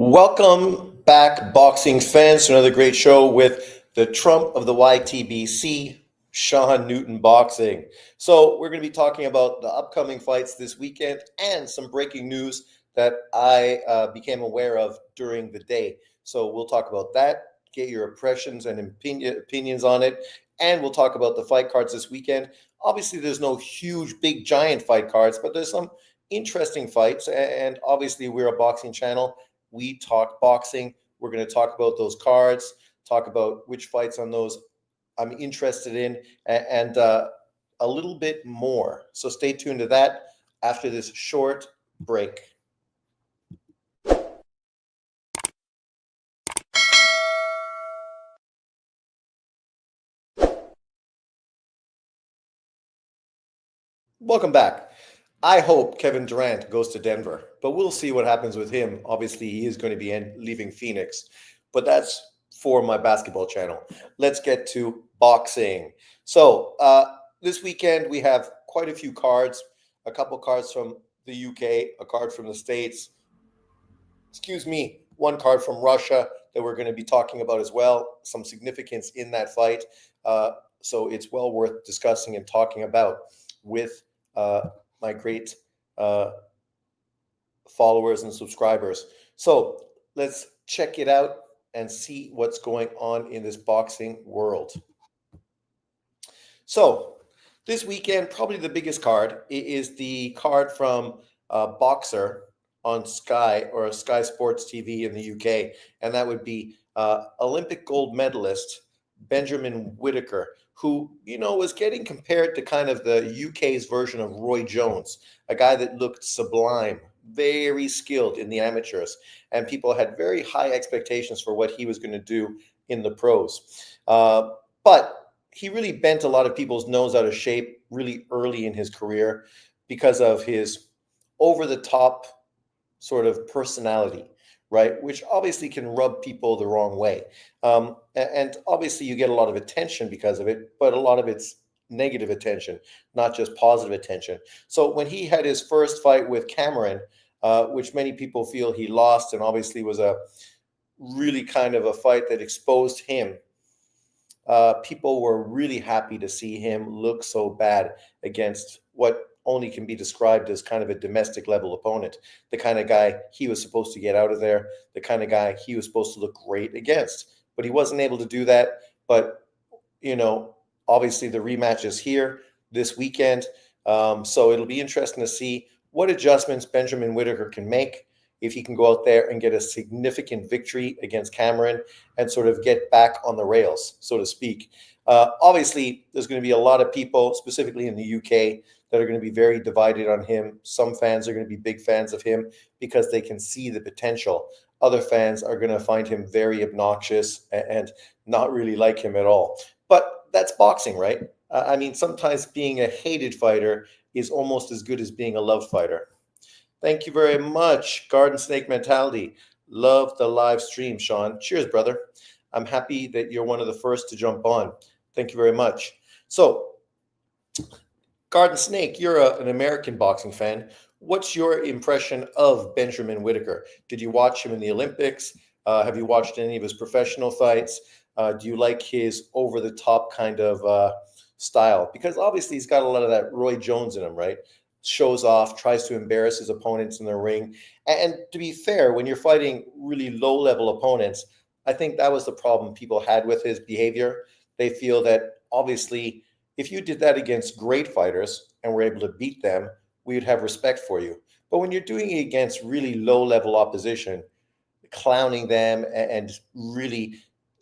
Welcome back, boxing fans, to another great show with the Trump of the YTBC, Sean Newton Boxing. So, we're going to be talking about the upcoming fights this weekend and some breaking news that I became aware of during the day. So, we'll talk about that, get your impressions and opinions on it, and we'll talk about the fight cards this weekend. Obviously, there's no huge, big, giant fight cards, but there's some interesting fights, and obviously, we're a boxing channel. We talk boxing. We're going to talk about those cards, talk about which fights on those I'm interested in, and a little bit more. So stay tuned to that after this short break. Welcome back. I hope Kevin Durant goes to Denver, but we'll see what happens with him. Obviously, he is going to be leaving Phoenix, but that's for my basketball channel. Let's get to boxing. So this weekend, we have quite a few cards, a couple cards from the UK, a card from the States, one card from Russia that we're going to be talking about as well. Some significance in that fight. So it's well worth discussing and talking about with my great followers and subscribers. So let's check it out and see what's going on in this boxing world. So this weekend, probably the biggest card is the card from Boxer on Sky or Sky Sports TV in the UK, and that would be Olympic gold medalist Benjamin Whittaker, who, was getting compared to kind of the UK's version of Roy Jones, a guy that looked sublime, very skilled in the amateurs, and people had very high expectations for what he was going to do in the pros. But he really bent a lot of people's nose out of shape really early in his career because of his over-the-top sort of personality, right? Which obviously can rub people the wrong way. And obviously you get a lot of attention because of it, but a lot of it's negative attention, not just positive attention. So when he had his first fight with Cameron, which many people feel he lost, and obviously was a really kind of a fight that exposed him, people were really happy to see him look so bad against what only can be described as kind of a domestic level opponent, the kind of guy he was supposed to get out of there, the kind of guy he was supposed to look great against. But he wasn't able to do that. But, obviously the rematch is here this weekend. So it'll be interesting to see what adjustments Benjamin Whittaker can make, if he can go out there and get a significant victory against Cameron and sort of get back on the rails, so to speak. Obviously, there's going to be a lot of people, specifically in the UK, that are going to be very divided on him. Some fans are going to be big fans of him because they can see the potential. Other fans are going to find him very obnoxious and not really like him at all. But that's boxing, right? I mean, sometimes being a hated fighter is almost as good as being a loved fighter. Thank you very much, Garden Snake Mentality. Love the live stream, Sean. Cheers, brother. I'm happy that you're one of the first to jump on. Thank you very much. So, Garden Snake, you're an American boxing fan. What's your impression of Benjamin Whittaker? Did you watch him in the Olympics? Have you watched any of his professional fights? Do you like his over-the-top kind of style? Because obviously he's got a lot of that Roy Jones in him, right? Shows off, tries to embarrass his opponents in the ring. And to be fair, when you're fighting really low-level opponents, I think that was the problem people had with his behavior. They feel that obviously if you did that against great fighters and were able to beat them, we would have respect for you. But when you're doing it against really low-level opposition, clowning them and really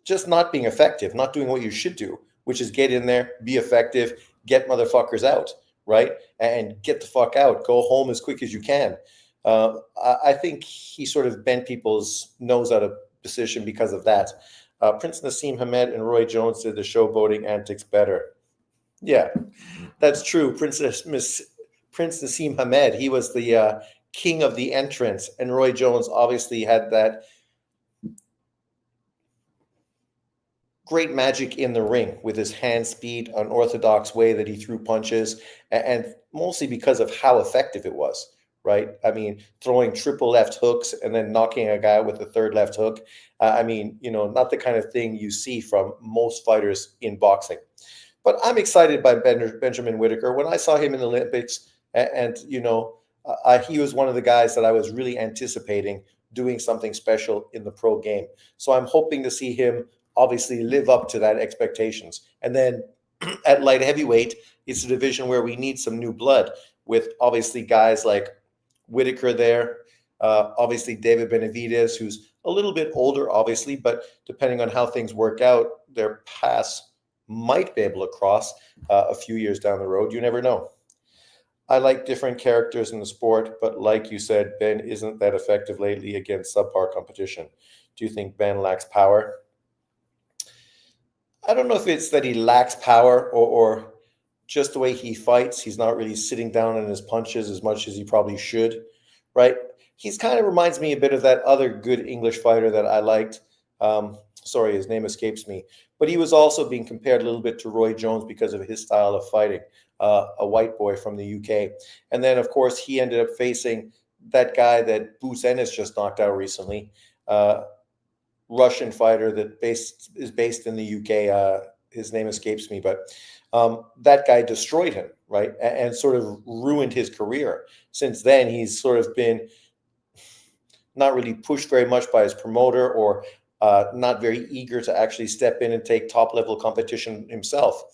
just not being effective, not doing what you should do, which is get in there, be effective, get motherfuckers out, right? And get the fuck out. Go home as quick as you can. I think he sort of bent people's nose out of position because of that. Prince Nassim Hamed and Roy Jones did the showboating antics better. Yeah, that's true. Prince Nassim Hamed, he was the king of the entrance, and Roy Jones obviously had that great magic in the ring with his hand speed, unorthodox way that he threw punches, and mostly because of how effective it was, right? I mean, throwing triple left hooks and then knocking a guy with a third left hook. I mean, not the kind of thing you see from most fighters in boxing. But I'm excited by Benjamin Whittaker. When I saw him in the Olympics, he was one of the guys that I was really anticipating doing something special in the pro game. So I'm hoping to see him obviously live up to that expectations. And then at light heavyweight, it's a division where we need some new blood with obviously guys like Whittaker there, obviously David Benavidez, who's a little bit older, obviously, but depending on how things work out, their paths might be able to cross a few years down the road. You never know. I like different characters in the sport, but like you said, Ben isn't that effective lately against subpar competition. Do you think Ben lacks power? I don't know if it's that he lacks power or just the way he fights. He's not really sitting down on his punches as much as he probably should, right? He's kind of reminds me a bit of that other good English fighter that I liked. Sorry, his name escapes me. But he was also being compared a little bit to Roy Jones because of his style of fighting, a white boy from the UK. And then, of course, he ended up facing that guy that Boots Ennis just knocked out recently, Russian fighter that is based in the UK. His name escapes me, but that guy destroyed him, right? And sort of ruined his career. Since then, he's sort of been not really pushed very much by his promoter or not very eager to actually step in and take top level competition himself,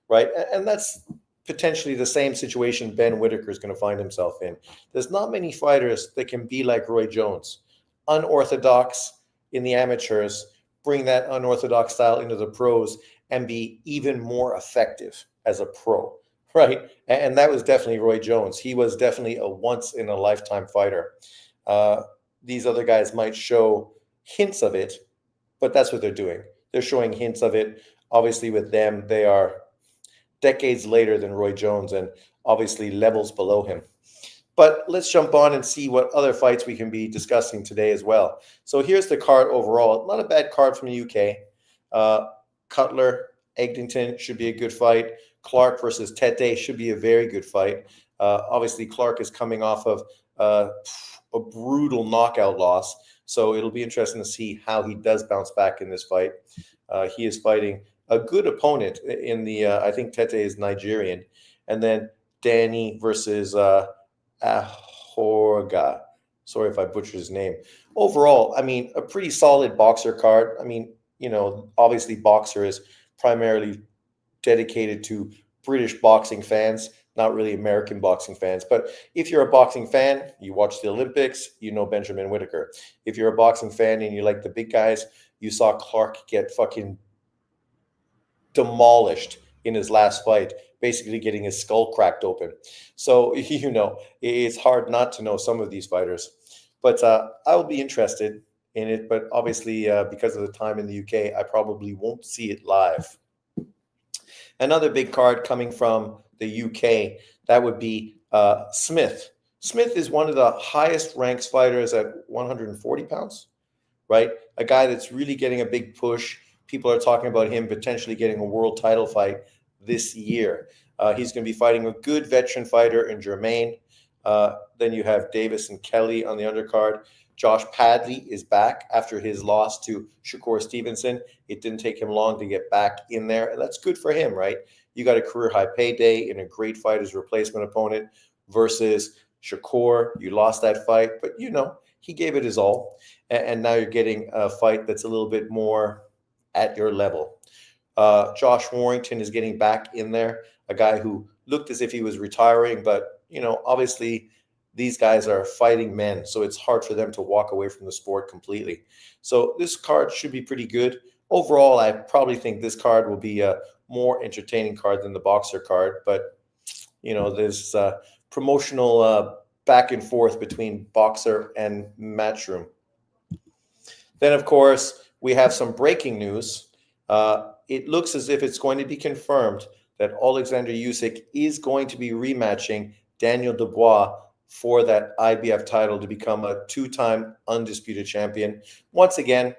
right? And that's potentially the same situation Ben Whittaker is going to find himself in. There's not many fighters that can be like Roy Jones, unorthodox in the amateurs, bring that unorthodox style into the pros and be even more effective as a pro, right? And that was definitely Roy Jones. He was definitely a once in a lifetime fighter. These other guys might show hints of it, but that's what they're doing. They're showing hints of it. Obviously, with them, they are decades later than Roy Jones and obviously levels below him. But let's jump on and see what other fights we can be discussing today as well. So here's the card overall. Not a bad card from the UK. Cutler, Eglinton should be a good fight. Clark versus Tete should be a very good fight. Obviously, Clark is coming off of a brutal knockout loss. So it'll be interesting to see how he does bounce back in this fight. He is fighting a good opponent in the, I think Tete is Nigerian. And then Danny versus Ahorga. Sorry if I butchered his name. Overall, I mean, a pretty solid boxer card. I mean, obviously Boxer is primarily dedicated to British boxing fans, not really American boxing fans. But if you're a boxing fan, you watch the Olympics, you know Benjamin Whittaker. If you're a boxing fan and you like the big guys, you saw Clark get fucking demolished in his last fight, basically getting his skull cracked open. So, it's hard not to know some of these fighters. But I will be interested in it. But obviously, because of the time in the UK, I probably won't see it live. Another big card coming from the UK, that would be Smith. Smith is one of the highest ranked fighters at 140 pounds, right? A guy that's really getting a big push. People are talking about him potentially getting a world title fight this year. He's going to be fighting a good veteran fighter in Jermaine. Then you have Davis and Kelly on the undercard. Josh Padley is back after his loss to Shakur Stevenson. It didn't take him long to get back in there. And that's good for him, right? You got a career high payday in a great fight as replacement opponent versus Shakur. You lost that fight, but he gave it his all. And now you're getting a fight that's a little bit more at your level. Josh Warrington is getting back in there, a guy who looked as if he was retiring, but obviously these guys are fighting men, so it's hard for them to walk away from the sport completely. So this card should be pretty good. Overall, I probably think this card will be a more entertaining card than the Boxer card, but there's promotional back and forth between Boxer and Matchroom. Then, of course, we have some breaking news. It looks as if it's going to be confirmed that Alexander Usyk is going to be rematching Daniel Dubois for that IBF title to become a two-time undisputed champion. Once again,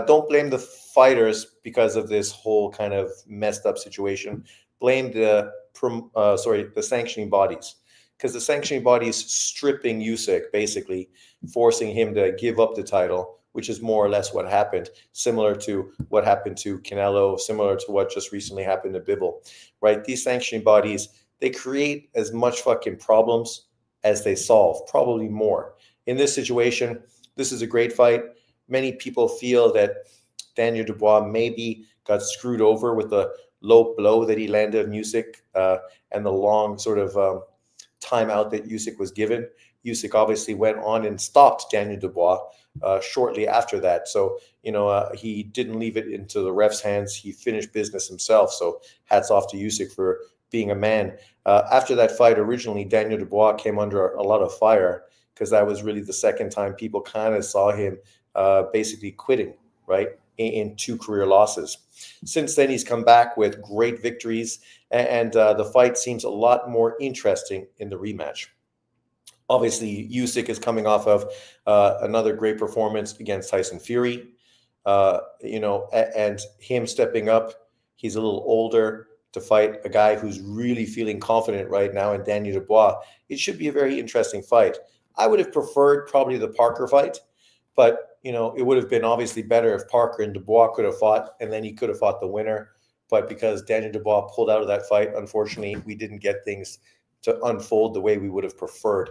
don't blame the fighters because of this whole kind of messed up situation. Blame the sanctioning bodies. because the sanctioning body is stripping Usyk, basically forcing him to give up the title, which is more or less what happened, similar to what happened to Canelo, similar to what just recently happened to Bivol, right? These sanctioning bodies, they create as much fucking problems as they solve, probably more. In this situation, this is a great fight. Many people feel that Daniel Dubois maybe got screwed over with the low blow that he landed on Usyk and the long sort of timeout that Usyk was given. Usyk obviously went on and stopped Daniel Dubois shortly after that. So, he didn't leave it into the ref's hands. He finished business himself. So hats off to Usyk for being a man. After that fight, originally, Daniel Dubois came under a lot of fire because that was really the second time people kind of saw him basically quitting, right, in 2 career losses. Since then, he's come back with great victories, and the fight seems a lot more interesting in the rematch. Obviously, Usyk is coming off of another great performance against Tyson Fury, and him stepping up. He's a little older to fight a guy who's really feeling confident right now in Daniel Dubois. It should be a very interesting fight. I would have preferred probably the Parker fight, but it would have been obviously better if Parker and Dubois could have fought, and then he could have fought the winner. But because Daniel Dubois pulled out of that fight, unfortunately, we didn't get things to unfold the way we would have preferred.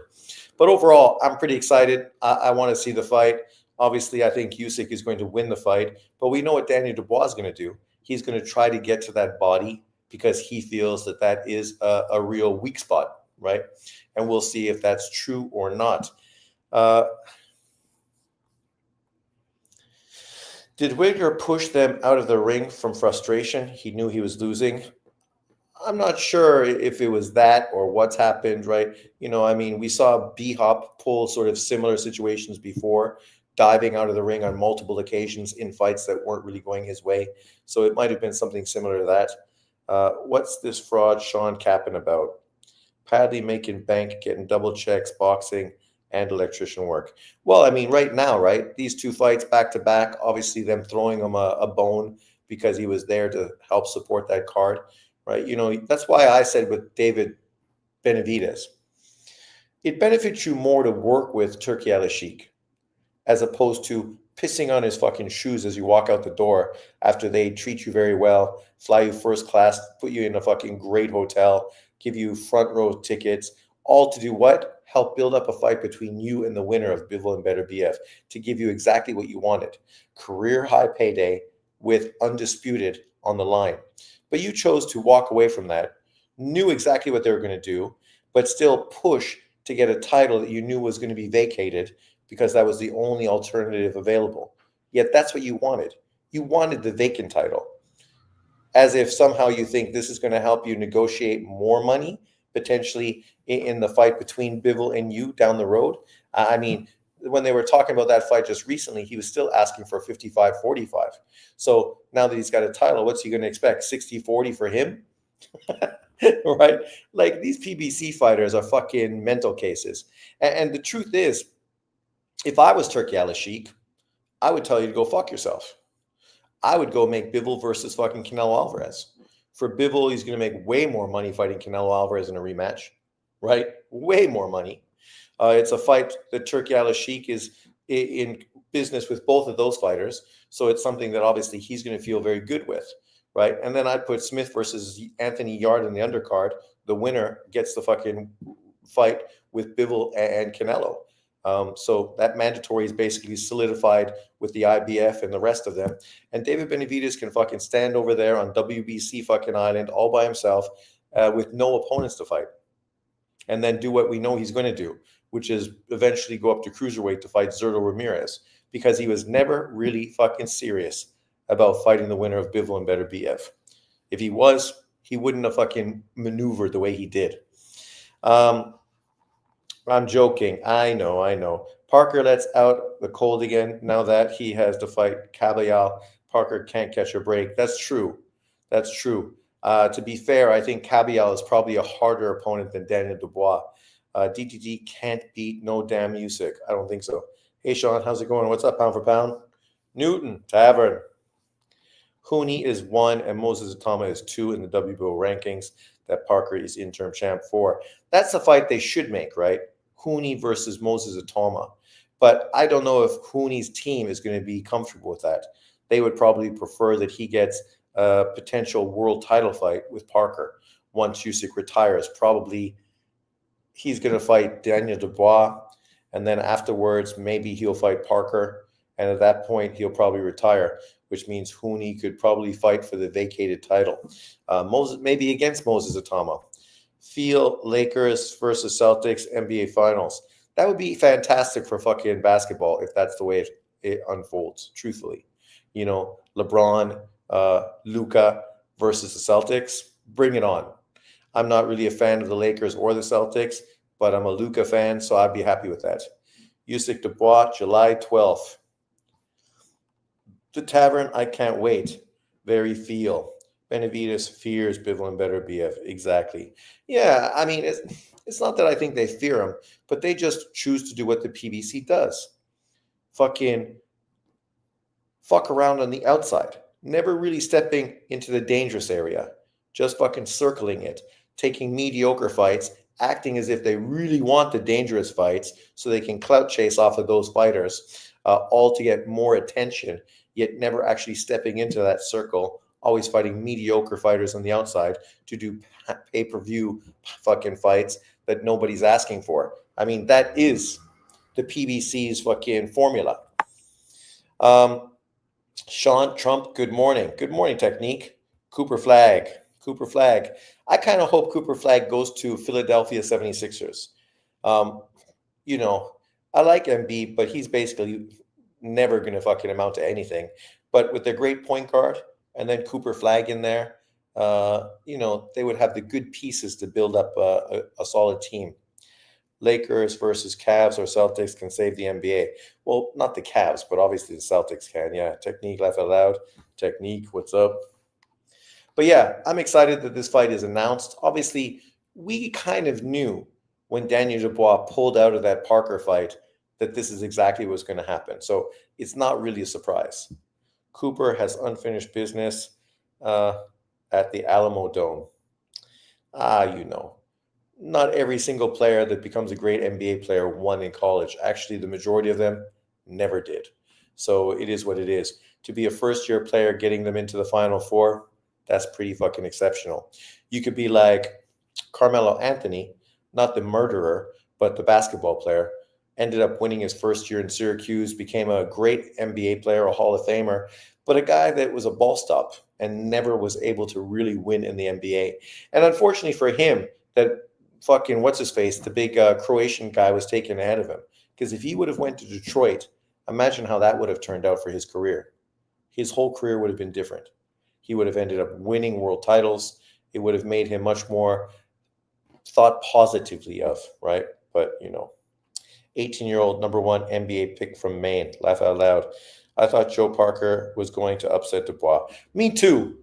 But overall, I'm pretty excited. I want to see the fight. Obviously, I think Usyk is going to win the fight, but we know what Daniel Dubois is going to do. He's going to try to get to that body because he feels that that is a real weak spot, right? And we'll see if that's true or not. Did Whittaker push them out of the ring from frustration? He knew he was losing. I'm not sure if it was that or what's happened, right? We saw B-Hop pull sort of similar situations before, diving out of the ring on multiple occasions in fights that weren't really going his way. So it might have been something similar to that. What's this fraud Sean capping about? Padley making bank, getting double checks, boxing, and electrician work. Well, right now, right? These 2 fights back to back, obviously them throwing him a bone because he was there to help support that card, right? That's why I said with David Benavidez, it benefits you more to work with Turki Al-Sheikh as opposed to pissing on his fucking shoes as you walk out the door after they treat you very well, fly you first class, put you in a fucking great hotel, give you front row tickets, all to do what? Help build up a fight between you and the winner of Bivol and Beterbiev to give you exactly what you wanted. Career high payday with undisputed on the line. But you chose to walk away from that, knew exactly what they were going to do, but still push to get a title that you knew was going to be vacated because that was the only alternative available. Yet that's what you wanted. You wanted the vacant title. As if somehow you think this is going to help you negotiate more money, potentially in the fight between Bivol and you down the road. When they were talking about that fight just recently, he was still asking for 55-45. So now that he's got a title, what's he going to expect? 60-40 for him? Right? Like, these PBC fighters are fucking mental cases. And the truth is, if I was Turki Al-Sheikh, I would tell you to go fuck yourself. I would go make Bivol versus fucking Canelo Alvarez. For Bivol, he's going to make way more money fighting Canelo Alvarez in a rematch, right? Way more money. It's a fight that Turki Al-Sheikh is in business with both of those fighters. So it's something that obviously he's going to feel very good with, right? And then I'd put Smith versus Anthony Yarde in the undercard. The winner gets the fucking fight with Bivol and Canelo. So that mandatory is basically solidified with the IBF and the rest of them. And David Benavidez can fucking stand over there on WBC fucking island all by himself with no opponents to fight. And then do what we know he's going to do, which is eventually go up to cruiserweight to fight Zurdo Ramirez, because he was never really fucking serious about fighting the winner of Bivol and Beterbiev. If he was, he wouldn't have fucking maneuvered the way he did. I'm joking. I know. Parker lets out the cold again now that he has to fight Caballal. Parker can't catch a break. That's true. To be fair, I think Caballal is probably a harder opponent than Daniel Dubois. DTG can't beat no damn Usyk. I don't think so. Hey, Sean, how's it going? What's up, pound for pound? Newton, Tavern. Hooney is 1 and Moses Atama is 2 in the WBO rankings that Parker is interim champ for. That's the fight they should make, right? Hooney versus Moses Atama. But I don't know if Hooney's team is going to be comfortable with that. They would probably prefer that he gets a potential world title fight with Parker once Usyk retires. Probably he's going to fight Daniel Dubois, and then afterwards maybe he'll fight Parker, and at that point he'll probably retire, which means Hooney could probably fight for the vacated title. Moses maybe against Moses Atama. Feel Lakers versus Celtics NBA Finals. That would be fantastic for fucking basketball if that's the way it unfolds. Truthfully, LeBron, Luka versus the Celtics. Bring it on. I'm not really a fan of the Lakers or the Celtics, but I'm a Luka fan, so I'd be happy with that. Usyk Dubois, July 12th. The Tavern, I can't wait. Very feel. Benavides fears Bivol Beterbiev. Exactly. Yeah, I mean, it's not that I think they fear him, but they just choose to do what the PBC does. Fucking fuck around on the outside. Never really stepping into the dangerous area. Just fucking circling it. Taking mediocre fights, acting as if they really want the dangerous fights so they can clout chase off of those fighters, all to get more attention, yet never actually stepping into that circle, always fighting mediocre fighters on the outside to do pay-per-view fucking fights that nobody's asking for. I mean, that is the PBC's fucking formula. Sean Trump, good morning. Good morning, Technique. Cooper Flag. I kind of hope Cooper Flag goes to Philadelphia 76ers. I like Embiid, but he's basically never going to fucking amount to anything. But with their great point guard and then Cooper Flag in there, they would have the good pieces to build up a solid team. Lakers versus Cavs or Celtics can save the NBA. Well, not the Cavs, but obviously the Celtics can. Yeah, Technique, laugh out loud. Technique, what's up? But yeah, I'm excited that this fight is announced. Obviously, we kind of knew when Daniel Dubois pulled out of that Parker fight that this is exactly what's going to happen. So it's not really a surprise. Cooper has unfinished business at the Alamo Dome. Not every single player that becomes a great NBA player won in college. Actually, the majority of them never did. So it is what it is. To be a first-year player getting them into the Final Four, that's pretty fucking exceptional. You could be like Carmelo Anthony, not the murderer, but the basketball player, ended up winning his first year in Syracuse, became a great NBA player, a Hall of Famer, but a guy that was a ball stop and never was able to really win in the NBA. And unfortunately for him, that fucking what's-his-face, the big Croatian guy was taken ahead of him. Because if he would have went to Detroit, imagine how that would have turned out for his career. His whole career would have been different. He would have ended up winning world titles. It would have made him much more thought positively of, right? But, 18-year-old number 1 NBA pick from Maine. Laugh out loud. I thought Joe Parker was going to upset Dubois. Me too.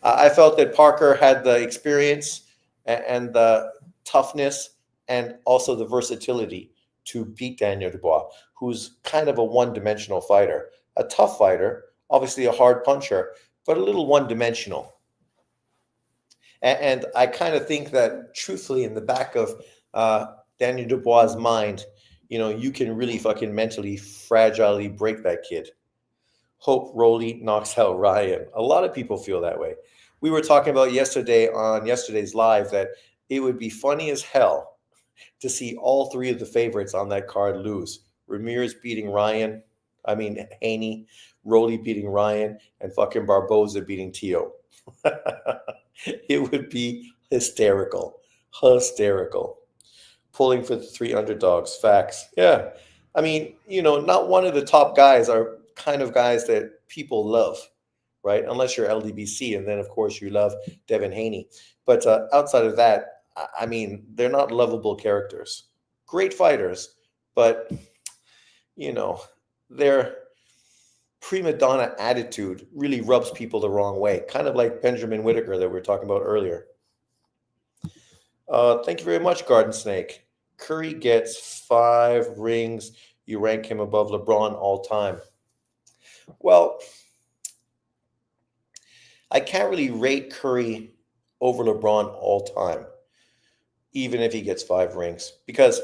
I felt that Parker had the experience and the toughness and also the versatility to beat Daniel Dubois, who's kind of a one-dimensional fighter. A tough fighter, obviously a hard puncher, but a little one-dimensional. And I kind of think that, truthfully, in the back of Daniel Dubois' mind, you can really fucking mentally, fragilely break that kid. Hope Rolly knocks out Ryan. A lot of people feel that way. We were talking about yesterday on yesterday's live that it would be funny as hell to see all 3 of the favorites on that card lose. Ramirez beating Haney, Rolly beating Ryan, and fucking Barboza beating Tio. It would be hysterical. Pulling for the 3 underdogs. Facts. Yeah. Not one of the top guys are kind of guys that people love, right? Unless you're LDBC, and then, of course, you love Devin Haney. But outside of that, they're not lovable characters. Great fighters, but, their prima donna attitude really rubs people the wrong way, kind of like Benjamin Whittaker that we were talking about earlier. Thank you very much, Garden Snake. Curry gets 5 rings. You rank him above LeBron all time. Well, I can't really rate Curry over LeBron all time, even if he gets 5 rings, because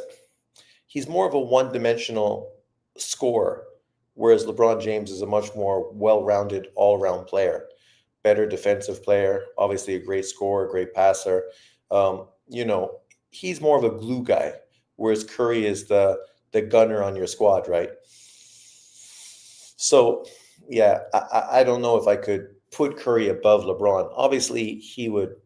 he's more of a one-dimensional scorer, whereas LeBron James is a much more well-rounded, all-around player, better defensive player, obviously a great scorer, great passer. You know, he's more of a glue guy, whereas Curry is the gunner on your squad, right? So, yeah, I don't know if I could put Curry above LeBron. Obviously, he would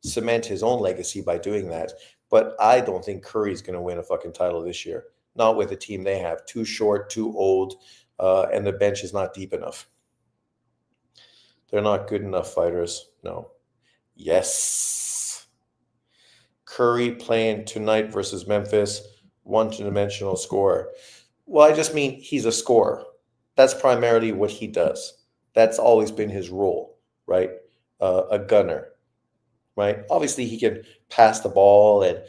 cement his own legacy by doing that. But I don't think Curry's going to win a fucking title this year. Not with the team they have. Too short, too old, and the bench is not deep enough. They're not good enough fighters. No. Yes. Curry playing tonight versus Memphis, one-dimensional scorer. Well, I just mean he's a scorer. That's primarily what he does. That's always been his role, right? A gunner, right? Obviously, he can pass the ball and,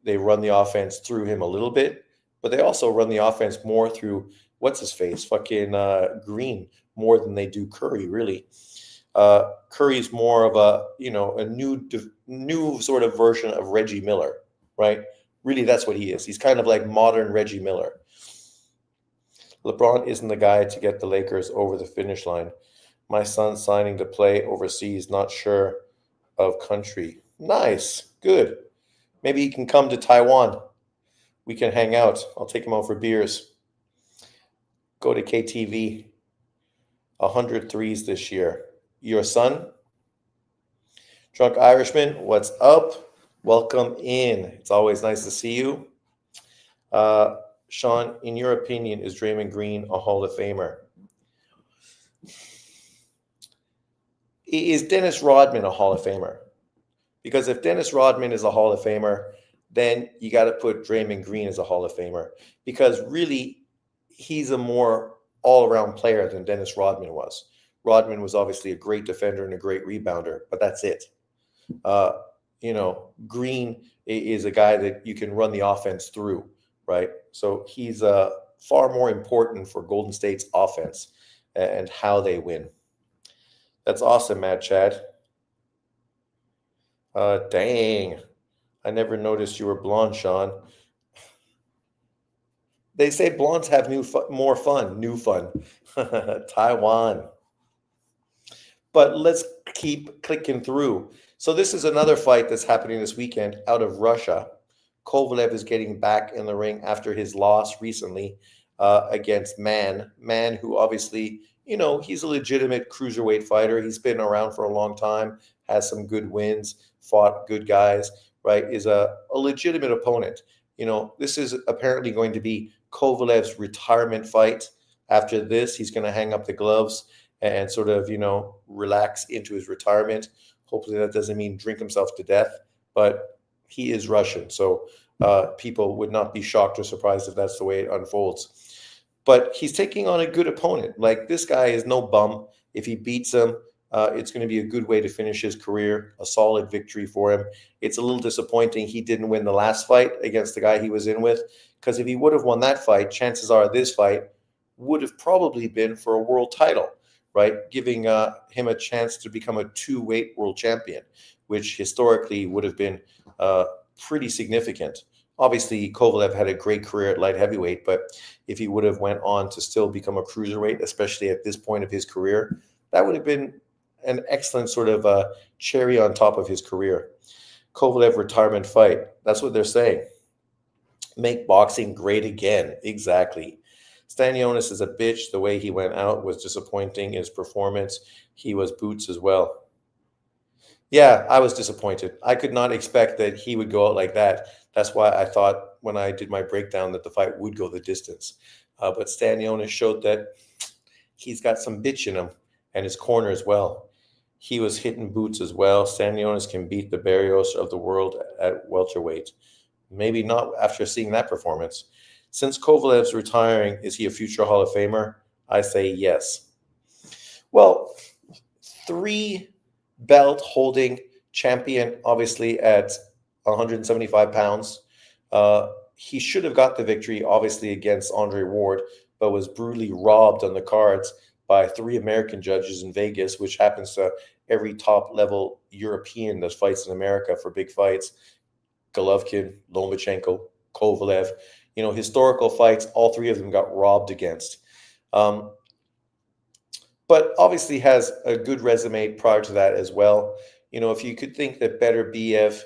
they run the offense through him a little bit, but they also run the offense more through what's his face, fucking Green, more than they do Curry, really. Curry's more of a new sort of version of Reggie Miller, right? Really, that's what he is. He's kind of like modern Reggie Miller. LeBron isn't the guy to get the Lakers over the finish line. My son's signing to play overseas, not sure of country. Nice. Good. Maybe he can come to Taiwan. We can hang out. I'll take him out for beers. Go to KTV. 100 threes this year. Your son? Drunk Irishman, what's up? Welcome in. It's always nice to see you. Sean, in your opinion, is Draymond Green a Hall of Famer? Is Dennis Rodman a Hall of Famer? Because if Dennis Rodman is a Hall of Famer, then you got to put Draymond Green as a Hall of Famer. Because really, he's a more all-around player than Dennis Rodman was. Rodman was obviously a great defender and a great rebounder, but that's it. Green is a guy that you can run the offense through, right? So he's far more important for Golden State's offense and how they win. That's awesome, Mad Chad. Dang. I never noticed you were blonde, Sean. They say blondes have more fun, new fun. Taiwan. But let's keep clicking through. So this is another fight that's happening this weekend out of Russia. Kovalev is getting back in the ring after his loss recently against Man. Man, who obviously, he's a legitimate cruiserweight fighter. He's been around for a long time, has some good wins, fought good guys, right? Is a legitimate opponent. This is apparently going to be Kovalev's retirement fight. After this, he's going to hang up the gloves and sort of, relax into his retirement. Hopefully that doesn't mean drink himself to death, but he is Russian. So people would not be shocked or surprised if that's the way it unfolds. But he's taking on a good opponent. Like, this guy is no bum. If he beats him, it's going to be a good way to finish his career, a solid victory for him. It's a little disappointing he didn't win the last fight against the guy he was in with, because if he would have won that fight, chances are this fight would have probably been for a world title, right? Giving him a chance to become a two-weight world champion, which historically would have been pretty significant. Obviously, Kovalev had a great career at light heavyweight, but if he would have went on to still become a cruiserweight, especially at this point of his career, that would have been an excellent sort of cherry on top of his career. Kovalev retirement fight. That's what they're saying. Make boxing great again. Exactly. Stanionis is a bitch. The way he went out was disappointing. His performance, he was boots as well. Yeah, I was disappointed. I could not expect that he would go out like that. That's why I thought when I did my breakdown that the fight would go the distance. But Stanionis showed that he's got some bitch in him, and his corner as well. He was hitting boots as well. Stanionis can beat the Barrios of the world at welterweight. Maybe not after seeing that performance. Since Kovalev's retiring, is he a future Hall of Famer? I say yes. Well, 3 belt holding champion, obviously at 175 pounds. He should have got the victory, obviously, against Andre Ward, but was brutally robbed on the cards by 3 American judges in Vegas, which happens to every top level European that fights in America for big fights. Golovkin, Lomachenko, Kovalev, historical fights, all three of them got robbed against. Um, but obviously has a good resume prior to that as well. If you could think that Beterbiev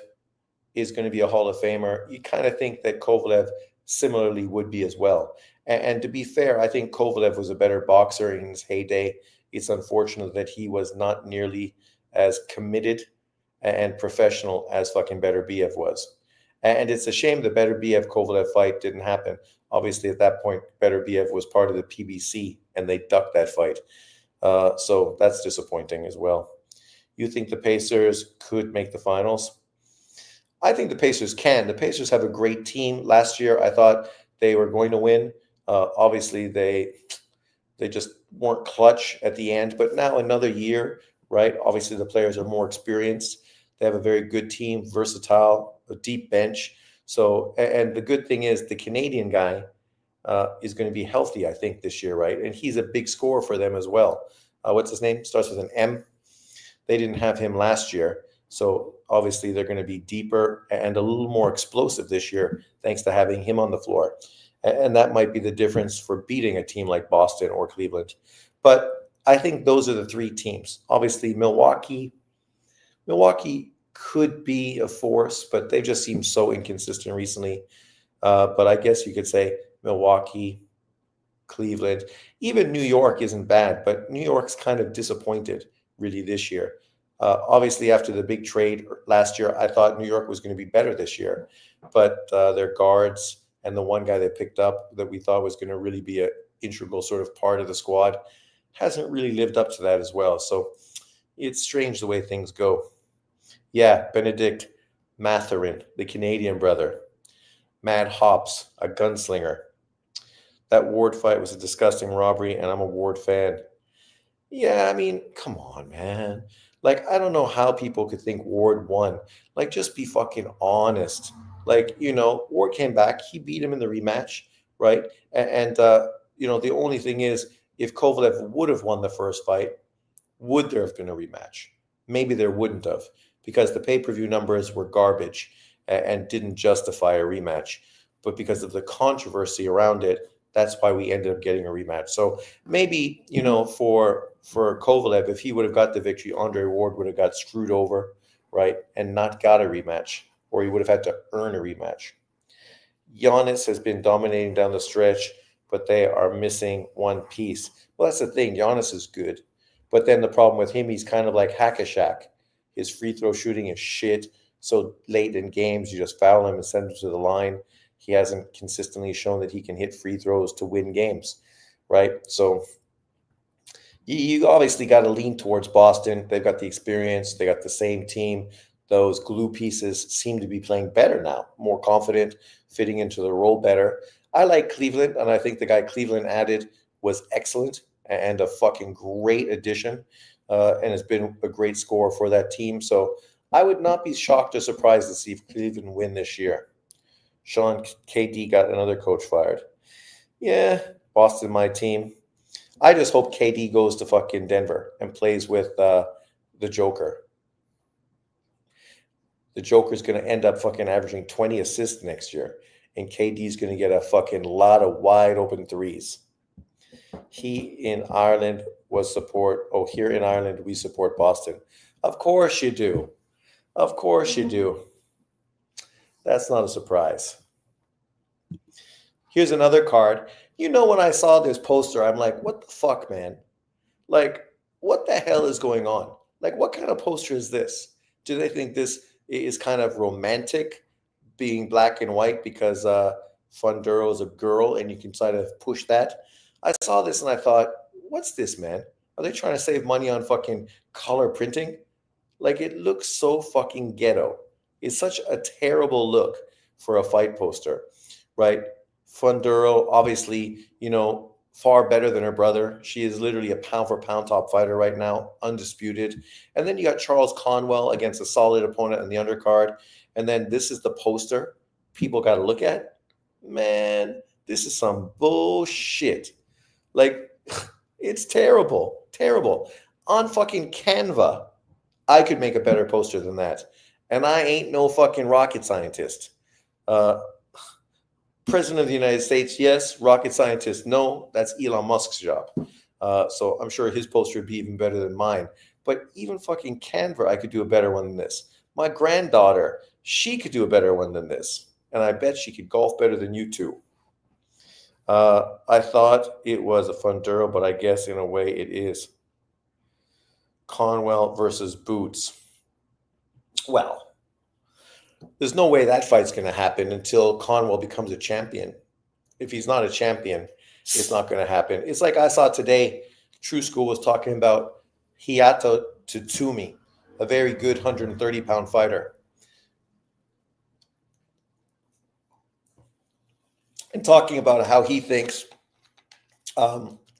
is going to be a Hall of Famer, you kind of think that Kovalev similarly would be as well. And to be fair, I think Kovalev was a better boxer in his heyday. It's unfortunate that he was not nearly as committed and professional as fucking Beterbiev was. And it's a shame the Beterbiev Kovalev fight didn't happen. Obviously, at that point, Beterbiev was part of the PBC and they ducked that fight. So that's disappointing as well. You think the Pacers could make the finals? I think the Pacers can. The Pacers have a great team. Last year, I thought they were going to win. Obviously, they just weren't clutch at the end. But now another year, right? Obviously, the players are more experienced. They have a very good team, versatile, a deep bench. So, and the good thing is the Canadian guy is going to be healthy, I think, this year, right? And he's a big scorer for them as well. What's his name? Starts with an M. They didn't have him last year. So obviously they're going to be deeper and a little more explosive this year, thanks to having him on the floor. And that might be the difference for beating a team like Boston or Cleveland. But I think those are the three teams. Obviously, Milwaukee could be a force, but they just seem so inconsistent recently. But I guess you could say Milwaukee, Cleveland, even New York isn't bad, but New York's kind of disappointed really this year. Obviously, after the big trade last year, I thought New York was going to be better this year, but their guards and the one guy they picked up that we thought was going to really be an integral sort of part of the squad hasn't really lived up to that as well. So it's strange the way things go. Yeah, Benedict Mathurin, the Canadian brother. Mad Hops, a gunslinger. That Ward fight was a disgusting robbery, and I'm a Ward fan. Yeah, I mean, come on, man. Like, I don't know how people could think Ward won. Like, just be fucking honest. Like, Ward came back. He beat him in the rematch, right? And the only thing is, if Kovalev would have won the first fight, would there have been a rematch? Maybe there wouldn't have, because the pay-per-view numbers were garbage and didn't justify a rematch. But because of the controversy around it, that's why we ended up getting a rematch. So maybe, for Kovalev, if he would have got the victory, Andre Ward would have got screwed over, right? And not got a rematch, or he would have had to earn a rematch. Giannis has been dominating down the stretch, but they are missing one piece. Well, that's the thing. Giannis is good. But then the problem with him, he's kind of like Hack-a-Shaq. His free throw shooting is shit. So late in games, you just foul him and send him to the line. He hasn't consistently shown that he can hit free throws to win games, right? So you obviously got to lean towards Boston. They've got the experience. They got the same team. Those glue pieces seem to be playing better now, more confident, fitting into the role better. I like Cleveland, and I think the guy Cleveland added was excellent and a fucking great addition, and has been a great scorer for that team. So I would not be shocked or surprised to see if Cleveland win this year. Sean, KD got another coach fired. Yeah, Boston, my team. I just hope KD goes to fucking Denver and plays with the Joker. The Joker's going to end up fucking averaging 20 assists next year, and KD's going to get a fucking lot of wide open threes. Here in Ireland, we support Boston. Of course you do. Of course you do. That's not a surprise. Here's another card. When I saw this poster, I'm like, what the fuck, man? Like, what the hell is going on? Like, what kind of poster is this? Do they think this is kind of romantic, being black and white because Funduro is a girl and you can try to push that? I saw this and I thought, what's this, man? Are they trying to save money on fucking color printing? Like, it looks so fucking ghetto. It's such a terrible look for a fight poster, right? Funduro, obviously, far better than her brother. She is literally a pound-for-pound top fighter right now, undisputed. And then you got Charles Conwell against a solid opponent in the undercard. And then this is the poster people got to look at. Man, this is some bullshit. Like, It's terrible, terrible. On fucking Canva, I could make a better poster than that. And I ain't no fucking rocket scientist. Uh, President of the United States, yes. Rocket scientist, no. That's Elon Musk's job. So I'm sure his poster would be even better than mine. But even fucking Canva, I could do a better one than this. My granddaughter, she could do a better one than this. And I bet she could golf better than you two. I thought it was a Funduro, but I guess in a way it is. Conwell versus Boots. Well, there's no way that fight's going to happen until Conwell becomes a champion. If he's not a champion, it's not going to happen. It's like I saw today, True School was talking about Hiato Tatsumi, a very good 130-pound fighter. And talking about how he thinks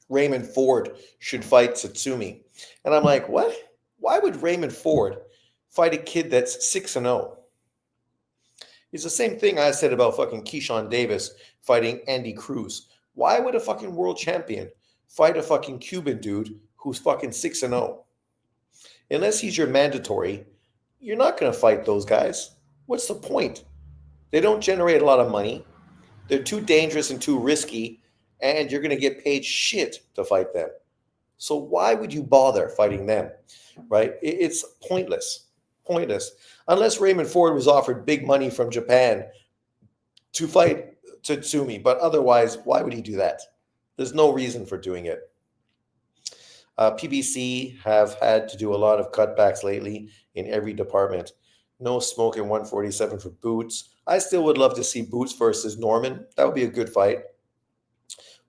Raymond Ford should fight Tatsumi. And I'm like, what? Why would Raymond Ford fight a kid that's 6-0? It's the same thing I said about fucking Keyshawn Davis fighting Andy Cruz. Why would a fucking world champion fight a fucking Cuban dude who's fucking 6-0? Unless he's your mandatory, you're not going to fight those guys. What's the point? They don't generate a lot of money. They're too dangerous and too risky, and you're going to get paid shit to fight them. So why would you bother fighting them, right? It's pointless. Pointless. Unless Raymond Ford was offered big money from Japan to fight Tatsumi. But otherwise, why would he do that? There's no reason for doing it. PBC have had to do a lot of cutbacks lately in every department. No smoke in 147 for Boots. I still would love to see Boots versus Norman. That would be a good fight.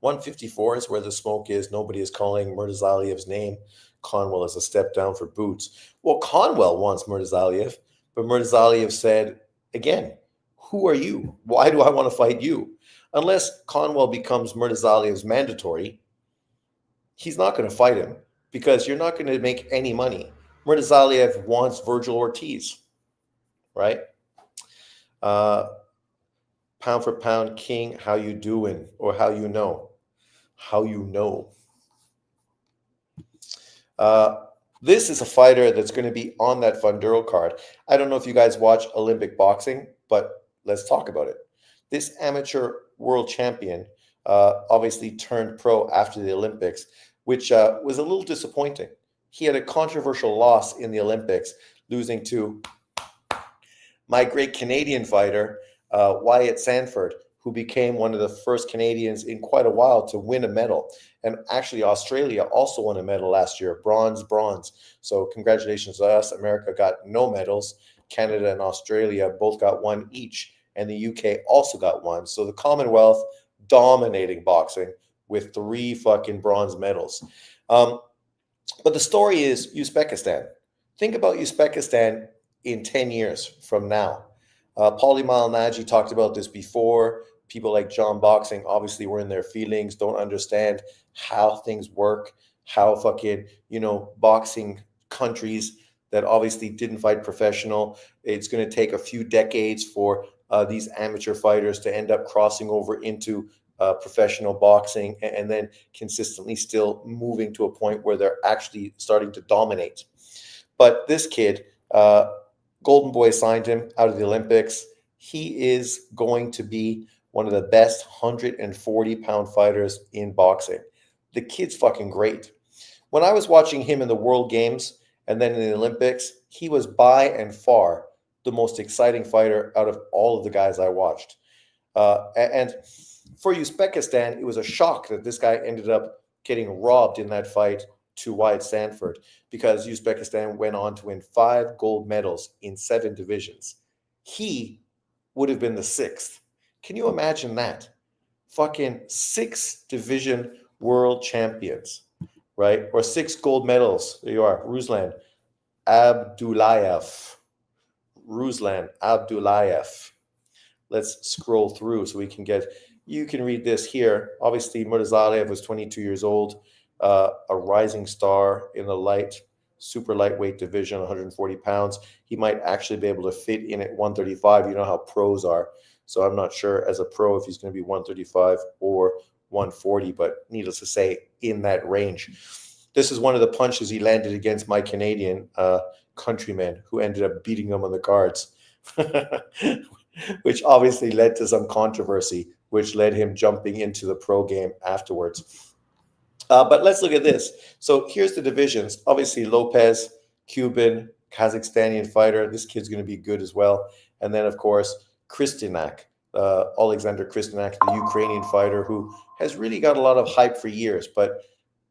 154 is where the smoke is. Nobody is calling Murtazaliev's name. Conwell is a step down for Boots. Well, Conwell wants Murtazaliev, but Murtazaliev said, again, who are you? Why do I want to fight you? Unless Conwell becomes Murtazaliev's mandatory, he's not going to fight him because you're not going to make any money. Murtazaliev wants Virgil Ortiz, right? Pound for pound king, how you doing? Or how you know? How you know? This is a fighter that's going to be on that Funduro card. I don't know if you guys watch Olympic boxing, but let's talk about it. This amateur world champion obviously turned pro after the Olympics, which was a little disappointing. He had a controversial loss in the Olympics, losing to my great Canadian fighter, Wyatt Sanford, who became one of the first Canadians in quite a while to win a medal. And actually, Australia also won a medal last year, bronze. So congratulations to us. America got no medals. Canada and Australia both got one each. And the UK also got one. So the Commonwealth dominating boxing with 3 fucking bronze medals. But the story is Uzbekistan. Think about Uzbekistan in 10 years from now. Paulie Malignaggi talked about this before. People like John Boxing obviously were in their feelings, don't understand how things work, how fucking, boxing countries that obviously didn't fight professional. It's going to take a few decades for these amateur fighters to end up crossing over into professional boxing and then consistently still moving to a point where they're actually starting to dominate. But this kid, Golden Boy signed him out of the Olympics. He is going to be one of the best 140-pound fighters in boxing. The kid's fucking great. When I was watching him in the World Games and then in the Olympics, he was by and far the most exciting fighter out of all of the guys I watched. And for Uzbekistan, it was a shock that this guy ended up getting robbed in that fight to Wyatt Sanford, because Uzbekistan went on to win 5 gold medals in 7 divisions. He would have been the 6th. Can you imagine that? Fucking 6 division world champions, right? Or 6 gold medals. There you are. Ruslan Abdullayev. Let's scroll through so we can you can read this here. Obviously, Murtazaliev was 22 years old, a rising star in the super lightweight division, 140 pounds. He might actually be able to fit in at 135. You know how pros are. So I'm not sure as a pro if he's going to be 135 or 140, but needless to say, in that range. This is one of the punches he landed against my Canadian countryman, who ended up beating him on the cards, which obviously led to some controversy, which led him jumping into the pro game afterwards. But let's look at this. So here's the divisions. Obviously, Lopez, Cuban, Kazakhstanian fighter. This kid's going to be good as well. And then, of course, Kristianek, Alexander Kristianek, the Ukrainian fighter who has really got a lot of hype for years, but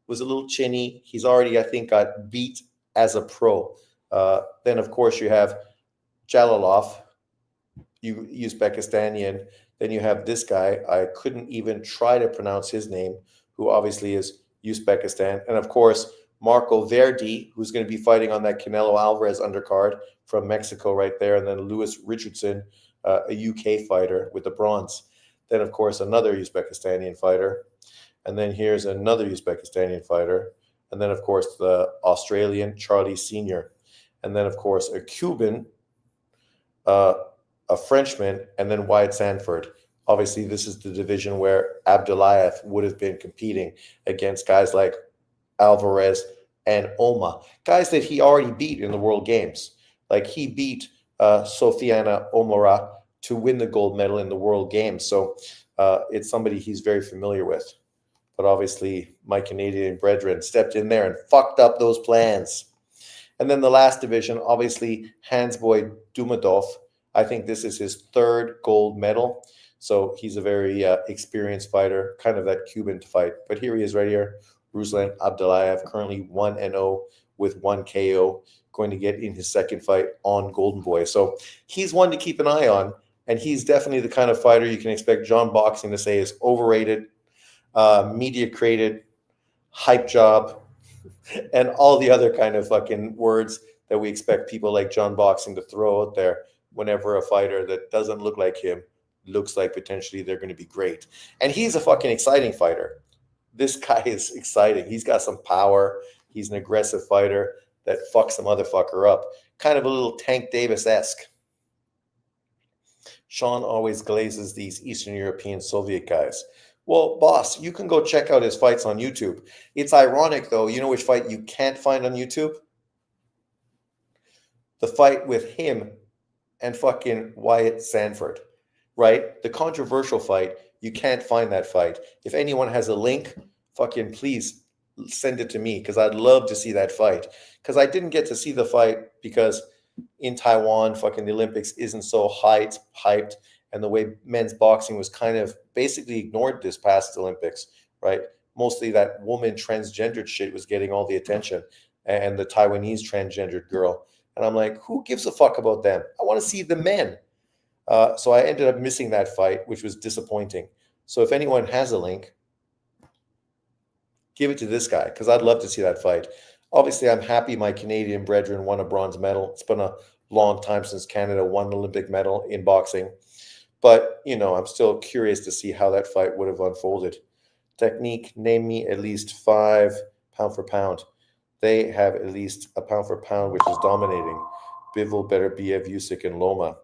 was a little chinny. He's already, I think, got beat as a pro. Then, of course, you have Jalalov, Uzbekistanian. Then you have this guy. I couldn't even try to pronounce his name, who obviously is Uzbekistan. And of course, Marco Verdi, who's going to be fighting on that Canelo Alvarez undercard from Mexico right there. And then Lewis Richardson, a UK fighter with the bronze. Then, of course, another Uzbekistanian fighter. And then here's another Uzbekistanian fighter. And then, of course, the Australian Charlie Sr. And then, of course, a Cuban, a Frenchman, and then Wyatt Sanford. Obviously, this is the division where Abdulayev would have been competing against guys like Alvarez and Oma, guys that he already beat in the World Games. Like he beat Sofiana Omara to win the gold medal in the World Games. So it's somebody he's very familiar with. But obviously, my Canadian brethren stepped in there and fucked up those plans. And then the last division, obviously, Hansboy Dumadov. I think this is his third gold medal. So he's a very experienced fighter, kind of that Cuban fight. But here he is right here, Ruslan Abdulayev, currently 1-0 with 1 KO, going to get in his second fight on Golden Boy. So he's one to keep an eye on, and he's definitely the kind of fighter you can expect John Boxing to say is overrated, media created, hype job, and all the other kind of fucking words that we expect people like John Boxing to throw out there whenever a fighter that doesn't look like him looks like potentially they're going to be great. And he's a fucking exciting fighter. This guy is exciting. He's got some power. He's an aggressive fighter that fucks some motherfucker up. Kind of a little Tank Davis-esque. Sean always glazes these Eastern European Soviet guys. Well, boss, you can go check out his fights on YouTube. It's ironic, though. You know which fight you can't find on YouTube? The fight with him and fucking Wyatt Sanford, right? The controversial fight. You can't find that fight. If anyone has a link, fucking please send it to me, because I'd love to see that fight. Because I didn't get to see the fight because in Taiwan, fucking the Olympics isn't so hyped, and the way men's boxing was kind of basically ignored this past Olympics, right? Mostly that woman transgendered shit was getting all the attention, and the Taiwanese transgendered girl. And I'm like, who gives a fuck about them? I want to see the men. So I ended up missing that fight, which was disappointing. So if anyone has a link, give it to this guy, because I'd love to see that fight. Obviously, I'm happy my Canadian brethren won a bronze medal. It's been a long time since Canada won an Olympic medal in boxing. But, you know, I'm still curious to see how that fight would have unfolded. Technique, name me at least 5 pound for pound. They have at least a pound for pound, which is dominating. Bivol, Beterbiev, Usyk, and Loma.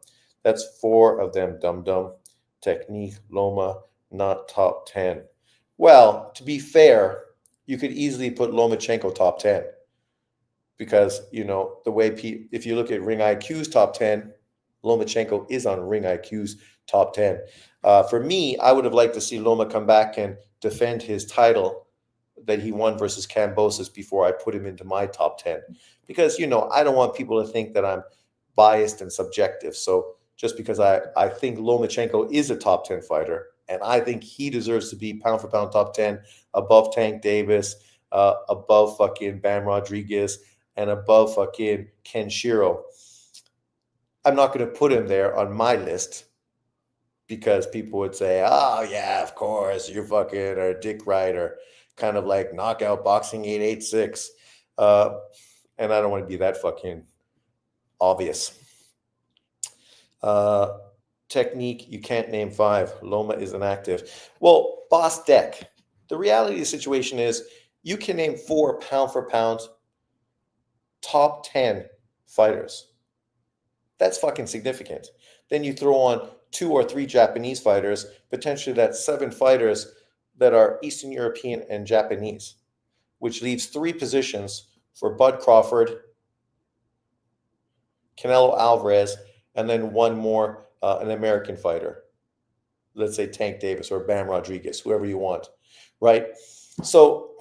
That's 4 of them, dum-dum. Technique, Loma, not top 10. Well, to be fair, you could easily put Lomachenko top 10. Because, you know, the way if you look at Ring IQ's top 10, Lomachenko is on Ring IQ's top 10. For me, I would have liked to see Loma come back and defend his title that he won versus Kambosos before I put him into my top 10. Because, you know, I don't want people to think that I'm biased and subjective. So just because I think Lomachenko is a top 10 fighter, and I think he deserves to be pound for pound top 10, above Tank Davis, above fucking Bam Rodriguez, and above fucking Ken Shiro. I'm not going to put him there on my list because people would say, oh, yeah, of course, you're fucking a dick rider, kind of like Knockout Boxing 886. And I don't want to be that fucking obvious. Technique, you can't name 5. Loma is inactive. Well, Boss Deck, the reality of the situation is you can name 4 pound for pound top 10 fighters. That's fucking significant. Then you throw on 2 or 3 Japanese fighters, potentially that's 7 fighters that are Eastern European and Japanese, which leaves 3 positions for Bud Crawford, Canelo Alvarez, and then one more, an American fighter. Let's say Tank Davis or Bam Rodriguez, whoever you want, right? So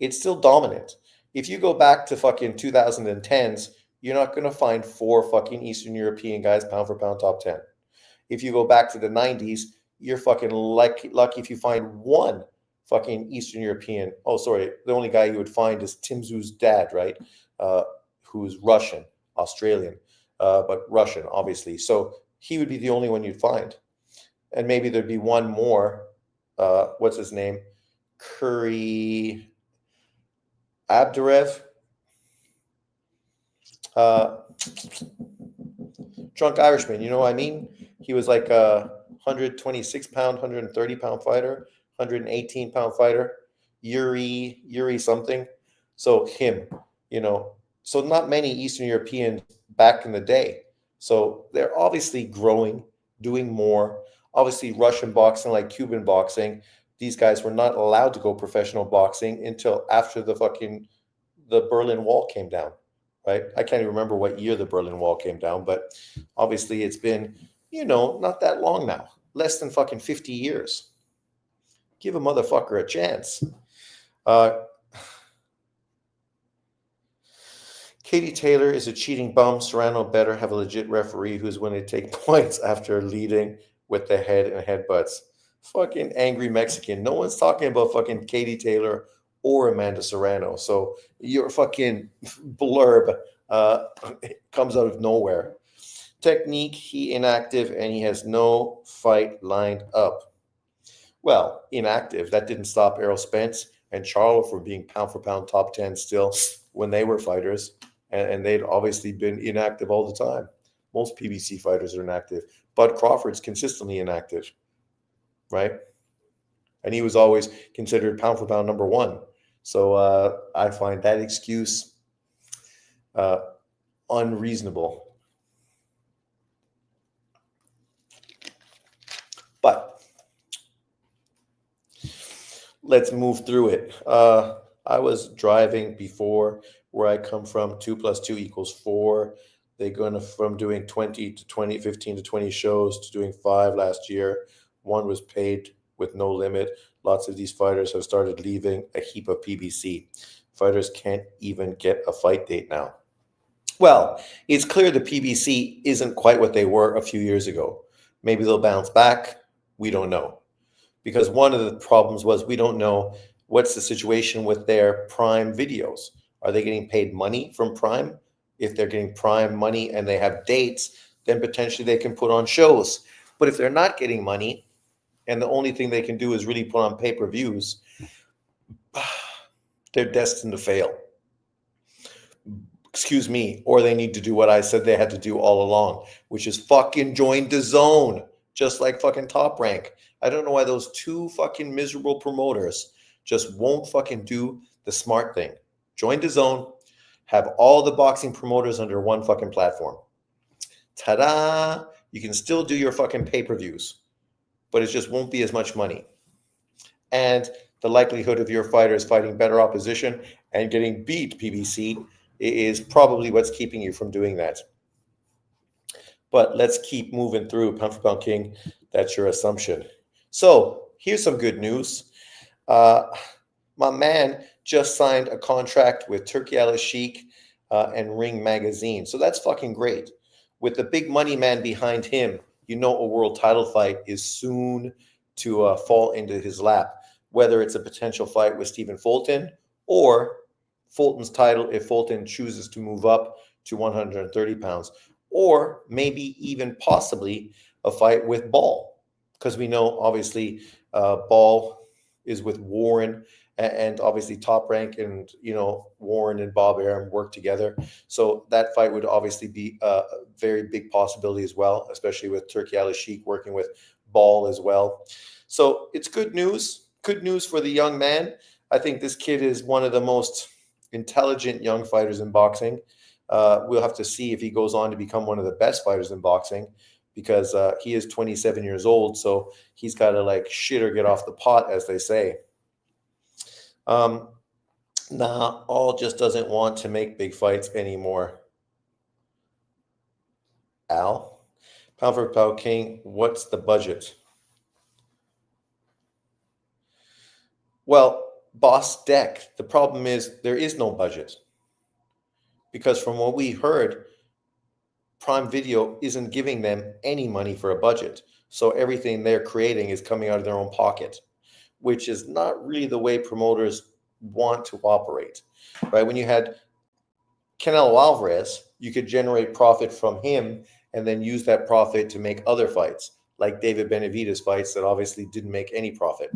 it's still dominant. If you go back to fucking 2010s, you're not going to find 4 fucking Eastern European guys pound for pound top 10. If you go back to the 90s, you're fucking lucky if you find 1 fucking Eastern European. Oh, sorry. The only guy you would find is Tim Tszю's dad, right? Who's Russian, Australian, but Russian, obviously. So he would be the only one you'd find. And maybe there'd be one more. What's his name? Curry Abdurev. Drunk Irishman, you know what I mean? He was like a 126 pound, 130 pound fighter, 118 pound fighter, Yuri something. So him, so not many Eastern Europeans back in the day. So they're obviously growing, doing more. Obviously, Russian boxing, like Cuban boxing, these guys were not allowed to go professional boxing until after the Berlin Wall came down, right? I can't even remember what year the Berlin Wall came down, but obviously it's been, not that long now, less than fucking 50 years. Give a motherfucker a chance. Katie Taylor is a cheating bum. Serrano better have a legit referee who's willing to take points after leading with the head and headbutts. Fucking angry Mexican. No one's talking about fucking Katie Taylor or Amanda Serrano. So your fucking blurb comes out of nowhere. Technique, he inactive and he has no fight lined up. Well, inactive. That didn't stop Errol Spence and Charlo from being pound for pound top 10 still when they were fighters. And they'd obviously been inactive all the time. Most PBC fighters are inactive. Bud Crawford's consistently inactive, right? And he was always considered pound for pound number 1. So I find that excuse unreasonable. But let's move through it. I was driving before where I come from, 2 + 2 = 4. They're going from doing 20 to 20, 15 to 20 shows to doing 5 last year. 1 was paid with no limit. Lots of these fighters have started leaving a heap of PBC. Fighters can't even get a fight date now. Well, it's clear the PBC isn't quite what they were a few years ago. Maybe they'll bounce back. We don't know. Because one of the problems was we don't know what's the situation with their Prime videos. Are they getting paid money from Prime? If they're getting Prime money and they have dates, then potentially they can put on shows. But if they're not getting money and the only thing they can do is really put on pay-per-views, they're destined to fail. Excuse me. Or they need to do what I said they had to do all along, which is fucking join DAZN, just like fucking Top Rank. I don't know why those 2 fucking miserable promoters just won't fucking do the smart thing. Join DAZN, have all the boxing promoters under one fucking platform. Ta-da! You can still do your fucking pay-per-views, but it just won't be as much money. And the likelihood of your fighters fighting better opposition and getting beat PBC is probably what's keeping you from doing that. But let's keep moving through. Pound for Pound King, that's your assumption. So here's some good news. My man just signed a contract with Turki Al Sheikh and Ring Magazine. So that's fucking great. With the big money man behind him, a world title fight is soon to fall into his lap, whether it's a potential fight with Stephen Fulton or Fulton's title if Fulton chooses to move up to 130 pounds, or maybe even possibly a fight with Ball, because we know obviously Ball is with Warren, and obviously Top Rank and Warren and Bob Arum work together. So that fight would obviously be a very big possibility as well, especially with Turki Al Sheikh working with Ball as well. So it's good news. Good news for the young man. I think this kid is one of the most intelligent young fighters in boxing. We'll have to see if he goes on to become one of the best fighters in boxing. because he is 27 years old, so he's got to like shit or get off the pot, as they say. Um, nah, all just doesn't want to make big fights anymore. Al, pound for pound king, what's the budget? Well, Boss Deck, the problem is there is no budget because from what we heard, Prime Video isn't giving them any money for a budget. So everything they're creating is coming out of their own pocket, which is not really the way promoters want to operate. Right? When you had Canelo Alvarez, you could generate profit from him and then use that profit to make other fights, like David Benavidez fights that obviously didn't make any profit.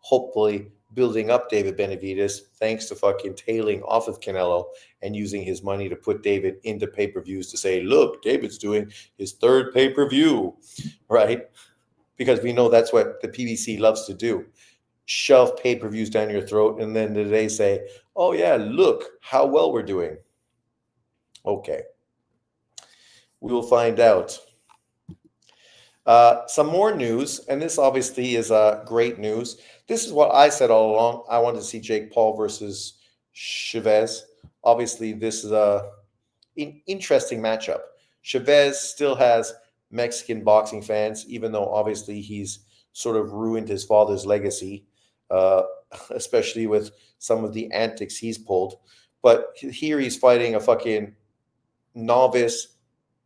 Hopefully, building up David Benavidez thanks to fucking tailing off of Canelo and using his money to put David into pay-per-views to say, look, David's doing his third pay-per-view, right? Because we know that's what the PBC loves to do. Shove pay-per-views down your throat and then they say, oh yeah, look how well we're doing. Okay. We will find out. Some more news, and this obviously is great news. This is what I said all along. I wanted to see Jake Paul versus Chavez. Obviously, this is an interesting matchup. Chavez still has Mexican boxing fans, even though obviously he's sort of ruined his father's legacy, especially with some of the antics he's pulled. But here he's fighting a fucking novice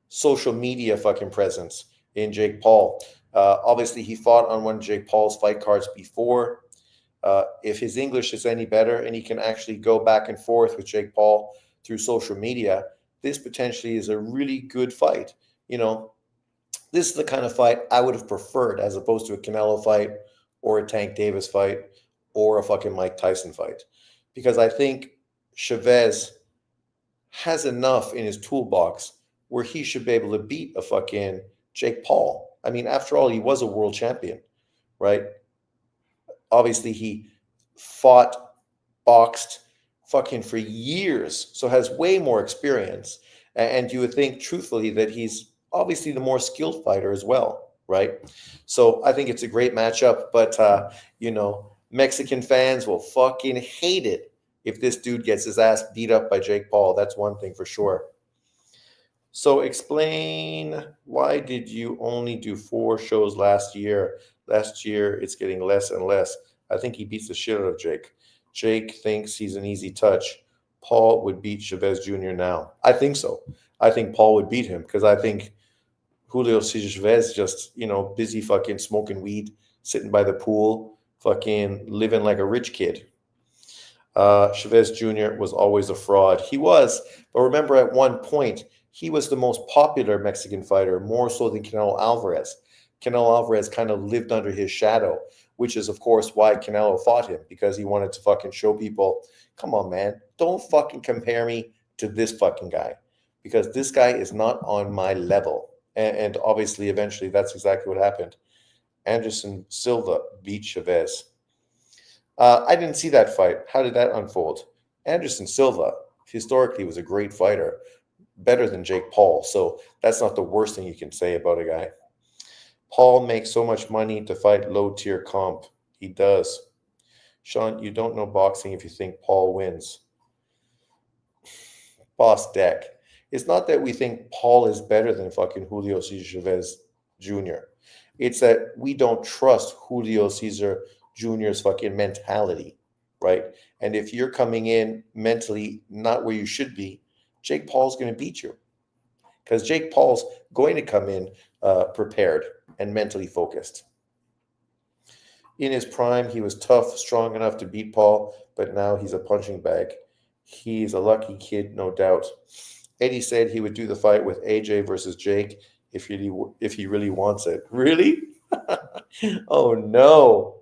social media fucking presence in Jake Paul. Obviously, he fought on one of Jake Paul's fight cards before. If his English is any better and he can actually go back and forth with Jake Paul through social media, this potentially is a really good fight. You know, this is the kind of fight I would have preferred as opposed to a Canelo fight or a Tank Davis fight or a fucking Mike Tyson fight. Because I think Chavez has enough in his toolbox where he should be able to beat a fucking Jake Paul. I mean, after all, he was a world champion, right? Obviously, he fought, boxed fucking for years, so has way more experience. And you would think, truthfully, that he's obviously the more skilled fighter as well, right? So I think it's a great matchup, but, Mexican fans will fucking hate it if this dude gets his ass beat up by Jake Paul. That's one thing for sure. So explain, why did you only do 4 shows last year? Last year, it's getting less and less. I think he beats the shit out of Jake. Jake thinks he's an easy touch. Paul would beat Chavez Jr. now. I think so. I think Paul would beat him because I think Julio Cesar Chavez just, busy fucking smoking weed, sitting by the pool, fucking living like a rich kid. Chavez Jr. was always a fraud. He was, but remember at one point, he was the most popular Mexican fighter, more so than Canelo Alvarez. Canelo Alvarez kind of lived under his shadow, which is, of course, why Canelo fought him, because he wanted to fucking show people, come on, man, don't fucking compare me to this fucking guy, because this guy is not on my level. And obviously, eventually, that's exactly what happened. Anderson Silva beat Chavez. I didn't see that fight. How did that unfold? Anderson Silva historically was a great fighter, better than Jake Paul. So that's not the worst thing you can say about a guy. Paul makes so much money to fight low-tier comp. He does. Sean, you don't know boxing if you think Paul wins. Boss Deck. It's not that we think Paul is better than fucking Julio Cesar Chavez Jr. It's that we don't trust Julio Cesar Jr.'s fucking mentality, right? And if you're coming in mentally not where you should be, Jake Paul's going to beat you, because Jake Paul's going to come in prepared and mentally focused. In his prime, he was tough, strong enough to beat Paul, but now he's a punching bag. He's a lucky kid, no doubt. Eddie said he would do the fight with AJ versus Jake if he really wants it. Really? Oh, no.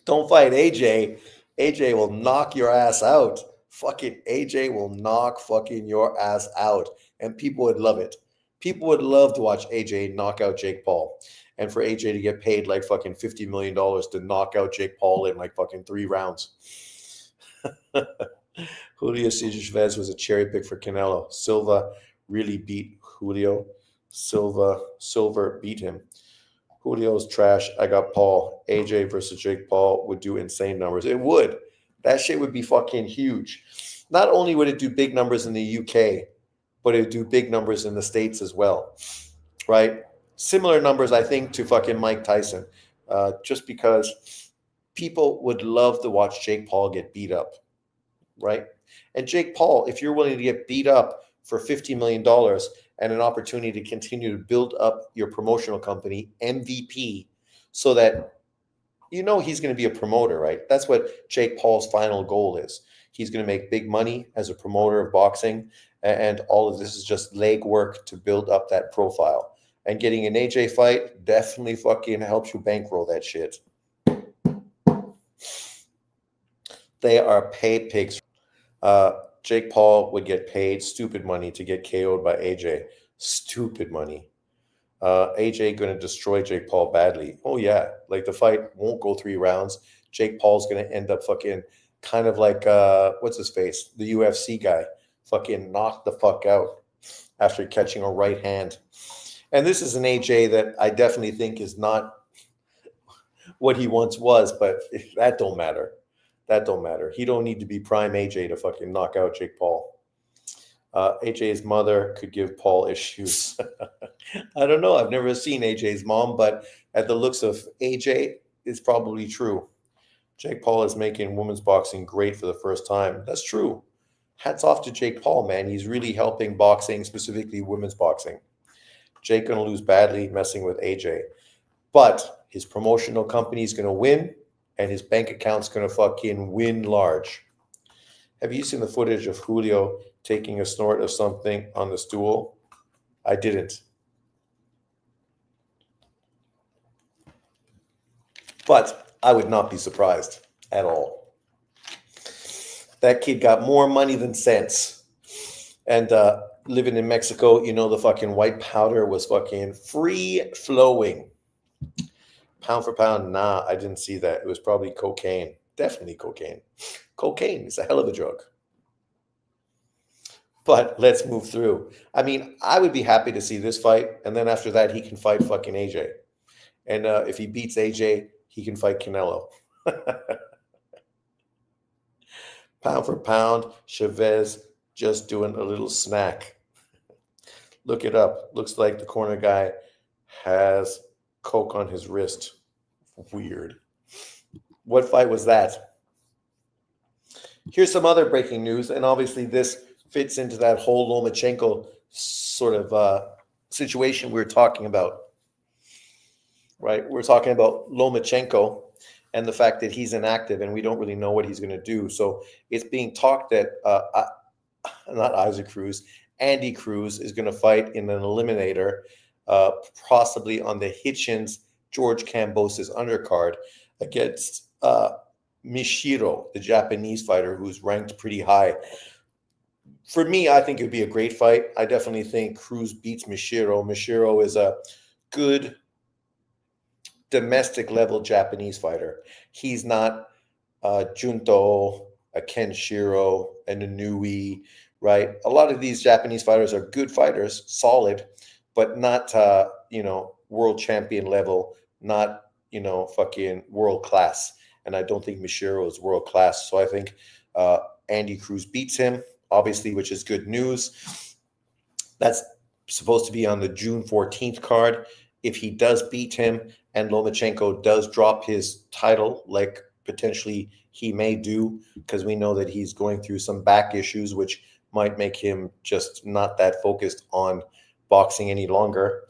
Don't fight AJ. AJ will knock your ass out. Fucking AJ will knock fucking your ass out. And people would love it. People would love to watch AJ knock out Jake Paul. And for AJ to get paid like fucking $50 million to knock out Jake Paul in like fucking 3 rounds. Julio Cesar Chavez was a cherry pick for Canelo. Silva really beat Julio. Silver beat him. Julio's trash. I got Paul. AJ versus Jake Paul would do insane numbers. It would. That shit would be fucking huge. Not only would it do big numbers in the UK, but it would do big numbers in the States as well, right? Similar numbers, I think, to fucking Mike Tyson, just because people would love to watch Jake Paul get beat up, right? And Jake Paul, if you're willing to get beat up for $50 million and an opportunity to continue to build up your promotional company, MVP, so that you know he's going to be a promoter, right? That's what Jake Paul's final goal is. He's going to make big money as a promoter of boxing, and all of this is just leg work to build up that profile. And getting an AJ fight definitely fucking helps you bankroll that shit. They are pay pigs. Jake Paul would get paid stupid money to get KO'd by AJ. Stupid money. AJ going to destroy Jake Paul badly. Oh yeah, like the fight won't go 3 rounds. Jake Paul's going to end up fucking kind of like what's his face, the UFC guy, fucking knocked the fuck out after catching a right hand. And this is an AJ that I definitely think is not what he once was, but that don't matter. That don't matter. He don't need to be prime AJ to fucking knock out Jake Paul. AJ's mother could give Paul issues. I don't know. I've never seen AJ's mom, but at the looks of AJ, it's probably true. Jake Paul is making women's boxing great for the first time. That's true. Hats off to Jake Paul, man. He's really helping boxing, specifically women's boxing. Jake going to lose badly messing with AJ. But his promotional company is going to win, and his bank account's going to fucking win large. Have you seen the footage of Julio taking a snort of something on the stool? I didn't. But I would not be surprised at all. That kid got more money than sense. And living in Mexico, you know, the fucking white powder was fucking free flowing. Pound for pound, nah, I didn't see that. It was probably cocaine. Definitely cocaine. Cocaine is a hell of a drug. But let's move through. I mean, I would be happy to see this fight. And then after that, he can fight fucking AJ. And if he beats AJ, he can fight Canelo. Pound for pound, Chavez just doing a little snack. Look it up. Looks like the corner guy has coke on his wrist. Weird. What fight was that? Here's some other breaking news, and obviously this fits into that whole Lomachenko sort of situation we were talking about, right? We're talking about Lomachenko and the fact that he's inactive and we don't really know what he's going to do. So it's being talked that not Isaac Cruz, Andy Cruz is going to fight in an eliminator, possibly on the Hitchens George Kambosos undercard against Mishiro, the Japanese fighter who's ranked pretty high. For me, I think it would be a great fight. I definitely think Cruz beats Mishiro. Mishiro is a good domestic level Japanese fighter. He's not Junto, a Kenshiro, an Inui, right? A lot of these Japanese fighters are good fighters, solid, but not, world champion level, not, fucking world class. And I don't think Mishiro is world class. So I think Andy Cruz beats him, obviously, which is good news. That's supposed to be on the June 14th card. If he does beat him and Lomachenko does drop his title, like potentially he may do, because we know that he's going through some back issues, which might make him just not that focused on boxing any longer.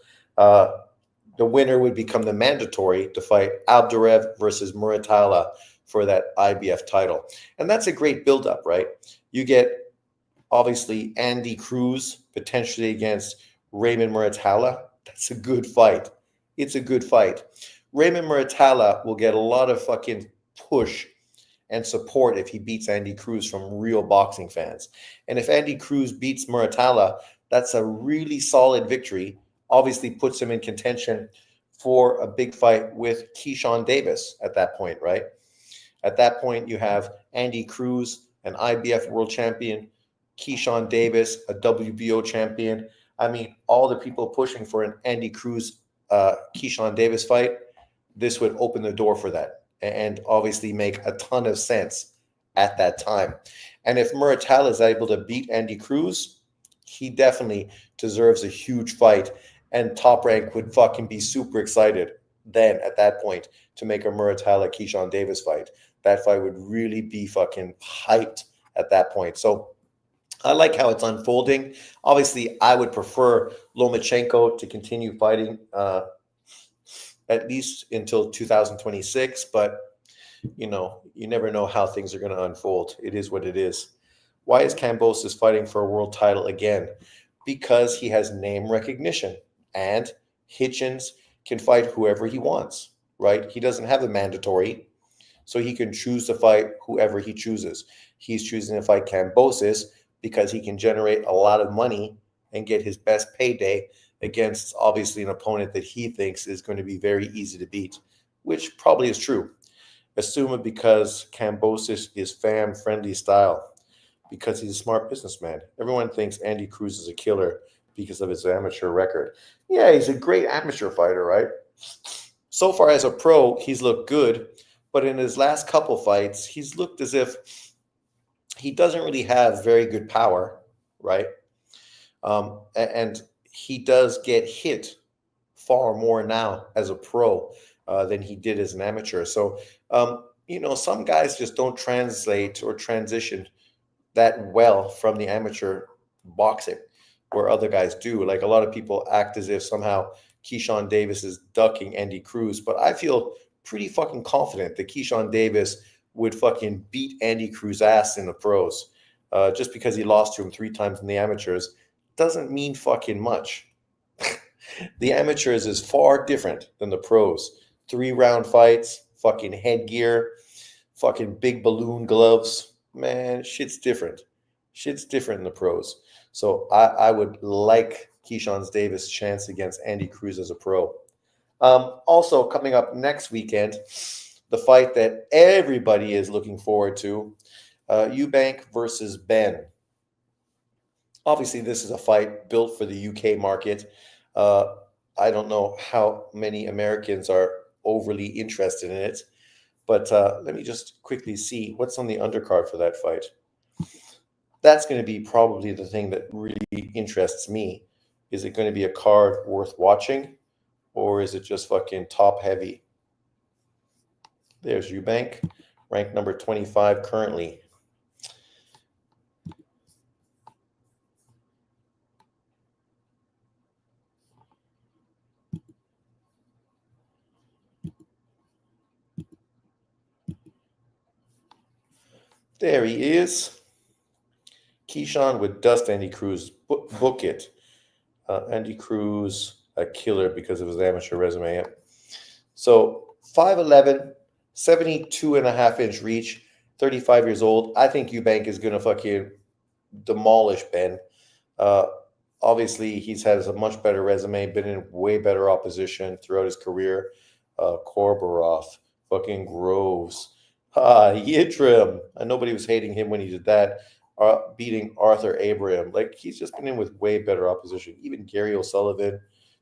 The winner would become the mandatory to fight Abdurev versus Muratalla for that IBF title. And that's a great buildup, right? You get, obviously, Andy Cruz potentially against Raymond Muratalla. That's a good fight. It's a good fight. Raymond Muratalla will get a lot of fucking push and support if he beats Andy Cruz from real boxing fans. And if Andy Cruz beats Muratalla, that's a really solid victory. Obviously puts him in contention for a big fight with Keyshawn Davis at that point, right? At that point, you have Andy Cruz, an IBF world champion, Keyshawn Davis, a WBO champion. I mean, all the people pushing for an Andy Cruz, Keyshawn Davis fight, this would open the door for that and obviously make a ton of sense at that time. And if Muratalla is able to beat Andy Cruz, he definitely deserves a huge fight. And Top Rank would fucking be super excited then at that point to make a Muratalla Keyshawn Davis fight. That fight would really be fucking hyped at that point. So I like how it's unfolding. Obviously, I would prefer Lomachenko to continue fighting at least until 2026, but you never know how things are going to unfold. It is what it is. Why is Kambosos fighting for a world title again? Because he has name recognition, and Hitchens can fight whoever he wants, right? He doesn't have a mandatory, so he can choose to fight whoever he chooses. He's choosing to fight Kambosos because he can generate a lot of money and get his best payday against obviously an opponent that he thinks is going to be very easy to beat, which probably is true. Assume it because Kambosos is fan-friendly style, because he's a smart businessman. Everyone thinks Andy Cruz is a killer because of his amateur record. Yeah, he's a great amateur fighter, right? So far as a pro, he's looked good, but in his last couple fights, he's looked as if he doesn't really have very good power, right? And he does get hit far more now as a pro than he did as an amateur. So, some guys just don't translate or transition that well from the amateur boxing where other guys do. Like a lot of people act as if somehow Keyshawn Davis is ducking Andy Cruz, but I feel pretty fucking confident that Keyshawn Davis would fucking beat Andy Cruz ass in the pros. Just because he lost to him 3 times in the amateurs doesn't mean fucking much. The amateurs is far different than the pros. 3-round fights, fucking headgear, fucking big balloon gloves. Man, shit's different. Shit's different in the pros. So I would like Keyshawn Davis' chance against Andy Cruz as a pro. Also, coming up next weekend, the fight that everybody is looking forward to, Eubank versus Ben. Obviously, this is a fight built for the UK market. I don't know how many Americans are overly interested in it, but let me just quickly see what's on the undercard for that fight. That's going to be probably the thing that really interests me. Is it going to be a card worth watching, or is it just fucking top heavy? There's Eubank, ranked number 25 currently. There he is. Keyshawn would dust Andy Cruz. Book it. Andy Cruz, a killer because of his amateur resume. So 5'11", 72.5-inch reach, 35 years old. I think Eubank is going to fucking demolish Ben. Obviously, he's has a much better resume, been in way better opposition throughout his career. Korborov, fucking Groves, Yitrim. Nobody was hating him when he did that. Beating Arthur Abraham. Like, he's just been in with way better opposition. Even Gary O'Sullivan,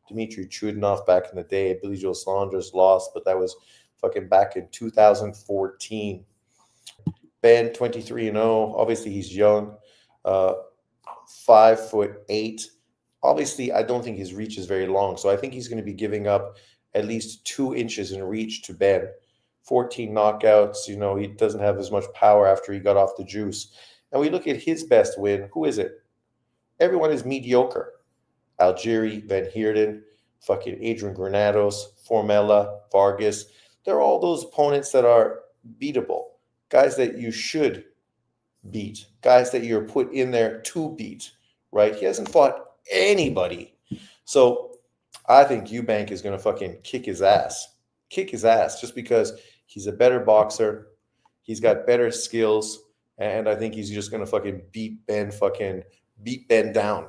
Dmitry Chudinov back in the day. Billy Joe Saunders lost, but that was fucking back in 2014. Ben, 23-0. Obviously, he's young. 5'8". Obviously, I don't think his reach is very long, so I think he's going to be giving up at least 2 inches in reach to Ben. 14 knockouts. He doesn't have as much power after he got off the juice. And we look at his best win. Who is it? Everyone is mediocre. Algieri, Van Heerden, fucking Adrian Granados, Formella, Vargas. They're all those opponents that are beatable. Guys that you should beat. Guys that you're put in there to beat, right? He hasn't fought anybody. So I think Eubank is going to fucking kick his ass. Kick his ass just because he's a better boxer. He's got better skills. And I think he's just going to fucking beat Ben down.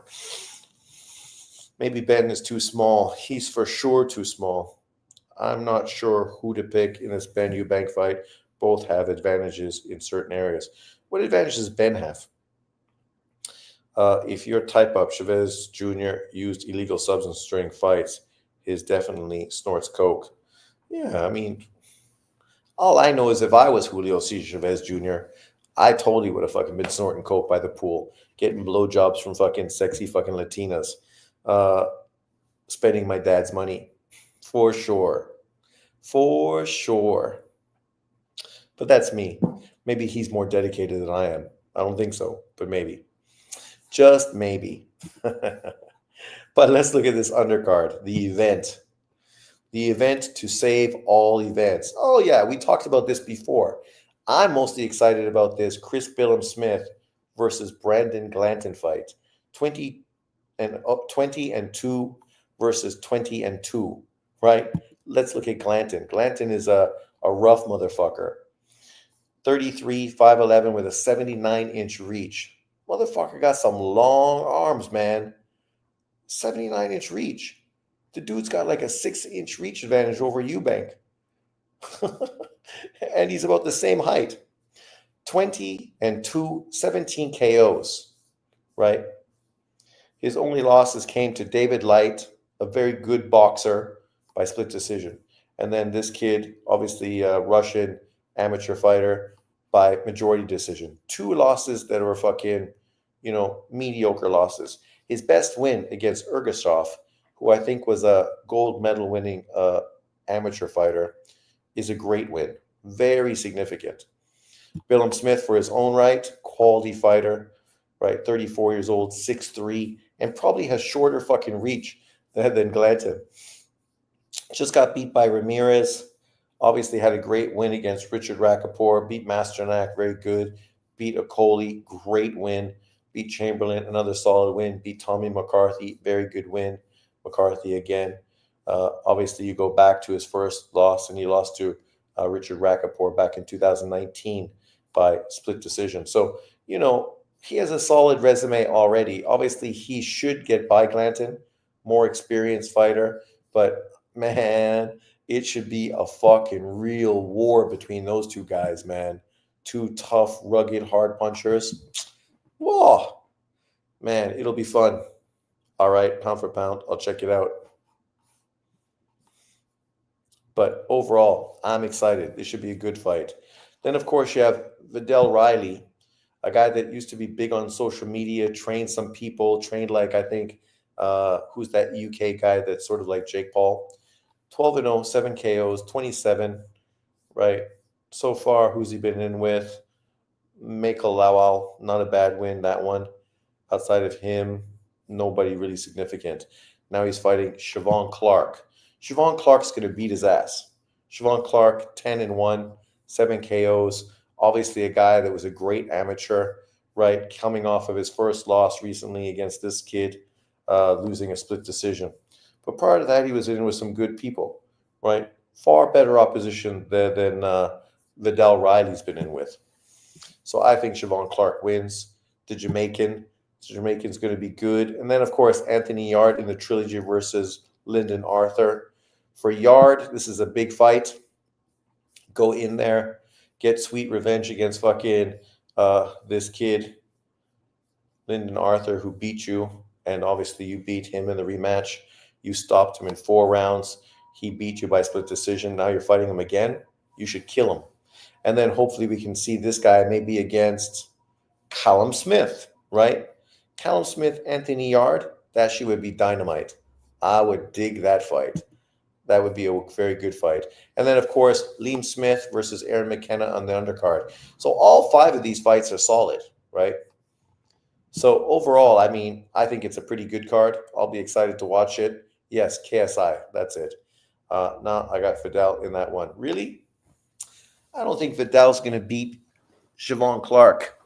Maybe Ben is too small. He's for sure too small. I'm not sure who to pick in this Ben Eubank fight. Both have advantages in certain areas. What advantages does Ben have? If you're type up, Chavez Jr. used illegal substance during fights. His definitely snorts coke. Yeah, I mean, all I know is if I was Julio Cesar Chavez Jr., I totally would have fucking been snorting coke by the pool, getting blowjobs from fucking sexy fucking Latinas, uh, spending my dad's money, for sure, for sure. But that's me. Maybe he's more dedicated than I am. I don't think so, but maybe, just maybe. But let's look at this undercard, the event to save all events. Oh, yeah, we talked about this before. I'm mostly excited about this Chris Billam-Smith versus Brandon Glanton fight. 20 20 and 2 versus 20 and 2, right? Let's look at Glanton. Glanton is a rough motherfucker. 33, 5'11 with a 79-inch reach. Motherfucker got some long arms, man. 79-inch reach. The dude's got like a 6-inch reach advantage over Eubank. And he's about the same height. 20 and 2, 17 KOs, right? His only losses came to David Light, a very good boxer, by split decision. And then this kid, obviously a Russian amateur fighter, by majority decision. 2 losses that were fucking, mediocre losses. His best win against Ergasov, who I think was a gold medal winning amateur fighter, is a great win. Very significant. Billam-Smith, for his own right, quality fighter, right? 34 years old, 6'3", and probably has shorter fucking reach than Glanton. Just got beat by Ramirez. Obviously had a great win against Richard Rappaport. Beat Masternak, very good. Beat Okoli, great win. Beat Chamberlain, another solid win. Beat Tommy McCarthy, very good win. McCarthy again. Obviously, you go back to his first loss, and he lost to Richard Rappaport back in 2019 by split decision. So, he has a solid resume already. Obviously, he should get by Glanton, more experienced fighter. But, man, it should be a fucking real war between those two guys, man. Two tough, rugged, hard punchers. Whoa, man, it'll be fun. All right, pound for pound, I'll check it out. But overall, I'm excited. This should be a good fight. Then, of course, you have Vidal Riley, a guy that used to be big on social media, trained some people, trained like, I think, who's that UK guy that's sort of like Jake Paul? 12-0, 7 KOs, 27, right? So far, who's he been in with? Michael Lawal, not a bad win, that one. Outside of him, nobody really significant. Now he's fighting Siobhan Clark. Siobhan Clark's going to beat his ass. Siobhan Clark, 10-1, 7 KOs. Obviously a guy that was a great amateur, right? Coming off of his first loss recently against this kid, losing a split decision. But prior to that, he was in with some good people, right? Far better opposition than Vidal Riley's been in with. So I think Siobhan Clark wins. The Jamaican's going to be good. And then, of course, Anthony Yarde in the trilogy versus Lyndon Arthur. For Yarde, this is a big fight. Go in there, get sweet revenge against fucking this kid, Lyndon Arthur, who beat you. And obviously you beat him in the rematch. You stopped him in 4 rounds. He beat you by split decision. Now you're fighting him again. You should kill him. And then hopefully we can see this guy maybe against Callum Smith, right? Callum Smith, Anthony Yarde, that shit would be dynamite. I would dig that fight. That would be a very good fight. And then, of course, Liam Smith versus Aaron McKenna on the undercard. So all 5 of these fights are solid, right? So overall, I mean, I think it's a pretty good card. I'll be excited to watch it. Yes, KSI, that's it. No, I got Vidal in that one. Really? I don't think Vidal's going to beat Siobhan Clark.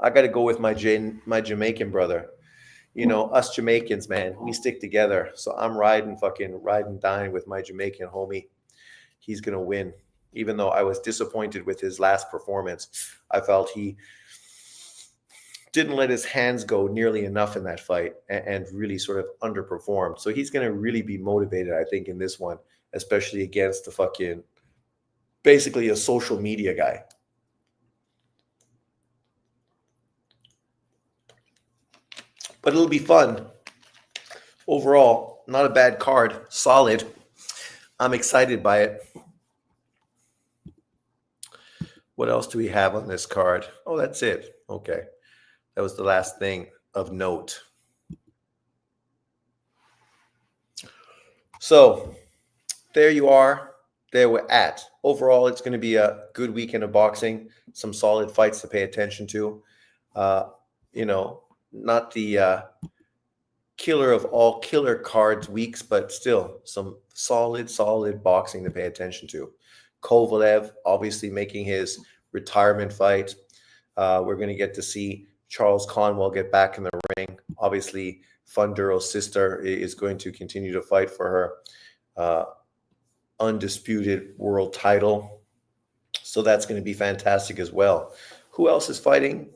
I got to go with my Jamaican brother. Us Jamaicans, man, we stick together. So I'm ride and dine with my Jamaican homie. He's going to win. Even though I was disappointed with his last performance, I felt he didn't let his hands go nearly enough in that fight and really sort of underperformed. So he's going to really be motivated, I think, in this one, especially against the fucking basically a social media guy. But it'll be fun. Overall, not a bad card. Solid. I'm excited by it. What else do we have on this card? Oh, that's it. Okay. That was the last thing of note. So there you are. There we're at. Overall, it's going to be a good weekend of boxing. Some solid fights to pay attention to. Not the killer of all killer cards weeks, but still some solid boxing to pay attention to. Kovalev obviously making his retirement fight. We're going to get to see Charles Conwell get back in the ring. Obviously, Funduro's sister is going to continue to fight for her undisputed world title. So that's going to be fantastic as well. Who else is fighting?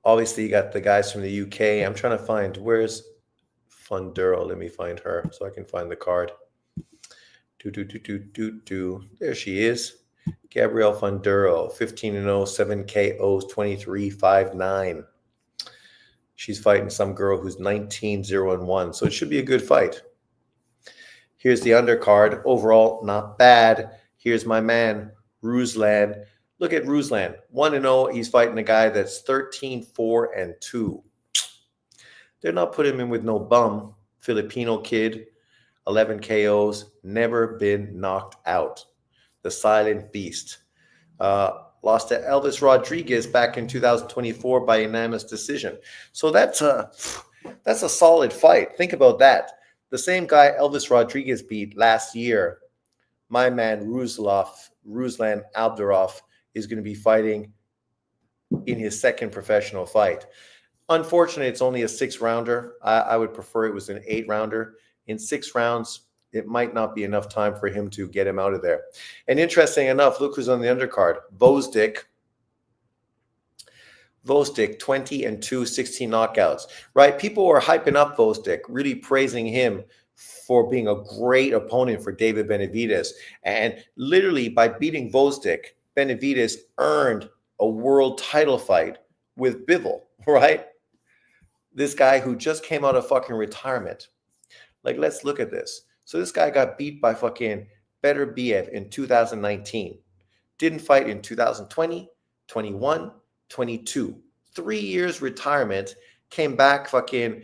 Obviously, you got the guys from the UK. I'm trying to find, where's Funduro? Let me find her so I can find the card. There she is. Gabrielle Funduro, 15-0, 7 KOs, 23-5-9. She's fighting some girl who's 19-0-1. So it should be a good fight. Here's the undercard. Overall, not bad. Here's my man, Ruslan. Look at Ruslan. 1-0. He's fighting a guy that's 13-4-2. They're not putting him in with no bum. Filipino kid, 11 KOs, never been knocked out. The silent beast. Lost to Elvis Rodriguez back in 2024 by unanimous decision. So that's a solid fight. Think about that. The same guy Elvis Rodriguez beat last year, my man Ruslan Abdurov, is going to be fighting in his second professional fight. Unfortunately, it's only a 6-rounder. I would prefer it was an 8-rounder. In 6 rounds, it might not be enough time for him to get him out of there. And interesting enough, look who's on the undercard. Gvozdyk, 20-2, 16 knockouts, right? People were hyping up Gvozdyk, really praising him for being a great opponent for David Benavidez. And literally by beating Gvozdyk, Benavidez earned a world title fight with Bivol, right? This guy who just came out of fucking retirement. Like, let's look at this. So this guy got beat by fucking Beterbiev in 2019. Didn't fight in 2020, 21, 22. 3 years retirement. Came back fucking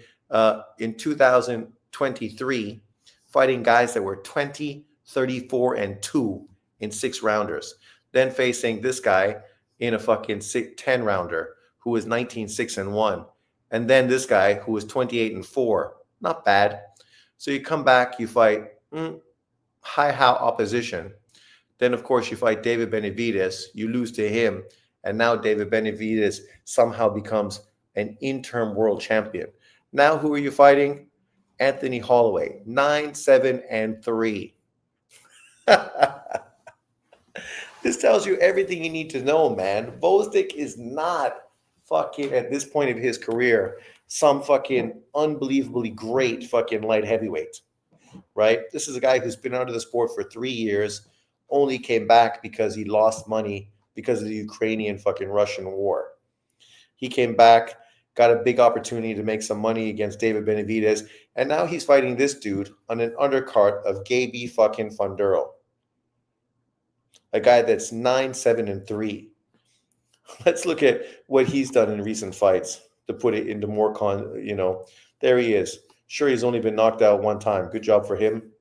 in 2023, fighting guys that were 20, 34-2 in 6-rounders. Then facing this guy in a fucking 10-rounder who was 19-6-1. And then this guy who was 28-4. Not bad. So you come back, you fight high-how opposition. Then, of course, you fight David Benavidez. You lose to him. And now David Benavidez somehow becomes an interim world champion. Now who are you fighting? Anthony Holloway, 9-7-3. This tells you everything you need to know, man. Gvozdyk is not fucking, at this point of his career, some fucking unbelievably great fucking light heavyweight, right? This is a guy who's been out of the sport for 3 years, only came back because he lost money because of the Ukrainian fucking Russian war. He came back, got a big opportunity to make some money against David Benavidez, and now he's fighting this dude on an undercard of Gaby fucking Funduro. A guy that's 9-7-3. Let's look at what he's done in recent fights to put it into more there he is. Sure, he's only been knocked out 1 time. Good job for him.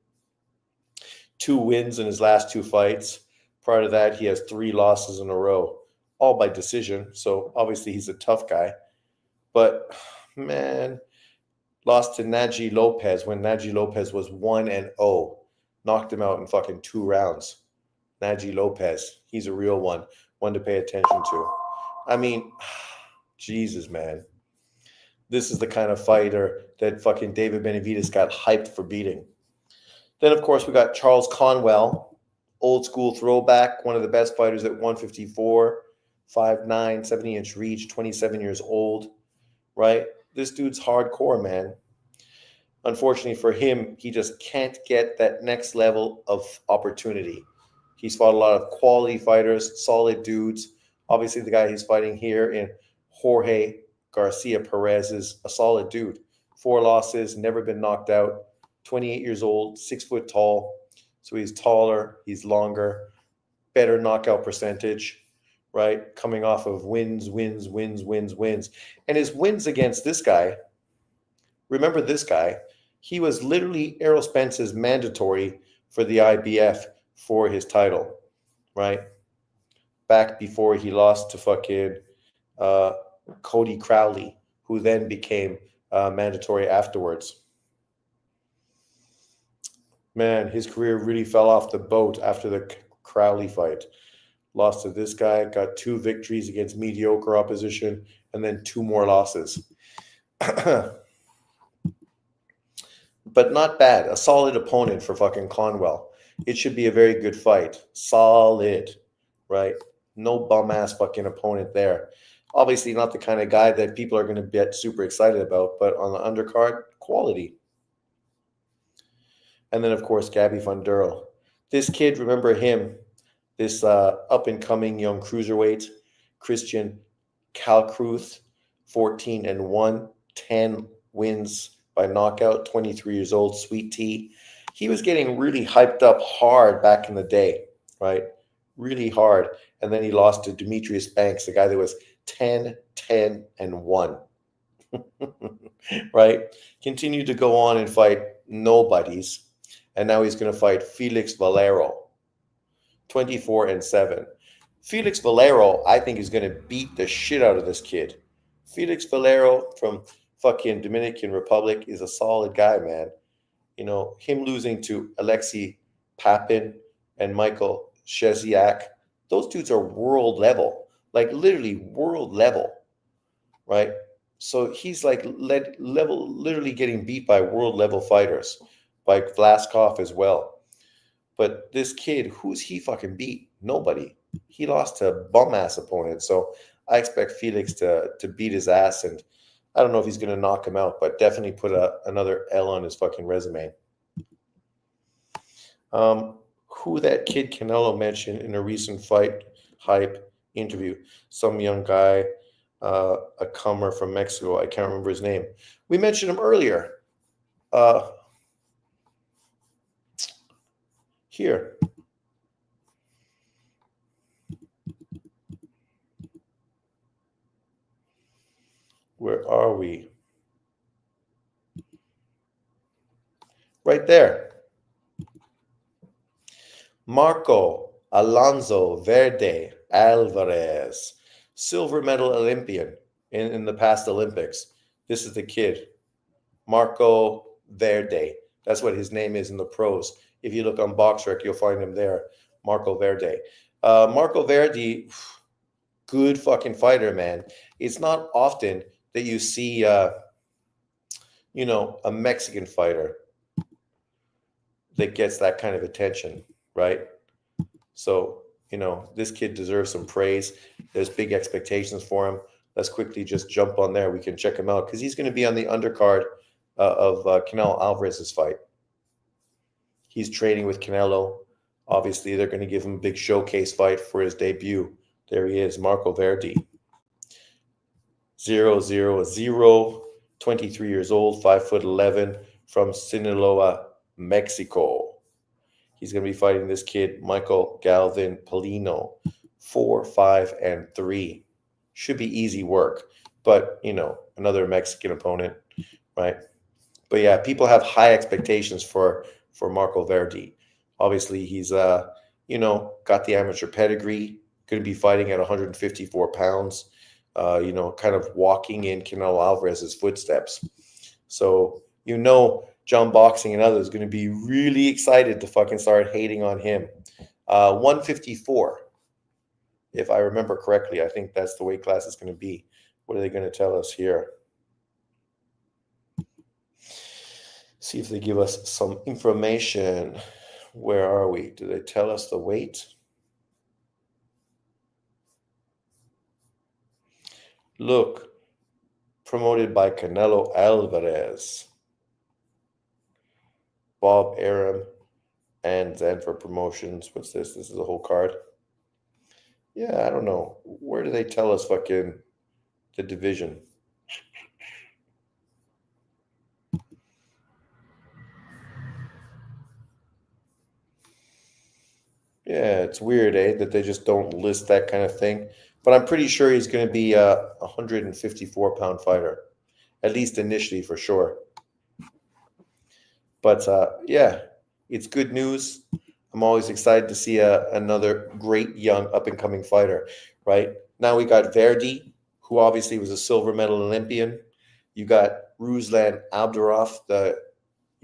2 wins in his last 2 fights. Prior to that, he has 3 losses in a row, all by decision. So obviously he's a tough guy. But man, lost to Naji Lopez when Naji Lopez was 1-0. Knocked him out in fucking 2 rounds. Naji Lopez, he's a real one to pay attention to. I mean, Jesus, man. This is the kind of fighter that fucking David Benavidez got hyped for beating. Then, of course, we got Charles Conwell, old school throwback, one of the best fighters at 154, 5'9", 70-inch reach, 27 years old, right? This dude's hardcore, man. Unfortunately for him, he just can't get that next level of opportunity. He's fought a lot of quality fighters, solid dudes. Obviously, the guy he's fighting here in Jorge Garcia Perez is a solid dude. 4 losses, never been knocked out. 28 years old, 6 foot tall. So he's taller, he's longer, better knockout percentage, right? Coming off of wins. And his wins against this guy, remember this guy, he was literally Errol Spence's mandatory for the IBF for his title, right? Back before he lost to fucking Cody Crowley, who then became mandatory afterwards. Man, his career really fell off the boat after the Crowley fight. Lost to this guy, got 2 victories against mediocre opposition, and then 2 more losses. But not bad. A solid opponent for fucking Conwell. It should be a very good fight. Solid, right? No bum-ass fucking opponent there. Obviously not the kind of guy that people are going to get super excited about, but on the undercard, quality. And then, of course, Gabby Funduro. This kid, remember him, this up-and-coming young cruiserweight, Christian Kalkruth, 14-1, 10 wins by knockout, 23 years old, sweet tea. He was getting really hyped up hard back in the day, right? Really hard. And then he lost to Demetrius Banks, the guy that was 10-1. Right? Continued to go on and fight nobodies. And now he's going to fight Felix Valero, 24-7. Felix Valero, I think, is going to beat the shit out of this kid. Felix Valero from fucking Dominican Republic is a solid guy, man. You know, him losing to Alexei Papin and Michael Szczesiak, those dudes are world level, like literally world level, right? So he's like literally getting beat by world level fighters, by Vlaskov as well. But this kid, who's he fucking beat? Nobody. He lost to a bum-ass opponent. So I expect Felix to beat his ass, and I don't know if he's going to knock him out, but definitely put another L on his fucking resume. Who that kid Canelo mentioned in a recent fight hype interview? Some young guy, a comer from Mexico. I can't remember his name. We mentioned him earlier. Here. Where are we? Right there. Marco Alonso Verde Alvarez, silver medal Olympian in the past Olympics. This is the kid, Marco Verde. That's what his name is in the pros. If you look on BoxRec, you'll find him there, Marco Verde. Marco Verde, good fucking fighter, man. It's not often that you see, a Mexican fighter that gets that kind of attention, right? So, this kid deserves some praise. There's big expectations for him. Let's quickly just jump on there. We can check him out because he's going to be on the undercard of Canelo Alvarez's fight. He's training with Canelo. Obviously, they're going to give him a big showcase fight for his debut. There he is, Marco Verde. 0-0-0, 23 years old, 5'11", from Sinaloa, Mexico. He's going to be fighting this kid, Michael Galvin Polino, 4-5-3. Should be easy work, but, another Mexican opponent, right? But yeah, people have high expectations for Marco Verde. Obviously, he's, got the amateur pedigree, going to be fighting at 154 pounds, kind of walking in Canelo Alvarez's footsteps. So, John Boxing and others going to be really excited to fucking start hating on him. 154, if I remember correctly. I think that's the weight class it's going to be. What are they going to tell us here? See if they give us some information. Where are we? Do they tell us the weight? Look, promoted by Canelo Alvarez, Bob Arum, and Zanfer Promotions. What's this? This is a whole card. Yeah, I don't know. Where do they tell us fucking the division? Yeah, it's weird, eh, that they just don't list that kind of thing. But I'm pretty sure he's going to be a 154-pound fighter, at least initially for sure. But yeah, it's good news. I'm always excited to see another great young up and coming fighter, right? Now we got Verdi, who obviously was a silver medal Olympian. You got Ruslan Abdurov, the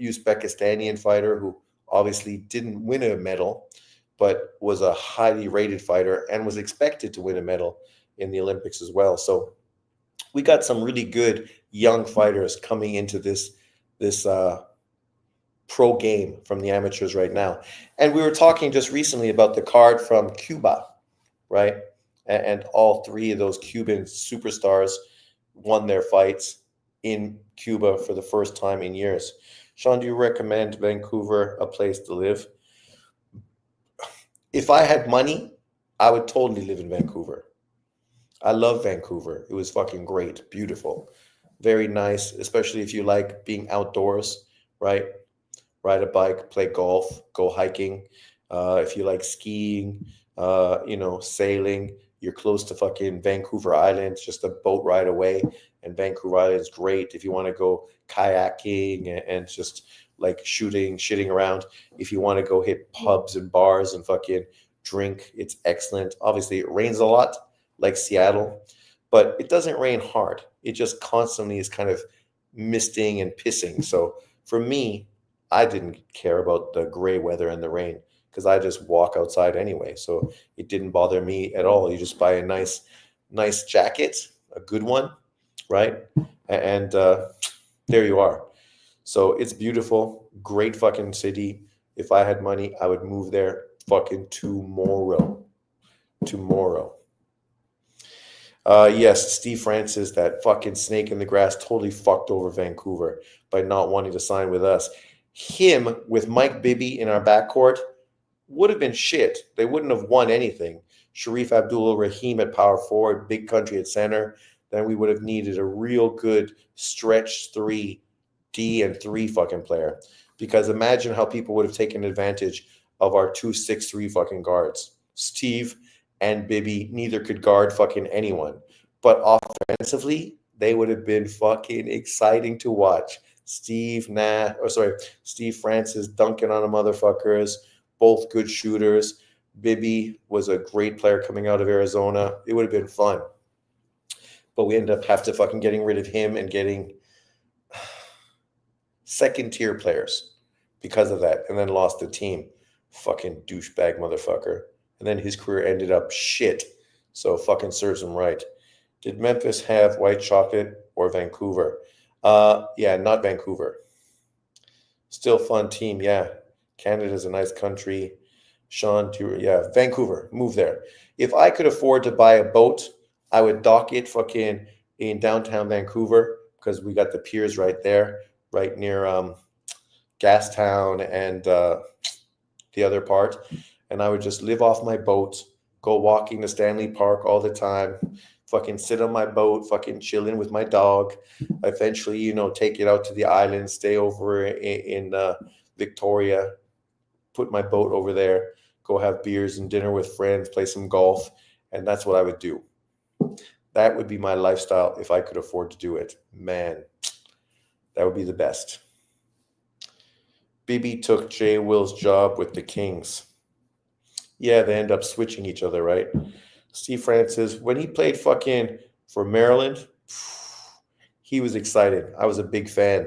Uzbekistanian fighter who obviously didn't win a medal, but was a highly rated fighter and was expected to win a medal in the Olympics as well. So we got some really good young fighters coming into this pro game from the amateurs right now. And we were talking just recently about the card from Cuba, right? And all three of those Cuban superstars won their fights in Cuba for the first time in years. Sean, do you recommend Vancouver a place to live? If I had money, I would totally live in Vancouver. I love Vancouver. It was fucking great, beautiful, very nice, especially if you like being outdoors, right? Ride a bike, play golf, go hiking. If you like skiing, sailing, you're close to fucking Vancouver Island, just a boat ride away. And Vancouver Island is great if you want to go kayaking and just like shitting around. If you want to go hit pubs and bars and fucking drink, it's excellent. Obviously, it rains a lot, like Seattle, but it doesn't rain hard. It just constantly is kind of misting and pissing. So for me, I didn't care about the gray weather and the rain because I just walk outside anyway. So it didn't bother me at all. You just buy a nice jacket, a good one, right? And there you are. So it's beautiful, great fucking city. If I had money, I would move there fucking tomorrow. Tomorrow. Yes, Steve Francis, that fucking snake in the grass, totally fucked over Vancouver by not wanting to sign with us. Him with Mike Bibby in our backcourt would have been shit. They wouldn't have won anything. Sharif Abdul Rahim at power forward, Big Country at center. Then we would have needed a real good stretch three, D and three fucking player. Because imagine how people would have taken advantage of our 2-6-3 fucking guards. Steve and Bibby neither could guard fucking anyone. But offensively, they would have been fucking exciting to watch. Steve Francis dunking on the motherfuckers, both good shooters. Bibby was a great player coming out of Arizona. It would have been fun. But we ended up have to fucking getting rid of him and getting second tier players because of that, and then lost the team. Fucking douchebag motherfucker. And then his career ended up shit. So fucking serves him right. Did Memphis have white chocolate or Vancouver? Yeah, not Vancouver. Still fun team, yeah. Canada's a nice country. Sean, yeah, Vancouver, move there. If I could afford to buy a boat, I would dock it fucking in downtown Vancouver because we got the piers right there, right near Gastown and the other part. And I would just live off my boat, go walking to Stanley Park all the time, fucking sit on my boat, fucking chilling with my dog. Eventually, take it out to the island, stay over in Victoria, put my boat over there, go have beers and dinner with friends, play some golf. And that's what I would do. That would be my lifestyle if I could afford to do it. Man, that would be the best. Bibby took Jay Will's job with the Kings. Yeah, they end up switching each other, right? Steve Francis, when he played fucking for Maryland, he was excited. I was a big fan.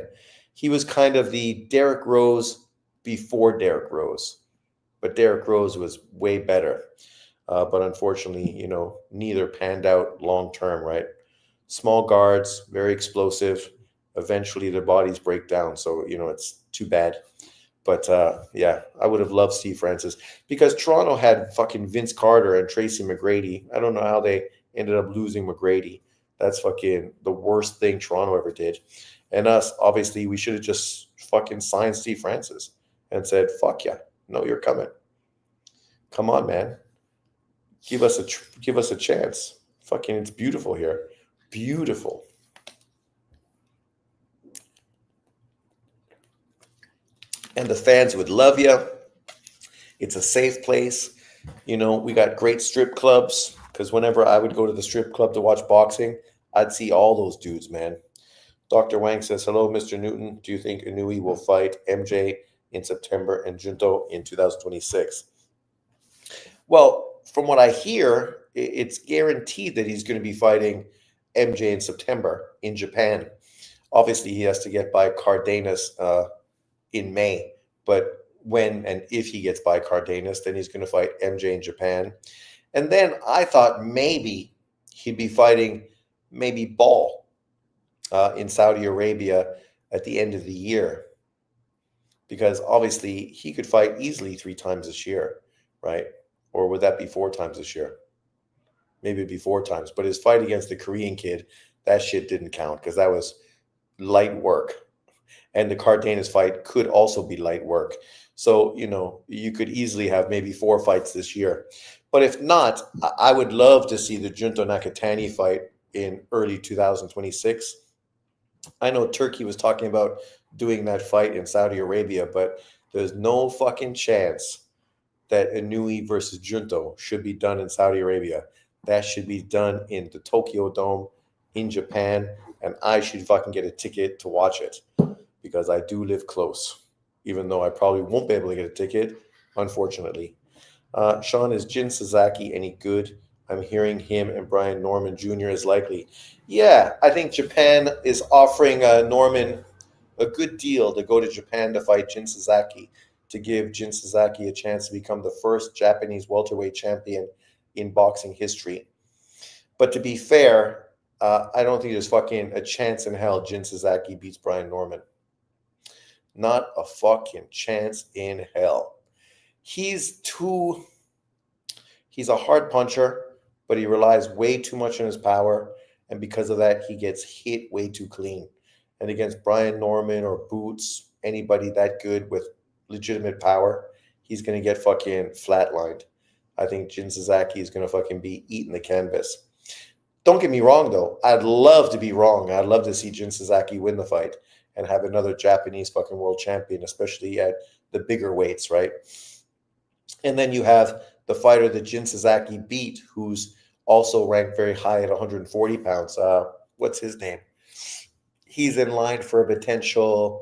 He was kind of the Derrick Rose before Derrick Rose, but Derrick Rose was way better. But unfortunately, neither panned out long term, right? Small guards, very explosive. Eventually, their bodies break down. So, it's too bad. But yeah, I would have loved Steve Francis because Toronto had fucking Vince Carter and Tracy McGrady. I don't know how they ended up losing McGrady. That's fucking the worst thing Toronto ever did. And us, obviously, we should have just fucking signed Steve Francis and said, fuck yeah, no, you're coming. Come on, man. give us a chance. Fucking, it's beautiful here, beautiful. And the fans would love you. It's a safe place. You know, we got great strip clubs because whenever I would go to the strip club to watch boxing, I'd see all those dudes, man. Dr. Wang says, hello, Mr. Newton. Do you think Inui will fight MJ in September and Junto in 2026? Well, from what I hear, it's guaranteed that he's going to be fighting MJ in September in Japan. Obviously, he has to get by Cardenas in May, but when and if he gets by Cardenas, then he's going to fight MJ in Japan. And then I thought maybe he'd be fighting maybe Ball in Saudi Arabia at the end of the year, because obviously he could fight easily 3 times this year, right? Or would that be 4 times this year? Maybe it'd be 4 times. But his fight against the Korean kid, that shit didn't count because that was light work. And the Cardenas fight could also be light work. So, you know, you could easily have maybe 4 fights this year. But if not, I would love to see the Junto Nakatani fight in early 2026. I know Turkey was talking about doing that fight in Saudi Arabia, but there's no fucking chance that Inui versus Junto should be done in Saudi Arabia. That should be done in the Tokyo Dome in Japan, and I should fucking get a ticket to watch it because I do live close, even though I probably won't be able to get a ticket, unfortunately. Sean, is Jin Sasaki any good? I'm hearing him and Brian Norman Jr. is likely. Yeah, I think Japan is offering Norman a good deal to go to Japan to fight Jin Sasaki, to give Jin Sasaki a chance to become the first Japanese welterweight champion in boxing history. But to be fair, I don't think there's fucking a chance in hell Jin Sasaki beats Brian Norman. Not a fucking chance in hell. He's a hard puncher, but he relies way too much on his power. And because of that, he gets hit way too clean. And against Brian Norman or Boots, anybody that good with legitimate power, he's going to get fucking flatlined. I think Jin Sasaki is going to fucking be eating the canvas. Don't get me wrong, though. I'd love to be wrong. I'd love to see Jin Sasaki win the fight and have another Japanese fucking world champion, especially at the bigger weights, right? And then you have the fighter that Jin Sasaki beat, who's also ranked very high at 140 pounds. What's his name? He's in line for a potential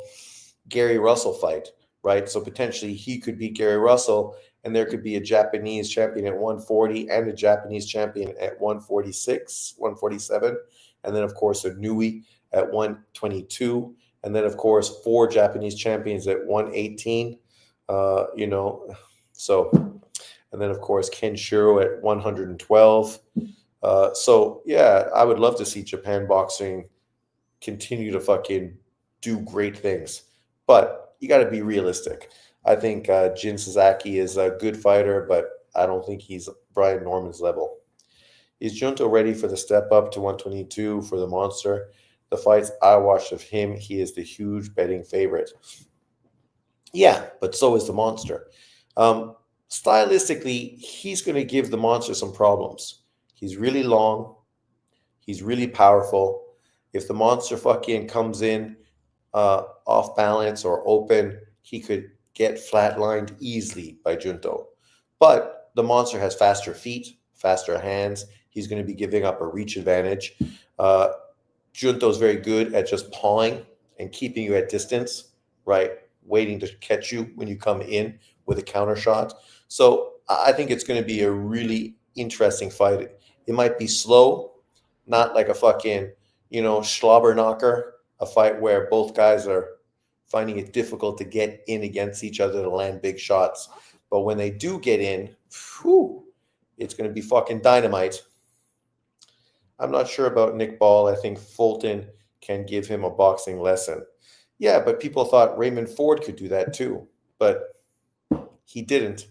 Gary Russell fight, right? So potentially he could beat Gary Russell, and there could be a Japanese champion at 140 and a Japanese champion at 146, 147. And then, of course, a Nui at 122. And then, of course, 4 Japanese champions at 118, So, and then, of course, Ken Shiro at 112. So, yeah, I would love to see Japan boxing continue to fucking do great things. But you got to be realistic. I think Jin Sasaki is a good fighter, but I don't think he's Brian Norman's level. Is Junto ready for the step up to 122 for the monster? The fights I watched of him, he is the huge betting favorite. Yeah, but so is the monster. Stylistically, he's going to give the monster some problems. He's really long. He's really powerful. If the monster fucking comes in off balance or open, he could get flatlined easily by Junto. But the monster has faster feet, faster hands. He's going to be giving up a reach advantage. Junto is very good at just pawing and keeping you at distance, right? Waiting to catch you when you come in with a counter shot. So I think it's going to be a really interesting fight. It might be slow, not like a fucking, slobber knocker, a fight where both guys are finding it difficult to get in against each other to land big shots. But when they do get in, it's going to be fucking dynamite. I'm not sure about Nick Ball. I think Fulton can give him a boxing lesson. Yeah, but people thought Raymond Ford could do that too. But he didn't.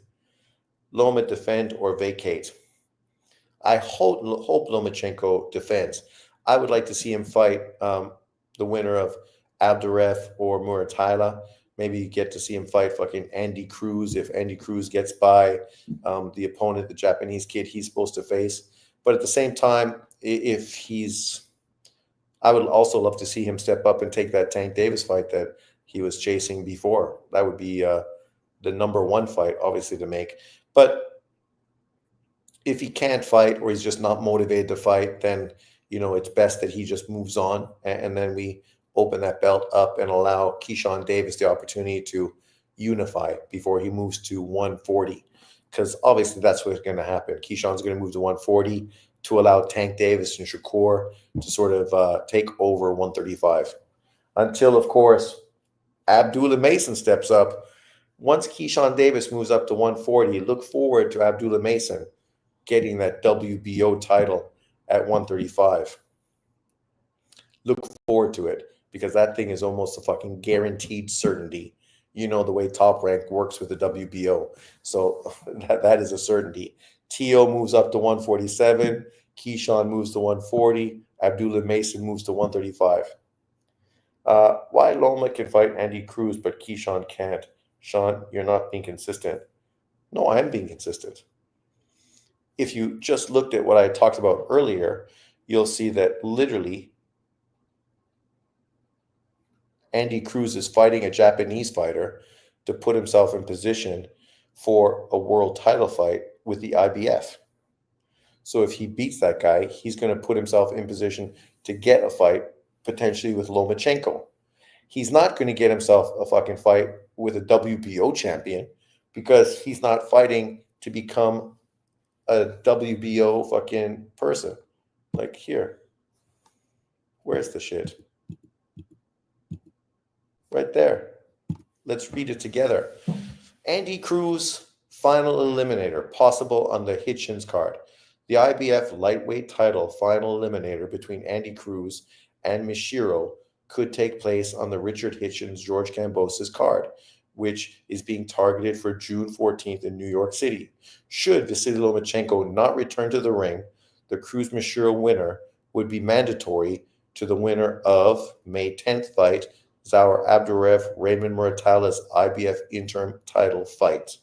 Loma defend or vacate. I hope Lomachenko defends. I would like to see him fight the winner of Abduref or Muratila. Maybe you get to see him fight fucking Andy Cruz if Andy Cruz gets by the opponent, the Japanese kid he's supposed to face. But at the same time, if he's, I would also love to see him step up and take that Tank Davis fight that he was chasing before. That would be the number one fight, obviously, to make. But if he can't fight or he's just not motivated to fight, then it's best that he just moves on, and then we open that belt up and allow Keyshawn Davis the opportunity to unify before he moves to 140. Because obviously that's what's going to happen. Keyshawn's going to move to 140 to allow Tank Davis and Shakur to sort of take over 135. Until, of course, Abdullah Mason steps up. Once Keyshawn Davis moves up to 140, look forward to Abdullah Mason getting that WBO title at 135. Look forward to it, because that thing is almost a fucking guaranteed certainty. The way Top Rank works with the WBO. So that is a certainty. Tio moves up to 147. Keyshawn moves to 140. Abdullah Mason moves to 135. Why Loma can fight Andy Cruz, but Keyshawn can't? Sean, you're not being consistent. No, I am being consistent. If you just looked at what I talked about earlier, you'll see that literally Andy Cruz is fighting a Japanese fighter to put himself in position for a world title fight with the IBF. So if he beats that guy, he's going to put himself in position to get a fight potentially with Lomachenko. He's not going to get himself a fucking fight with a WBO champion, because he's not fighting to become a WBO fucking person. Like, here. Where's the shit? Right there. Let's read it together. Andy Cruz, final eliminator, possible on the Hitchens card. The IBF lightweight title final eliminator between Andy Cruz and Mishiro could take place on the Richard Hitchens George Kambosos card, which is being targeted for June 14th in New York City. Should Vasily Lomachenko not return to the ring, the Cruz-Mishiro winner would be mandatory to the winner of May 10th fight, Zaur Abdurev, Raymond Muratala's IBF interim title fight.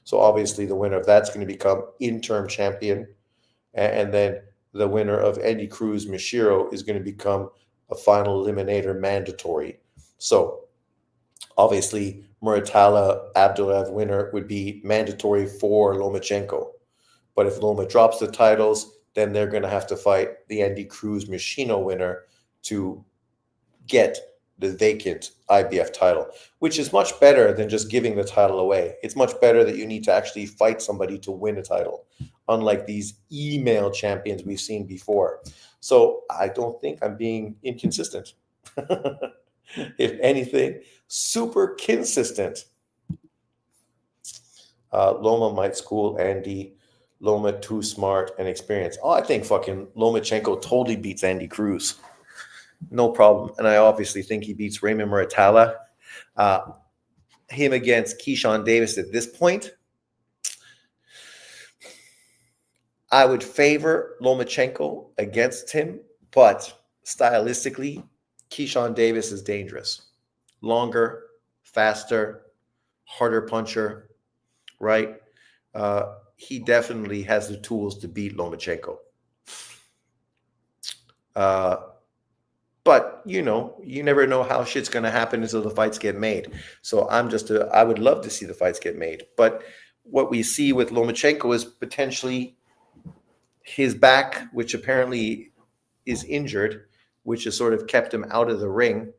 So obviously the winner of that's going to become interim champion, and then the winner of Andy Cruz Mishiro is going to become a final eliminator mandatory. So obviously Muratala Abdurev winner would be mandatory for Lomachenko. But if Loma drops the titles, then they're going to have to fight the Andy Cruz Mishino winner to get the vacant IBF title, which is much better than just giving the title away. It's much better that you need to actually fight somebody to win a title, unlike these email champions we've seen before. So I don't think I'm being inconsistent. If anything, super consistent. Loma might school Andy. Loma too smart and experienced. Oh, I think fucking Lomachenko totally beats Andy Cruz. No problem. And I obviously think he beats Raymond Muratala. Him against Keyshawn Davis at this point, I would favor Lomachenko against him, but stylistically, Keyshawn Davis is dangerous. Longer, faster, harder puncher, right? He definitely has the tools to beat Lomachenko. But, you never know how shit's going to happen until the fights get made. So I would love to see the fights get made. But what we see with Lomachenko is potentially his back, which apparently is injured, which has sort of kept him out of the ring,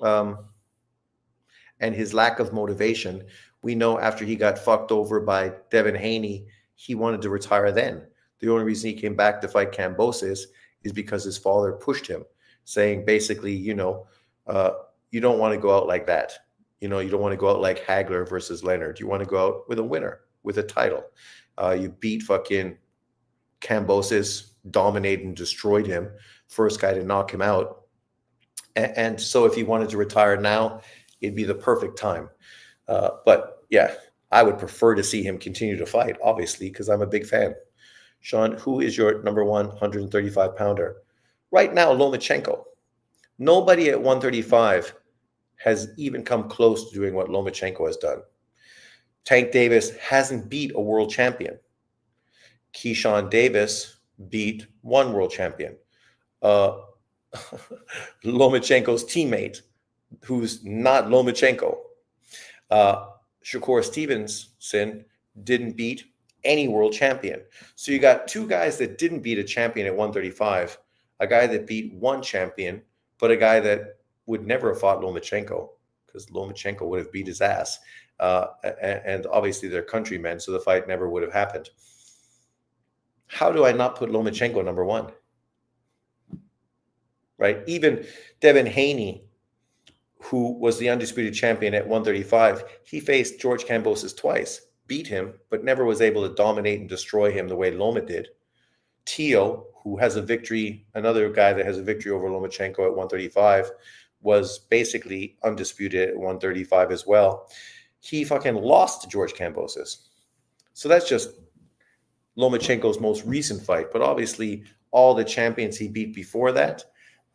and his lack of motivation. We know after he got fucked over by Devin Haney, he wanted to retire then. The only reason he came back to fight Kambosos is because his father pushed him, saying basically, you don't want to go out like that. You don't want to go out like Hagler versus Leonard. You want to go out with a winner, with a title. You beat fucking Kambosos, dominated and destroyed him, first guy to knock him out. And so if he wanted to retire now, it'd be the perfect time. But yeah, I would prefer to see him continue to fight, obviously, because I'm a big fan. Sean, who is your number one 135 pounder? Right now, Lomachenko. Nobody at 135 has even come close to doing what Lomachenko has done. Tank Davis hasn't beat a world champion. Keyshawn Davis beat one world champion. Lomachenko's teammate, who's not Lomachenko. Shakur Stevenson didn't beat any world champion. So you got two guys that didn't beat a champion at 135, a guy that beat one champion, but a guy that would never have fought Lomachenko because Lomachenko would have beat his ass. And obviously they're countrymen, so the fight never would have happened. How do I not put Lomachenko number one? Right? Even Devin Haney, who was the undisputed champion at 135, he faced George Kambosos twice, beat him, but never was able to dominate and destroy him the way Loma did. Teo, who has a victory, another guy that has a victory over Lomachenko at 135, was basically undisputed at 135 as well. He fucking lost to George Kambosos. So that's just Lomachenko's most recent fight. But obviously, all the champions he beat before that,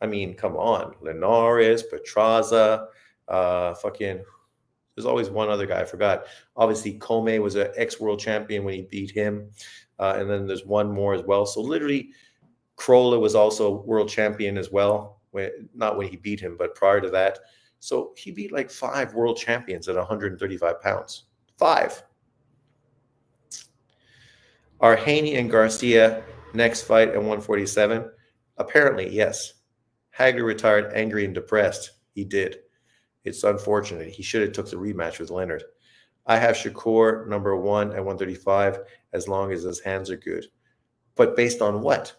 I mean, come on. Linares, Petraza, there's always one other guy I forgot. Obviously, Comey was an ex-world champion when he beat him. And then there's one more as well. So literally, Krolla was also world champion as well. Not when he beat him, but prior to that. So he beat like 5 world champions at 135 pounds. 5. Are Haney and Garcia next fight at 147? Apparently, yes. Hagler retired angry and depressed. He did. It's unfortunate. He should have took the rematch with Leonard. I have Shakur number 1 at 135 as long as his hands are good. But based on what?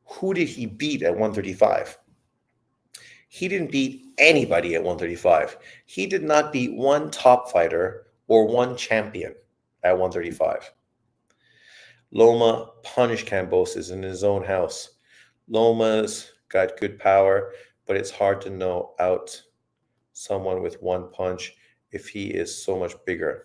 Who did he beat at 135? He didn't beat anybody at 135. He did not beat one top fighter or one champion at 135. Loma punished Kambosos in his own house. Loma's got good power, but it's hard to know out someone with one punch if he is so much bigger.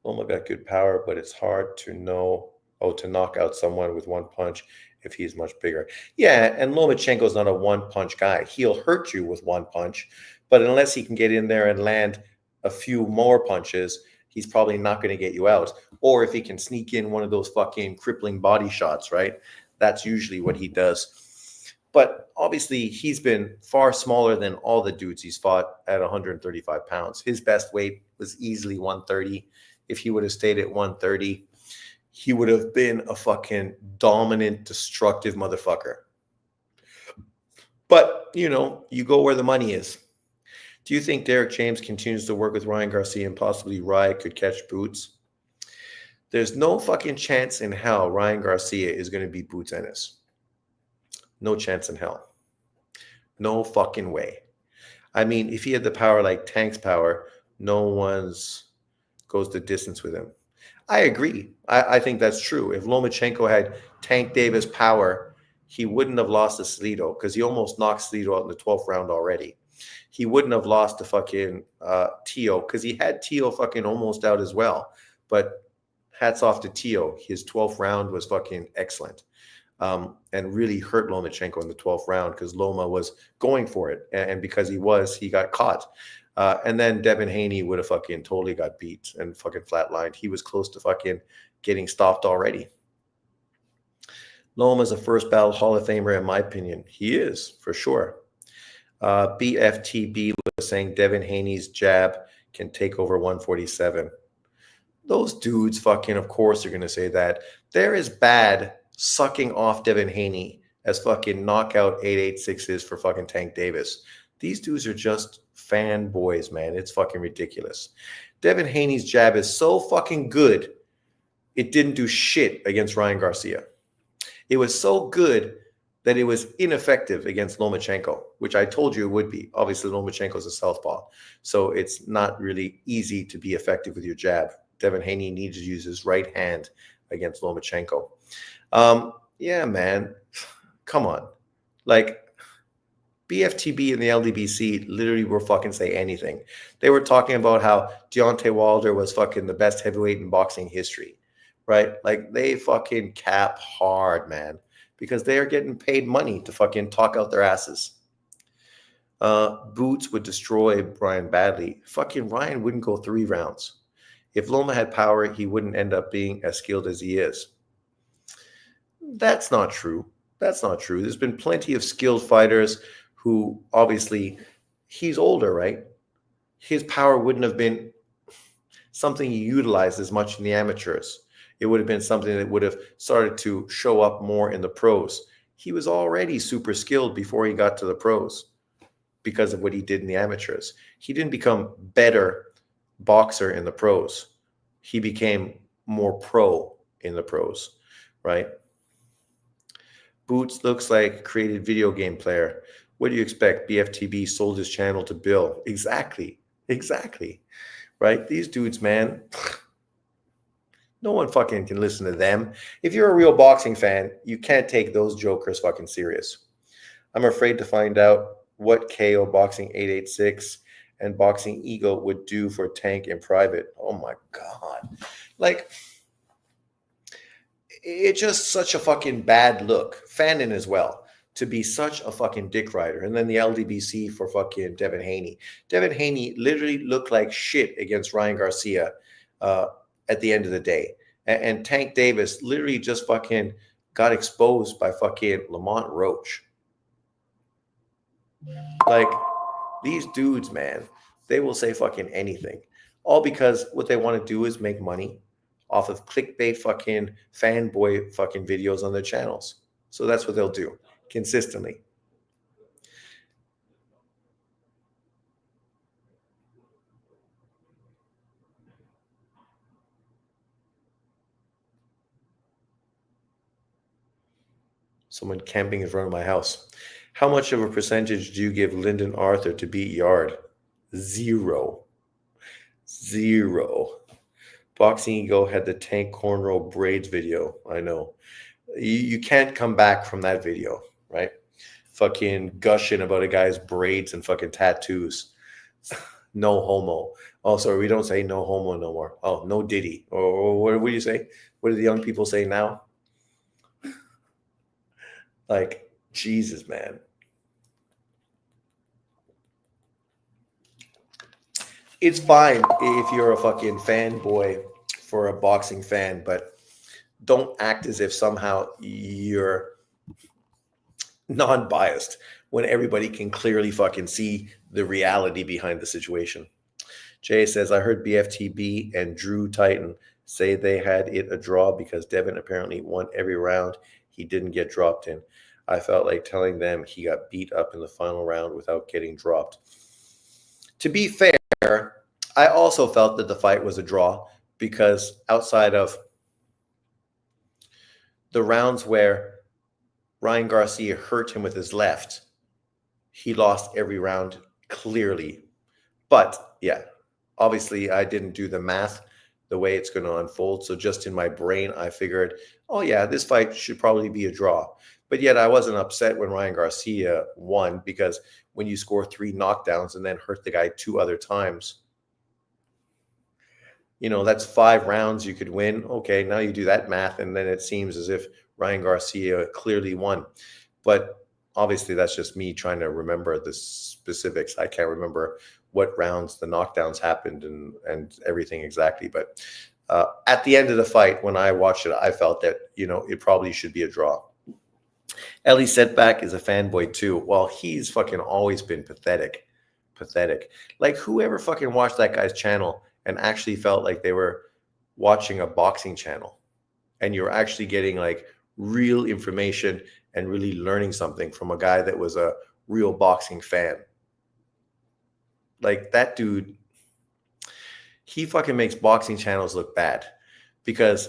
Loma got good power, but it's hard to knock out someone with one punch if he's much bigger. Yeah, and Lomachenko's not a one-punch guy. He'll hurt you with one punch, but unless he can get in there and land a few more punches, he's probably not going to get you out. Or if he can sneak in one of those fucking crippling body shots, right? That's usually what he does. But obviously, he's been far smaller than all the dudes he's fought at 135 pounds. His best weight was easily 130. If he would have stayed at 130, he would have been a fucking dominant, destructive motherfucker. But, you go where the money is. Do you think Derek James continues to work with Ryan Garcia and possibly Ryan could catch Boots? There's no fucking chance in hell Ryan Garcia is going to beat Boots Ennis. No chance in hell. No fucking way. I mean, if he had the power like Tank's power, no one's goes the distance with him. I agree. I think that's true. If Lomachenko had Tank Davis power, he wouldn't have lost to Salido because he almost knocked Salido out in the 12th round already. He wouldn't have lost to fucking Teo because he had Teo fucking almost out as well. But hats off to Teo. His 12th round was fucking excellent and really hurt Lomachenko in the 12th round because Loma was going for it. And because he got caught. And then Devin Haney would have fucking totally got beat and fucking flatlined. He was close to fucking getting stopped already. Loma's a first ballot Hall of Famer, in my opinion. He is, for sure. BFTB was saying Devin Haney's jab can take over 147. Those dudes fucking, of course, are going to say that. They're as bad sucking off Devin Haney as fucking knockout 886s for fucking Tank Davis. These dudes are just fanboys, man. It's fucking ridiculous. Devin Haney's jab is so fucking good, it didn't do shit against Ryan Garcia. It was so good that it was ineffective against Lomachenko, which I told you it would be. Obviously, Lomachenko's a southpaw, so it's not really easy to be effective with your jab. Devin Haney needed to use his right hand against Lomachenko. Yeah, man. Come on. Like, BFTB and the LDBC literally were fucking say anything. They were talking about how Deontay Wilder was fucking the best heavyweight in boxing history, right? Like, they fucking cap hard, man, because they are getting paid money to fucking talk out their asses. Boots would destroy Ryan badly. Fucking Ryan wouldn't go 3 rounds. If Loma had power, he wouldn't end up being as skilled as he is. That's not true. That's not true. There's been plenty of skilled fighters who obviously he's older, right? His power wouldn't have been something he utilized as much in the amateurs. It would have been something that would have started to show up more in the pros. He was already super skilled before he got to the pros because of what he did in the amateurs. He didn't become better boxer in the pros. He became more pro in the pros, right? Boots looks like a created video game player. What do you expect? BFTB sold his channel to Bill. Exactly. Exactly. Right? These dudes, man, no one fucking can listen to them. If you're a real boxing fan, you can't take those jokers fucking serious. I'm afraid to find out what KO Boxing 886 and Boxing Ego would do for Tank in private. Oh my God. Like, it's just such a fucking bad look. Fannin as well, to be such a fucking dick rider. And then the LDBC for fucking Devin Haney. Devin Haney literally looked like shit against Ryan Garcia at the end of the day. And Tank Davis literally just fucking got exposed by fucking Lamont Roach. Like, these dudes, man, they will say fucking anything. All because what they want to do is make money off of clickbait fucking fanboy fucking videos on their channels. So that's what they'll do consistently. Someone camping in front of my house. How much of a percentage do you give Lyndon Arthur to beat Yard? 0. 0. Boxing Ego had the Tank cornrow braids video. I know. You can't come back from that video, right? Fucking gushing about a guy's braids and fucking tattoos. No homo. Oh, sorry, we don't say no homo no more. Oh, no Diddy. Or what do you say? What do the young people say now? Like, Jesus, man. It's fine if you're a fucking fanboy for a boxing fan, but don't act as if somehow you're non-biased when everybody can clearly fucking see the reality behind the situation. Jay says, I heard BFTB and Drew Titan say they had it a draw because Devin apparently won every round he didn't get dropped in. I felt like telling them he got beat up in the final round without getting dropped. To be fair, I also felt that the fight was a draw because outside of the rounds where Ryan Garcia hurt him with his left, he lost every round clearly. But yeah, obviously I didn't do the math the way it's going to unfold. So just in my brain, I figured, oh yeah, this fight should probably be a draw. But yet I wasn't upset when Ryan Garcia won because when you score 3 knockdowns and then hurt the guy 2 other times, you know, that's 5 rounds you could win. Okay, now you do that math and then it seems as if Ryan Garcia clearly won. But obviously that's just me trying to remember the specifics. I can't remember what rounds the knockdowns happened and everything exactly. But at the end of the fight, when I watched it, I felt that, you know, it probably should be a draw. Ellie Setback is a fanboy too. Well, he's fucking always been pathetic. Pathetic. Like, whoever fucking watched that guy's channel and actually felt like they were watching a boxing channel and you're actually getting like real information and really learning something from a guy that was a real boxing fan. Like, that dude, he fucking makes boxing channels look bad. Because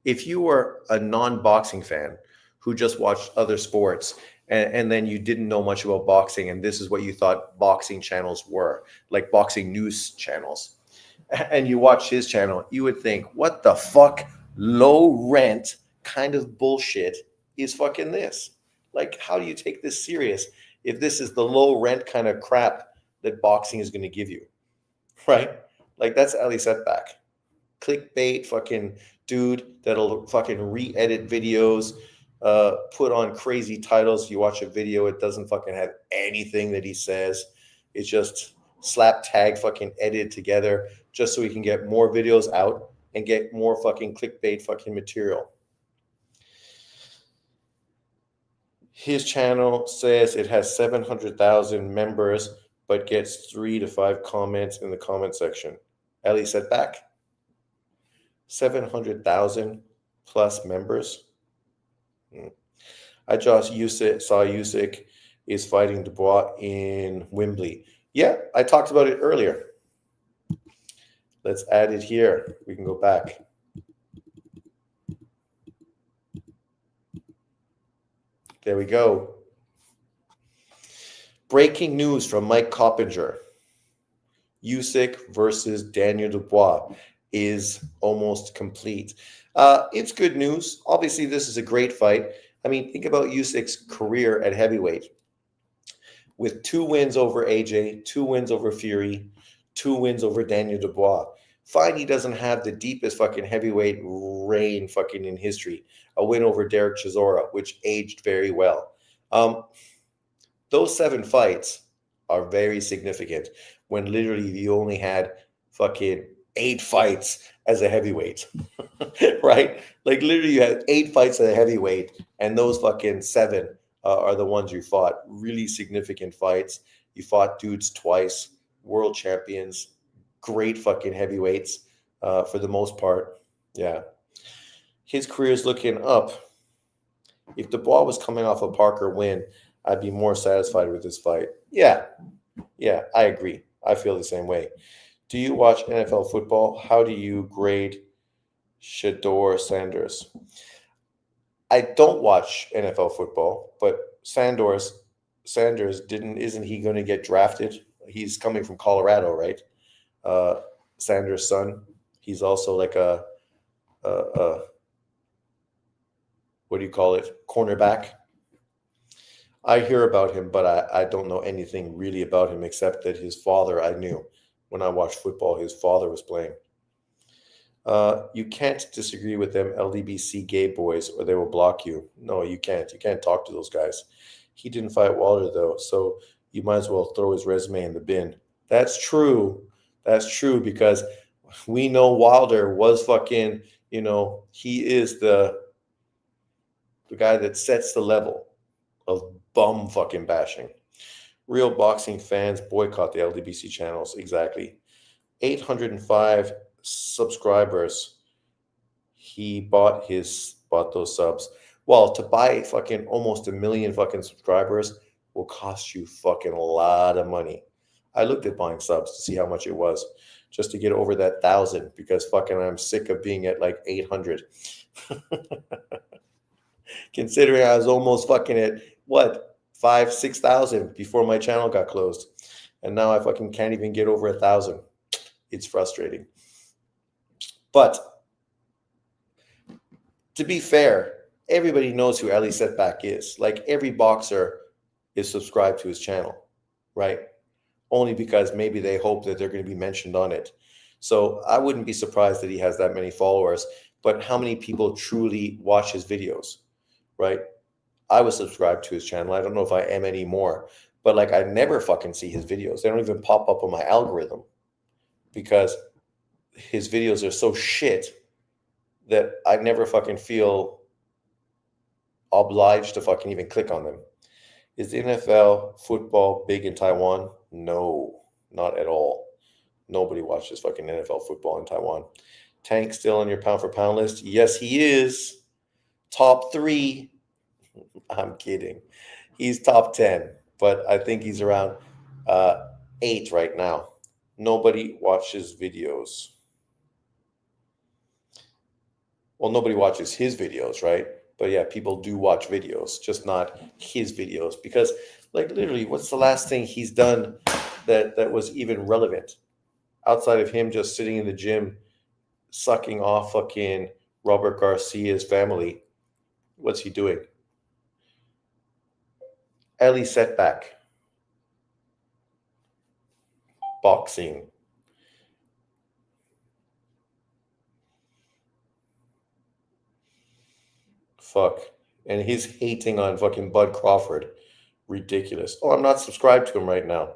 if you were a non-boxing fan who just watched other sports and then you didn't know much about boxing and this is what you thought boxing channels were, like boxing news channels, and you watch his channel, you would think, what the fuck low rent kind of bullshit is fucking this? Like, how do you take this serious if this is the low rent kind of crap that boxing is going to give you, right? Like, that's Ali Setback. Clickbait fucking dude that'll fucking re-edit videos, put on crazy titles. You watch a video, it doesn't fucking have anything that he says. It's just slap tag fucking edited together just so he can get more videos out and get more fucking clickbait fucking material. His channel says it has 700,000 members, but gets 3 to 5 comments in the comment section. Ellie Setback, 700,000 plus members. I just saw Usyk is fighting Dubois in Wembley. Yeah, I talked about it earlier. Let's add it here. We can go back. There we go. Breaking news from Mike Coppinger. Usyk versus Daniel Dubois is almost complete. It's good news. Obviously, this is a great fight. I mean, think about Usyk's career at heavyweight. With 2 wins over AJ, 2 wins over Fury, 2 wins over Daniel Dubois. Fine, he doesn't have the deepest fucking heavyweight reign fucking in history. A win over Derek Chisora, which aged very well. Those 7 fights are very significant when literally you only had fucking 8 fights as a heavyweight, right? Like literally you had 8 fights as a heavyweight and those fucking 7 are the ones you fought. Really significant fights. You fought dudes twice, world champions, great fucking heavyweights for the most part. Yeah. His career is looking up. If Dubois was coming off a Parker win, I'd be more satisfied with this fight. Yeah, I agree. I feel the same way. Do you watch NFL football? How do you grade Shedeur Sanders? I don't watch NFL football, but Sanders isn't he going to get drafted? He's coming from Colorado, right? Sanders' son. He's also like a what do you call it? Cornerback. I hear about him, but I don't know anything really about him except that his father I knew. When I watched football, his father was playing. You can't disagree with them LDBC gay boys or they will block you. No, you can't. You can't talk to those guys. He didn't fight Wilder, though, so you might as well throw his resume in the bin. That's true. That's true because we know Wilder was fucking, he is the guy that sets the level of bum fucking bashing. Real boxing fans boycott the LDBC channels. Exactly. 805 subscribers. He bought those subs. Well, to buy fucking almost 1 million fucking subscribers will cost you fucking a lot of money. I looked at buying subs to see how much it was just to get over that 1,000 because fucking I'm sick of being at like 800. Considering I was almost fucking at what 5,000-6,000 before my channel got closed, and now I fucking can't even get over 1,000. It's frustrating. But to be fair, everybody knows who Ali Setback is. Like every boxer is subscribed to his channel, right? Only because maybe they hope that they're going to be mentioned on it. So I wouldn't be surprised that he has that many followers. But how many people truly watch his videos, right? I was subscribed to his channel. I don't know if I am anymore, but like I never fucking see his videos. They don't even pop up on my algorithm because his videos are so shit that I never fucking feel obliged to fucking even click on them. Is NFL football big in Taiwan? No, not at all. Nobody watches fucking NFL football in Taiwan. Tank still on your pound for pound list? Yes, he is. Top 3. I'm kidding. He's top 10, but I think he's around 8 right now. Nobody watches videos. Well, nobody watches his videos, right? But yeah, people do watch videos, just not his videos. Because, like, literally, what's the last thing he's done that was even relevant? Outside of him just sitting in the gym, sucking off fucking Robert Garcia's family. What's he doing? Ali Setback. Boxing. Fuck. And he's hating on fucking Bud Crawford. Ridiculous. Oh, I'm not subscribed to him right now.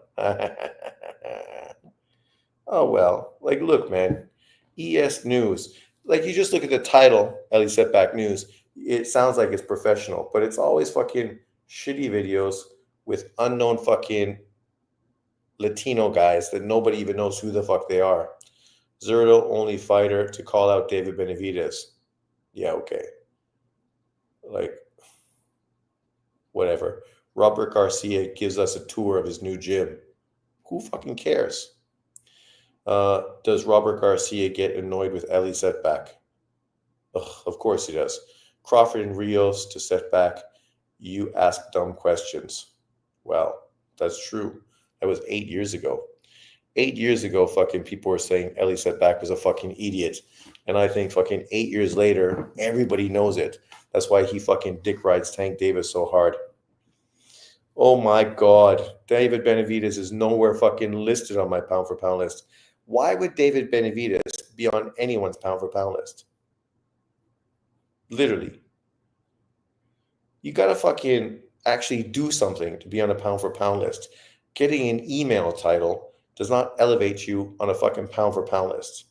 Oh well. Like, look, man. ES News. Like, you just look at the title, Ellie Setback News. It sounds like it's professional, but it's always fucking shitty videos with unknown fucking Latino guys that nobody even knows who the fuck they are. Zerto only fighter to call out David Benavidez. Yeah, okay. Like, whatever. Robert Garcia gives us a tour of his new gym. Who fucking cares? Does Robert Garcia get annoyed with Ellie Setback? Ugh, of course he does. Crawford and Rios to Setback. You ask dumb questions. Well, that's true. That was 8 years ago. 8 years ago, fucking people were saying Ellie Setback was a fucking idiot. And I think fucking 8 years later, everybody knows it. That's why he fucking dick rides Tank Davis so hard. Oh my God. David Benavidez is nowhere fucking listed on my pound for pound list. Why would David Benavidez be on anyone's pound for pound list? Literally. You gotta fucking actually do something to be on a pound for pound list. Getting an email title does not elevate you on a fucking pound for pound list.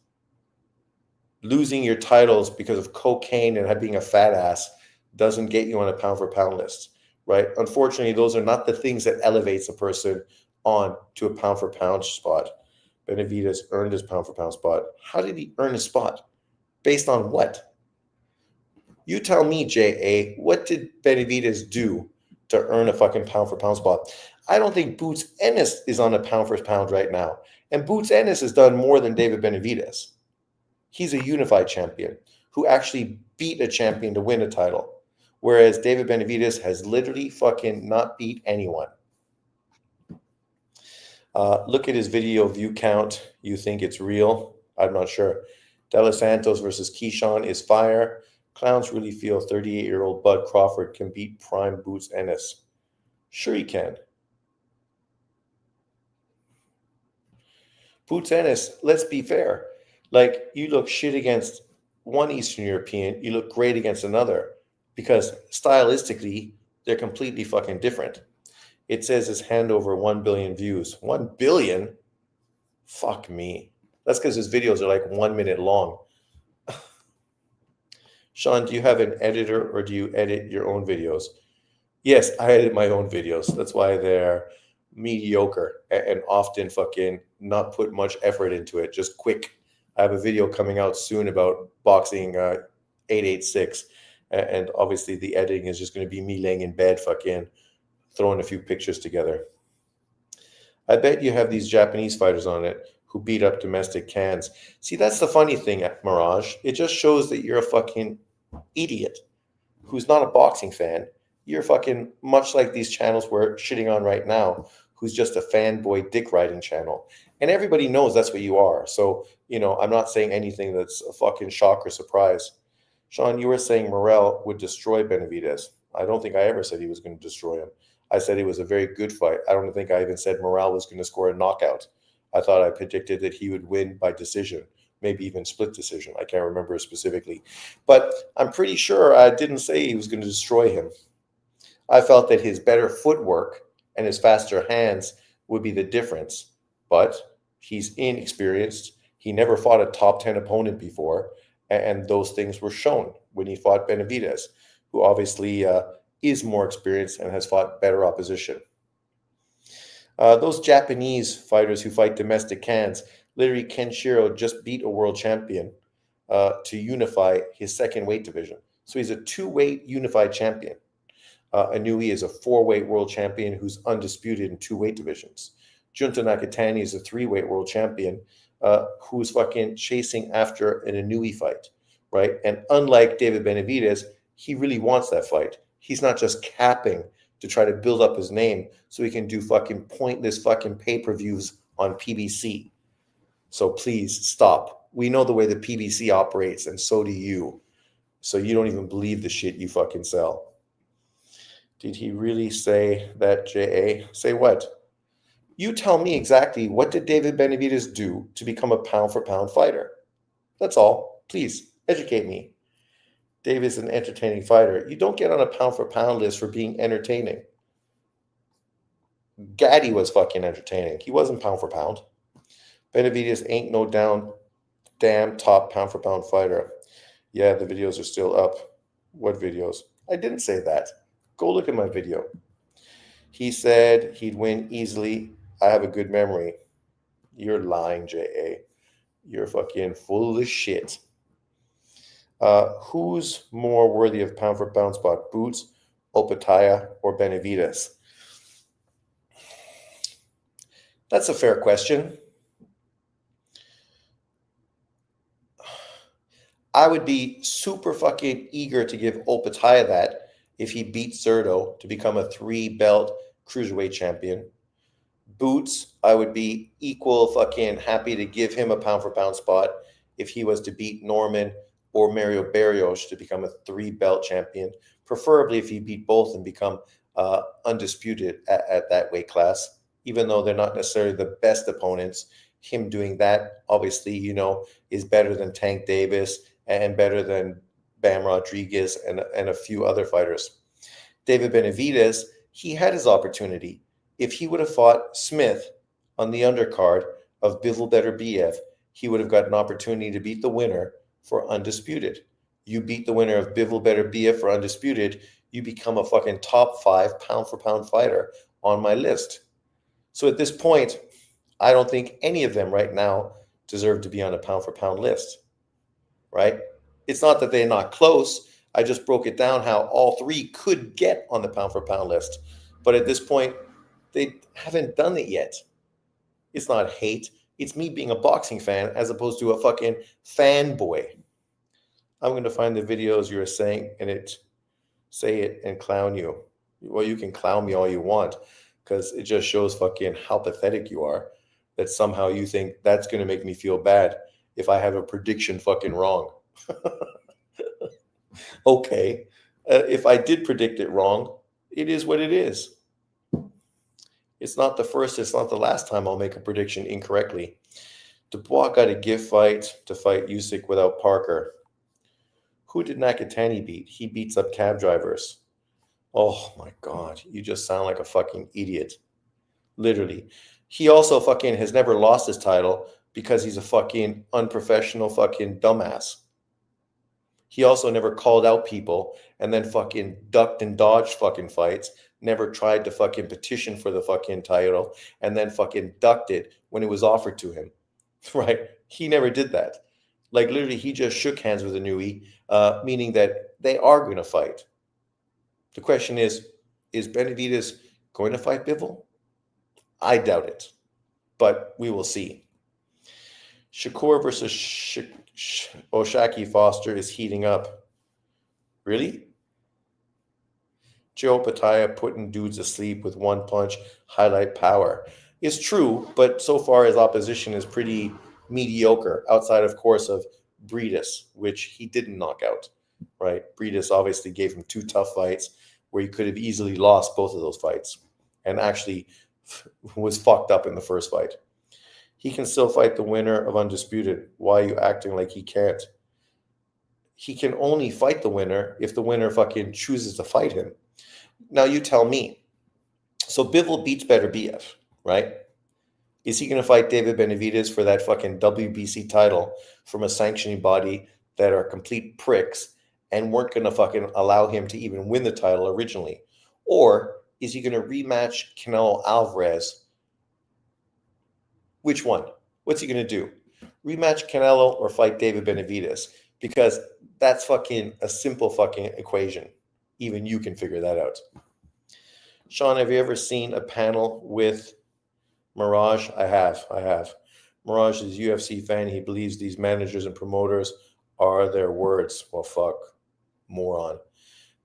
Losing your titles because of cocaine and being a fat ass doesn't get you on a pound for pound list, right? Unfortunately, those are not the things that elevates a person on to a pound for pound spot. Benavidez earned his pound for pound spot. How did he earn his spot? Based on what? You tell me, J.A., what did Benavidez do to earn a fucking pound for pound spot? I don't think Boots Ennis is on a pound for pound right now. And Boots Ennis has done more than David Benavidez. He's a unified champion who actually beat a champion to win a title. Whereas David Benavidez has literally fucking not beat anyone. Look at his video view count. You think it's real? I'm not sure. De Los Santos versus Keyshawn is fire. Clowns really feel 38-year-old Bud Crawford can beat prime Boots Ennis. Sure he can. Boots Ennis, let's be fair. Like, you look shit against one Eastern European, you look great against another because stylistically, they're completely fucking different. It says his hand over 1 billion views. 1 billion? Fuck me. That's because his videos are like 1 minute long. Sean, do you have an editor or do you edit your own videos? Yes, I edit my own videos. That's why they're mediocre and often fucking not put much effort into it, just quick. I have a video coming out soon about boxing 886. And obviously the editing is just going to be me laying in bed fucking throwing a few pictures together. I bet you have these Japanese fighters on it who beat up domestic cans. See, that's the funny thing, Mirage. It just shows that you're a fucking idiot who's not a boxing fan. You're fucking much like these channels we're shitting on right now, who's just a fanboy dick riding channel. And everybody knows that's what you are. So, I'm not saying anything that's a fucking shock or surprise. Sean, you were saying Morrell would destroy Benavidez. I don't think I ever said he was going to destroy him. I said it was a very good fight. I don't think I even said Morrell was going to score a knockout. I thought I predicted that he would win by decision, maybe even split decision. I can't remember specifically. But I'm pretty sure I didn't say he was going to destroy him. I felt that his better footwork and his faster hands would be the difference. But he's inexperienced. He never fought a top 10 opponent before. And those things were shown when he fought Benavidez, who obviously is more experienced and has fought better opposition. Those Japanese fighters who fight domestic cans, literally Kenshiro just beat a world champion to unify his second weight division. So he's a 2-weight unified champion. Inui is a 4-weight world champion who's undisputed in 2 weight divisions. Junta Nakatani is a 3-weight world champion who's fucking chasing after an Inui fight, right? And unlike David Benavidez, he really wants that fight. He's not just capping to try to build up his name so he can do fucking pointless fucking pay-per-views on PBC. So please stop. We know the way the PBC operates, and so do you. So you don't even believe the shit you fucking sell. Did he really say that, J.A.? Say what? You tell me exactly what did David Benavidez do to become a pound-for-pound fighter? That's all. Please, educate me. Dave is an entertaining fighter. You don't get on a pound for pound list for being entertaining. Gaddy was fucking entertaining. He wasn't pound for pound. Benavidez ain't no damn top pound for pound fighter. Yeah, the videos are still up. What videos? I didn't say that. Go look at my video. He said he'd win easily. I have a good memory. You're lying, J.A. You're fucking full of shit. Who's more worthy of pound for pound spot? Boots, Opataya, or Benavidez? That's a fair question. I would be super fucking eager to give Opataya that if he beats Zerto to become a 3-belt cruiserweight champion. Boots, I would be equal fucking happy to give him a pound for pound spot if he was to beat Norman or Mario Barrios to become a 3-belt champion, preferably if he beat both and become undisputed at that weight class, even though they're not necessarily the best opponents. Him doing that, obviously, is better than Tank Davis and better than Bam Rodriguez and a few other fighters. David Benavidez, he had his opportunity. If he would have fought Smith on the undercard of Bivol Beterbiev, he would have got an opportunity to beat the winner for undisputed. You beat the winner of Bivol Beterbiev for undisputed, you become a fucking top 5 pound for pound fighter on my list. So at this point, I don't think any of them right now deserve to be on a pound for pound list, right? It's not that they're not close. I just broke it down how all 3 could get on the pound for pound list. But at this point, they haven't done it yet. It's not hate. It's me being a boxing fan as opposed to a fucking fanboy. I'm going to find the videos you're saying say it and clown you. Well, you can clown me all you want because it just shows fucking how pathetic you are that somehow you think that's going to make me feel bad if I have a prediction fucking wrong. Okay. If I did predict it wrong, it is what it is. It's not the first, it's not the last time I'll make a prediction incorrectly. Dubois got a gift fight to fight Usyk without Parker. Who did Nakatani beat? He beats up cab drivers. Oh my God, you just sound like a fucking idiot. Literally. He also fucking has never lost his title because he's a fucking unprofessional fucking dumbass. He also never called out people and then fucking ducked and dodged fucking fights, never tried to fucking petition for the fucking title, and then fucking ducked it when it was offered to him, right? He never did that. Like literally, he just shook hands with Inoue, meaning that they are going to fight. The question is Benavidez going to fight Bivol? I doubt it, but we will see. Shakur versus O'Shaquie Foster is heating up. Really? Joe Pataya putting dudes asleep with one punch, highlight power. It's true, but so far his opposition is pretty mediocre, outside, of course, of Briedis, which he didn't knock out, right? Briedis obviously gave him 2 tough fights where he could have easily lost both of those fights and actually was fucked up in the first fight. He can still fight the winner of Undisputed. Why are you acting like he can't? He can only fight the winner if the winner fucking chooses to fight him. Now you tell me. So Bivol beats Beterbiev, right? Is he going to fight David Benavidez for that fucking WBC title from a sanctioning body that are complete pricks and weren't going to fucking allow him to even win the title originally? Or is he going to rematch Canelo Alvarez? Which one? What's he going to do? Rematch Canelo or fight David Benavidez? Because that's fucking a simple fucking equation. Even you can figure that out. Sean, have you ever seen a panel with Mirage? I have. Mirage is a UFC fan. He believes these managers and promoters are their words. Well, fuck. Moron.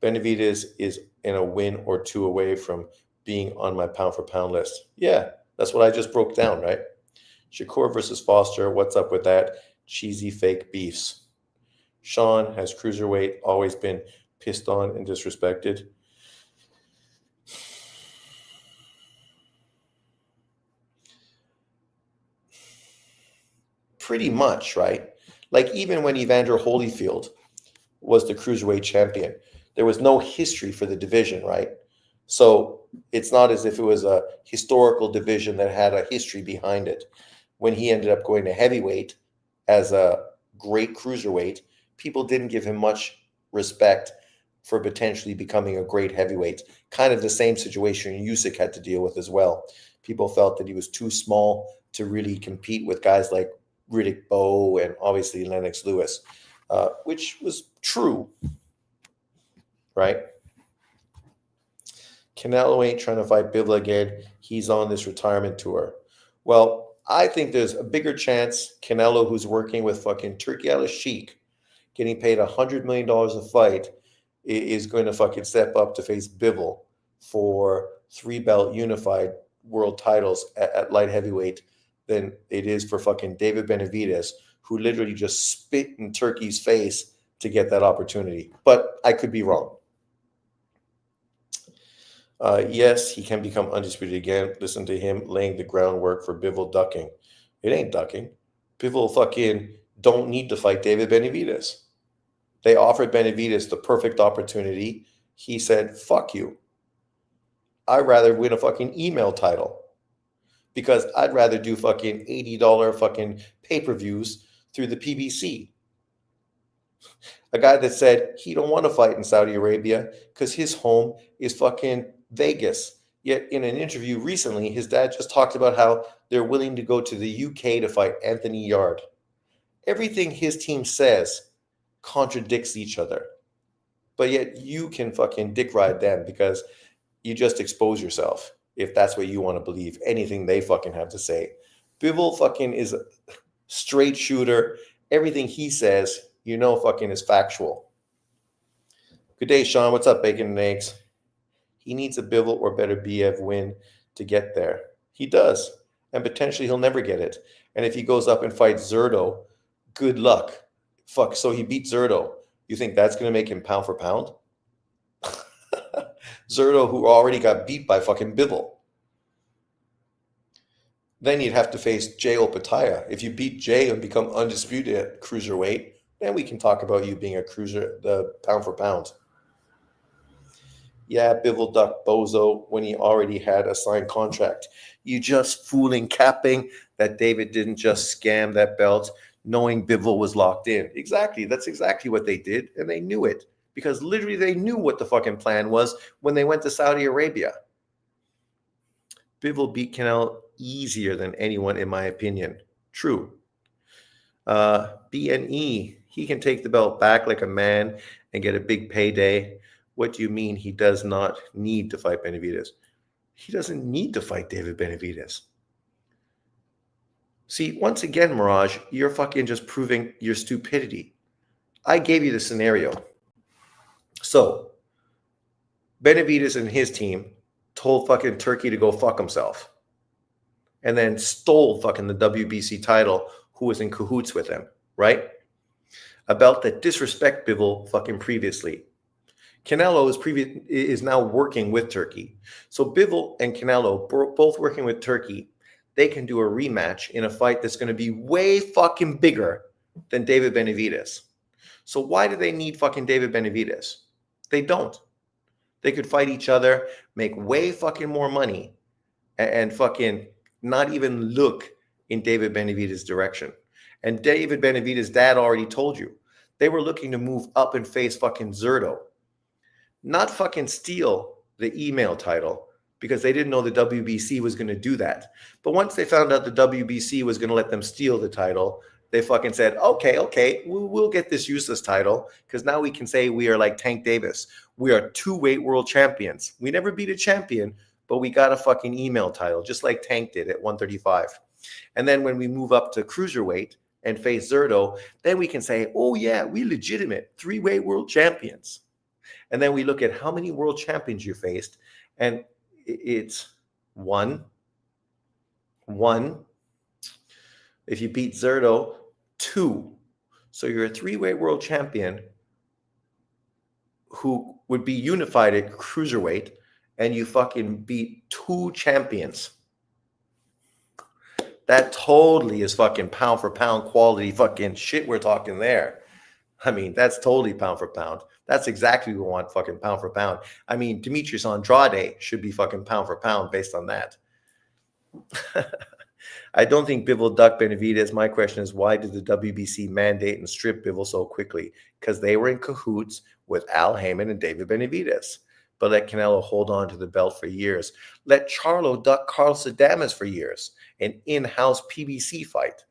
Benavidez is in a win or 2 away from being on my pound for pound list. Yeah, that's what I just broke down, right? Shakur versus Foster. What's up with that? Cheesy fake beefs. Sean, has cruiserweight always been pissed on and disrespected? Pretty much, right? Like even when Evander Holyfield was the cruiserweight champion. There was no history for the division, right? So it's not as if it was a historical division that had a history behind it. When he ended up going to heavyweight as a great cruiserweight, people didn't give him much respect for potentially becoming a great heavyweight. Kind of the same situation Usyk had to deal with as well. People felt that he was too small to really compete with guys like Riddick Bowe and obviously Lennox Lewis, which was true, right? Canelo ain't trying to fight Bivol again. He's on this retirement tour. Well, I think there's a bigger chance Canelo, who's working with fucking Turki Al-Sheikh, getting paid $100 million a fight, is going to fucking step up to face Bivol for 3-belt unified world titles at light heavyweight than it is for fucking David Benavidez, who literally just spit in Turki's face to get that opportunity. But I could be wrong. Yes, he can become undisputed again. Listen to him laying the groundwork for Bivol ducking. It ain't ducking. Bivol fucking don't need to fight David Benavidez. They offered Benavidez the perfect opportunity. He said, fuck you. I'd rather win a fucking email title because I'd rather do fucking $80 fucking pay-per-views through the PBC. A guy that said he don't want to fight in Saudi Arabia because his home is fucking Vegas. Yet in an interview recently, his dad just talked about how they're willing to go to the UK to fight Anthony Yard. Everything his team says contradicts each other. But yet you can fucking dick ride them because you just expose yourself if that's what you want to believe. Anything they fucking have to say. Bivol fucking is a straight shooter. Everything he says, fucking is factual. Good day, Sean. What's up, bacon and eggs? He needs a Bivol or better BF win to get there. He does. And potentially he'll never get it. And if he goes up and fights Zerto, good luck. Fuck, so he beat Zerto. You think that's going to make him pound for pound? Zerto, who already got beat by fucking Bivol. Then you'd have to face Jay Opataya. If you beat Jay and become undisputed at cruiserweight, then we can talk about you being the pound for pound. Yeah, Bivol ducked Bozo when he already had a signed contract. You just fooling capping that David didn't just scam that belt knowing Bivol was locked in. Exactly. That's exactly what they did, and they knew it. Because literally they knew what the fucking plan was when they went to Saudi Arabia. Bivol beat Canelo easier than anyone, in my opinion. True. BNE, he can take the belt back like a man and get a big payday. What do you mean he does not need to fight Benavidez? He doesn't need to fight David Benavidez. See, once again, Mirage, you're fucking just proving your stupidity. I gave you the scenario. So, Benavidez and his team told fucking Turki to go fuck himself and then stole fucking the WBC title who was in cahoots with them, right? A belt that disrespect Bivol fucking previously. Canelo is now working with Turki. So Bivol and Canelo, both working with Turki, they can do a rematch in a fight that's going to be way fucking bigger than David Benavidez. So why do they need fucking David Benavidez? They don't. They could fight each other, make way fucking more money, and fucking not even look in David Benavidez's direction. And David Benavidez's dad already told you. They were looking to move up and face fucking Zerto. Not fucking steal the email title because they didn't know the WBC was going to do that. But once they found out the WBC was going to let them steal the title, they fucking said, okay, we'll get this useless title because now we can say we are like Tank Davis. We are two-weight world champions. We never beat a champion, but we got a fucking email title, just like Tank did at 135. And then when we move up to cruiserweight and face Zerto, then we can say, oh yeah, we legitimate three-weight world champions. And then we look at how many world champions you faced, and it's one. If you beat Zerto, 2. So you're a three-weight world champion who would be unified at cruiserweight, and you fucking beat 2 champions. That totally is fucking pound for pound quality fucking shit we're talking there. I mean, that's totally pound for pound. That's exactly what we want, fucking pound for pound. I mean, Demetrius Andrade should be fucking pound for pound based on that. I don't think Bivol ducked Benavidez. My question is, why did the WBC mandate and strip Bivol so quickly? Because they were in cahoots with Al Heyman and David Benavidez. But let Canelo hold on to the belt for years. Let Charlo duck Carlos Adames for years. An in-house PBC fight,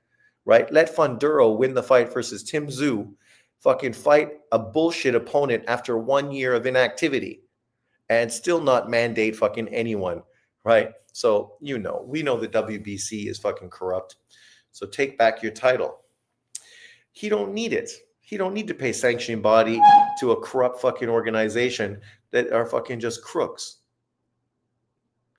right? Let Funduro win the fight versus Tim Tszyu, fucking fight a bullshit opponent after 1 year of inactivity and still not mandate fucking anyone, right? So, we know the WBC is fucking corrupt. So take back your title. He don't need it. He don't need to pay sanctioning body to a corrupt fucking organization that are fucking just crooks.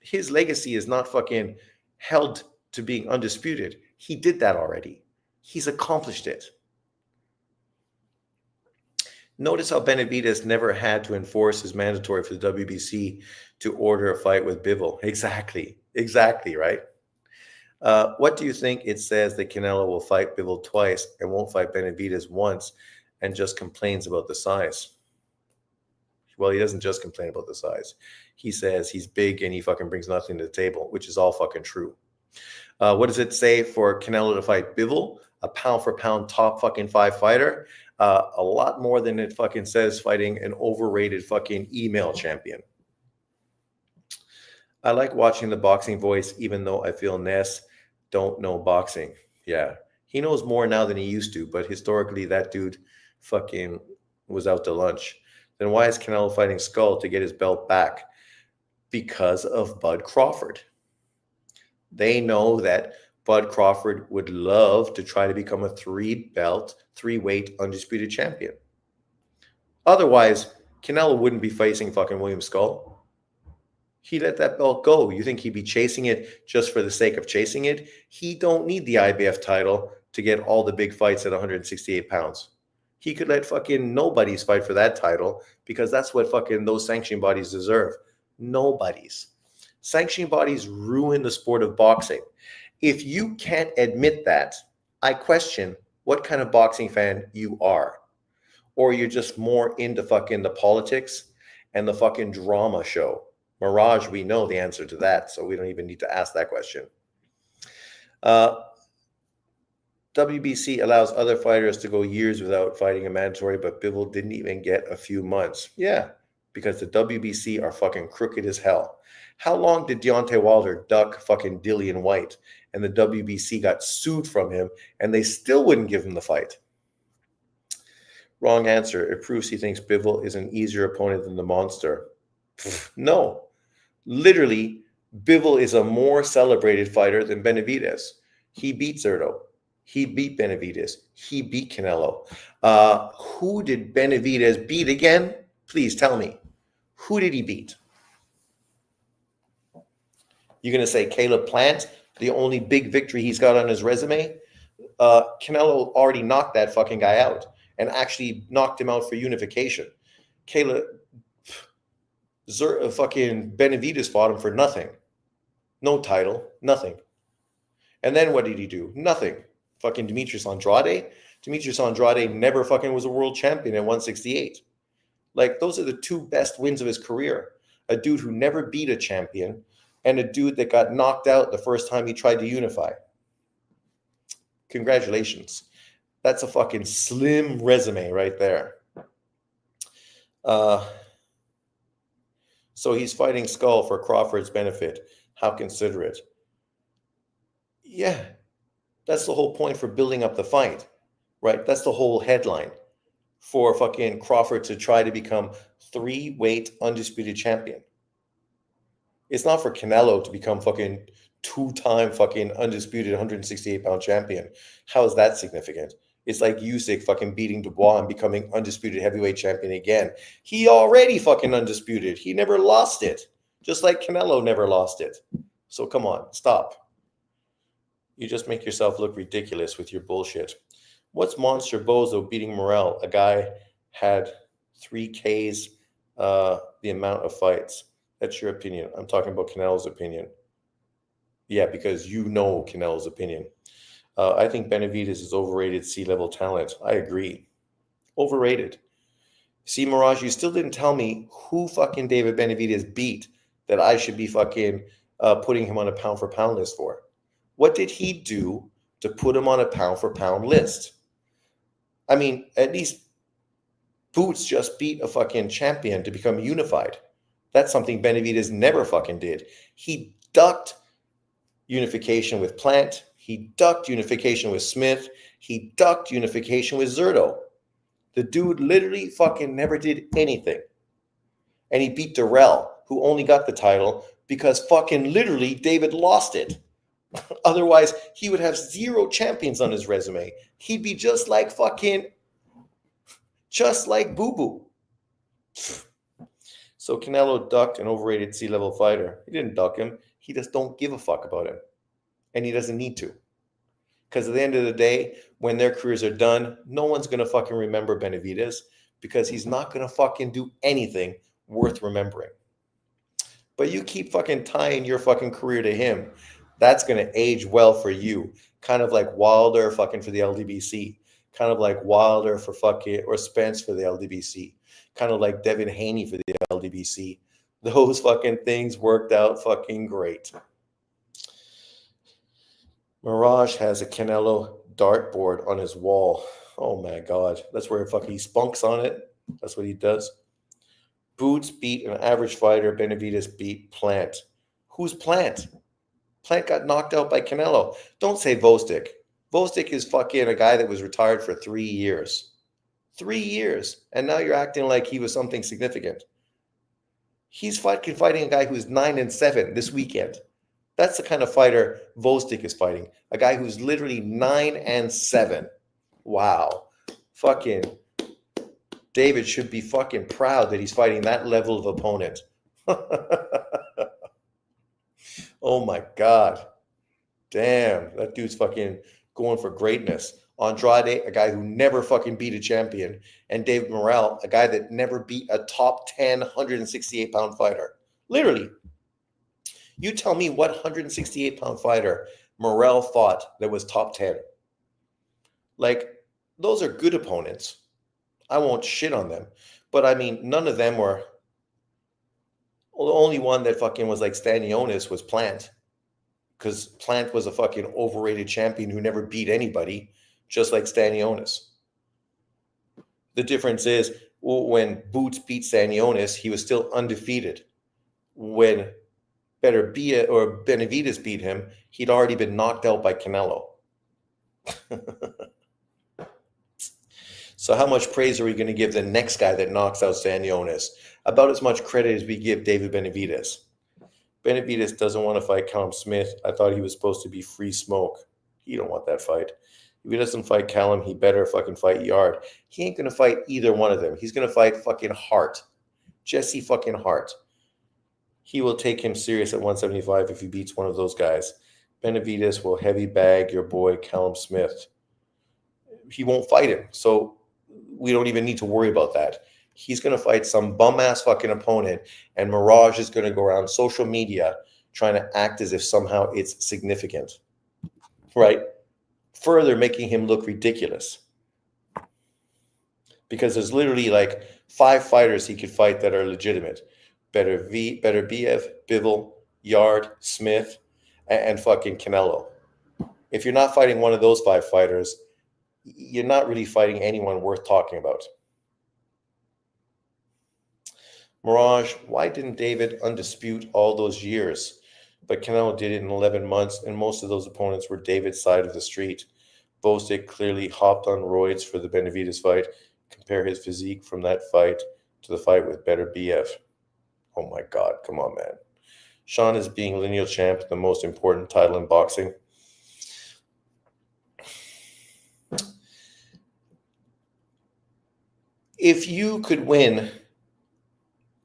His legacy is not fucking held to being undisputed. He did that already. He's accomplished it. Notice how Benavidez never had to enforce his mandatory for the WBC to order a fight with Bivol. Exactly, right? What do you think it says that Canelo will fight Bivol twice and won't fight Benavidez once and just complains about the size? Well, he doesn't just complain about the size. He says he's big and he fucking brings nothing to the table, which is all fucking true. What does it say for Canelo to fight Bivol, a pound for pound top fucking 5 fighter? A lot more than it fucking says fighting an overrated fucking email champion. I like watching The Boxing Voice, even though I feel Ness don't know boxing. Yeah, he knows more now than he used to, but historically that dude fucking was out to lunch. Then why is Canelo fighting Skull to get his belt back? Because of Bud Crawford. They know that Bud Crawford would love to try to become a 3-weight undisputed champion. Otherwise, Canelo wouldn't be facing fucking William Skull. He let that belt go. You think he'd be chasing it just for the sake of chasing it? He don't need the IBF title to get all the big fights at 168 pounds. He could let fucking nobodies fight for that title because that's what fucking those sanctioning bodies deserve. Nobodies. Sanctioning bodies ruin the sport of boxing. If you can't admit that, I question what kind of boxing fan you are. Or you're just more into fucking the politics and the fucking drama show. Mirage, we know the answer to that, so we don't even need to ask that question. WBC allows other fighters to go years without fighting a mandatory, but Bivol didn't even get a few months. Yeah, because the WBC are fucking crooked as hell. How long did Deontay Wilder duck fucking Dillian White and the WBC got sued from him and they still wouldn't give him the fight? Wrong answer. It proves he thinks Bivol is an easier opponent than the monster. No. Literally, Bivol is a more celebrated fighter than Benavidez. He beat Zerto. He beat Benavidez. He beat Canelo. Who did Benavidez beat again? Please tell me. Who did he beat? You're going to say Caleb Plant, the only big victory he's got on his resume? Canelo already knocked that fucking guy out and actually knocked him out for unification. Fucking Benavidez fought him for nothing. No title, nothing. And then what did he do? Nothing. Fucking Demetrius Andrade? Demetrius Andrade never fucking was a world champion at 168. Like, those are the two best wins of his career. A dude who never beat a champion and a dude that got knocked out the first time he tried to unify. Congratulations. That's a fucking slim resume right there. So he's fighting Skull for Crawford's benefit. How considerate. Yeah, that's the whole point for building up the fight, right? That's the whole headline for fucking Crawford to try to become 3-weight undisputed champion. It's not for Canelo to become fucking 2-time fucking undisputed 168-pound champion. How is that significant? It's like Usyk fucking beating Dubois and becoming undisputed heavyweight champion again. He already fucking undisputed. He never lost it. Just like Canelo never lost it. So come on, stop. You just make yourself look ridiculous with your bullshit. What's Monster Bozo beating Morrell? A guy had 3 Ks, the amount of fights. That's your opinion. I'm talking about Canelo's opinion. Yeah, because you know Canelo's opinion. I think Benavidez is overrated C-level talent. I agree. Overrated. See, Mirage, you still didn't tell me who fucking David Benavidez beat that I should be fucking putting him on a pound for pound list for. What did he do to put him on a pound for pound list? I mean, at least Boots just beat a fucking champion to become unified. That's something Benavidez never fucking did. He ducked unification with Plant. He ducked unification with Smith. He ducked unification with Zerto. The dude literally fucking never did anything. And he beat Darrell, who only got the title because fucking literally David lost it. Otherwise, he would have 0 champions on his resume. He'd be just like Boo Boo. So Canelo ducked an overrated C-level fighter. He didn't duck him. He just don't give a fuck about him. And he doesn't need to. Because at the end of the day, when their careers are done, no one's going to fucking remember Benavidez because he's not going to fucking do anything worth remembering. But you keep fucking tying your fucking career to him. That's going to age well for you. Kind of like Wilder fucking for the LDBC. Kind of like Wilder for fucking, or Spence for the LDBC. Kind of like Devin Haney for the LDBC. Those fucking things worked out fucking great. Mirage has a Canelo dartboard on his wall. Oh my God. That's where fucking he spunks on it. That's what he does. Boots beat an average fighter. Benavidez beat Plant. Who's Plant? Plant got knocked out by Canelo. Don't say Vostik. Vostik is fucking a guy that was retired for 3 years. 3 years. And now you're acting like he was something significant. He's fighting a guy who's 9-7 this weekend. That's the kind of fighter Vostik is fighting. A guy who's literally 9-7. Wow. Fucking David should be fucking proud that he's fighting that level of opponent. Oh my God. Damn. That dude's fucking going for greatness. Andrade, a guy who never fucking beat a champion. And David Morrell, a guy that never beat a top 10, 168-pound fighter. Literally. You tell me what 168-pound fighter Morrell fought that was top 10. Like, those are good opponents. I won't shit on them. But, I mean, none of them were... Well, the only one that fucking was like Stanionis was Plant. Because Plant was a fucking overrated champion who never beat anybody, just like Stanionis. The difference is, when Boots beat Stanionis, he was still undefeated. When Benavidez beat him, he'd already been knocked out by Canelo. So how much praise are we going to give the next guy that knocks out Stanionis? About as much credit as we give David Benavidez. Benavidez doesn't want to fight Callum Smith. I thought he was supposed to be free smoke. He don't want that fight. If he doesn't fight Callum, he better fucking fight Yard. He ain't going to fight either one of them. He's going to fight fucking Hart. Jesse fucking Hart. He will take him serious at 175 if he beats one of those guys. Benavidez will heavy bag your boy Callum Smith. He won't fight him, so we don't even need to worry about that. He's going to fight some bum-ass fucking opponent, and Mirage is going to go around social media trying to act as if somehow it's significant, right? Further making him look ridiculous. Because there's literally like 5 fighters he could fight that are legitimate. Beterbiev, Bivol, Yard, Smith, and fucking Canelo. If you're not fighting one of those 5 fighters, you're not really fighting anyone worth talking about. Mirage, why didn't David undispute all those years? But Canelo did it in 11 months, and most of those opponents were David's side of the street. Vostik clearly hopped on roids for the Benavidez fight. Compare his physique from that fight to the fight with Beterbiev. Oh my God, come on, man. Sean is being lineal champ, the most important title in boxing. If you could win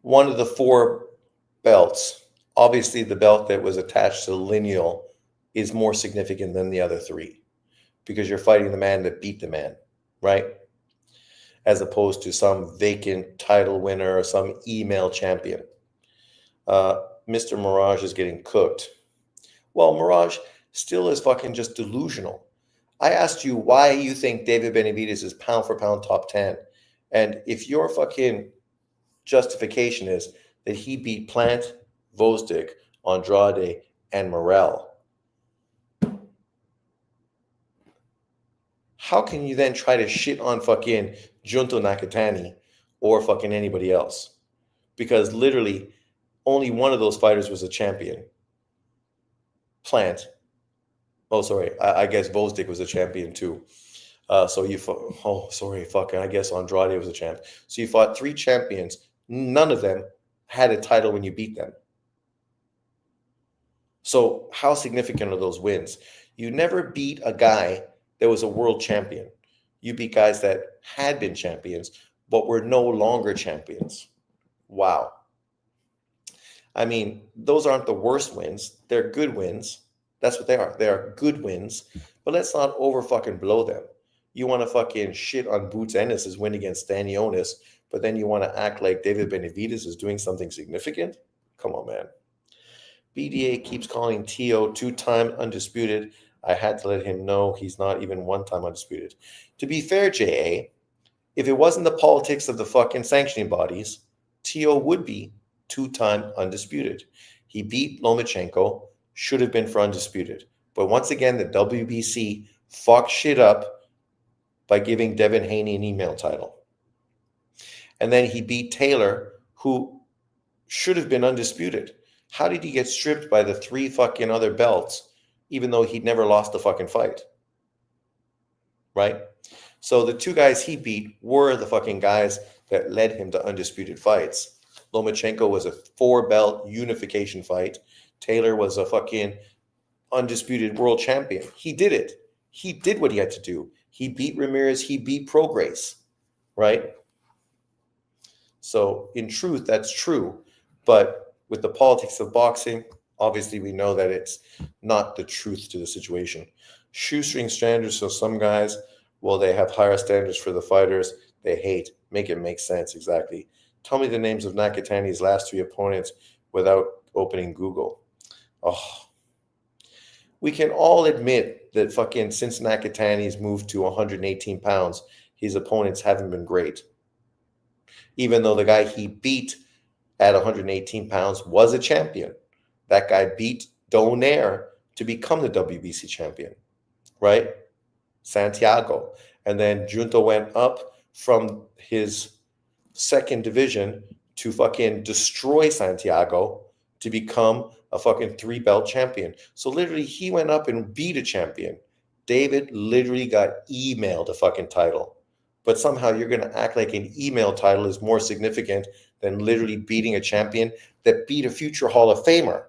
one of the 4 belts, obviously the belt that was attached to the lineal is more significant than the other 3 because you're fighting the man that beat the man, right? As opposed to some vacant title winner or some email champion. Mr. Mirage is getting cooked. Well, Mirage still is fucking just delusional. I asked you why you think David Benavidez is pound for pound top 10. And if your fucking justification is that he beat Plant, Gvozdyk, Andrade, and Morel, how can you then try to shit on fucking Junto Nakatani or fucking anybody else? Because literally only one of those fighters was a champion. Plant. Oh, sorry. I guess Gvozdyk was a champion too. So you fought, oh, sorry, fucking, I guess Andrade was a champ. So you fought 3 champions. None of them had a title when you beat them. So how significant are those wins? You never beat a guy that was a world champion. You beat guys that had been champions, but were no longer champions. Wow. I mean, those aren't the worst wins. They're good wins. That's what they are. They are good wins. But let's not over fucking blow them. You want to fucking shit on Boots Ennis' win against Stanionis, but then you want to act like David Benavidez is doing something significant? Come on, man. BDA keeps calling Tio 2-time undisputed. I had to let him know he's not even 1-time undisputed. To be fair, JA, if it wasn't the politics of the fucking sanctioning bodies, Tio would be 2-time undisputed. He beat Lomachenko, should have been for undisputed. But once again, the WBC fucked shit up by giving Devin Haney an email title. And then he beat Taylor, who should have been undisputed. How did he get stripped by the 3 fucking other belts, even though he'd never lost a fucking fight? Right? So the 2 guys he beat were the fucking guys that led him to undisputed fights. Lomachenko was a 4-belt unification fight. Taylor was a fucking undisputed world champion. He did it. He did what he had to do. He beat Ramirez. He beat Prograis, right? So in truth, that's true. But with the politics of boxing, obviously we know that it's not the truth to the situation. Shoestring standards, so some guys, well, they have higher standards for the fighters they hate. Make it make sense, exactly. Tell me the names of Nakatani's last 3 opponents without opening Google. Oh, we can all admit that fucking since Nakatani's moved to 118 pounds, his opponents haven't been great. Even though the guy he beat at 118 pounds was a champion. That guy beat Donaire to become the WBC champion, right? Santiago. And then Junto went up from his 2nd division to fucking destroy Santiago to become a fucking 3-belt champion. So literally he went up and beat a champion. David literally got emailed a fucking title. But somehow you're going to act like an email title is more significant than literally beating a champion that beat a future Hall of Famer,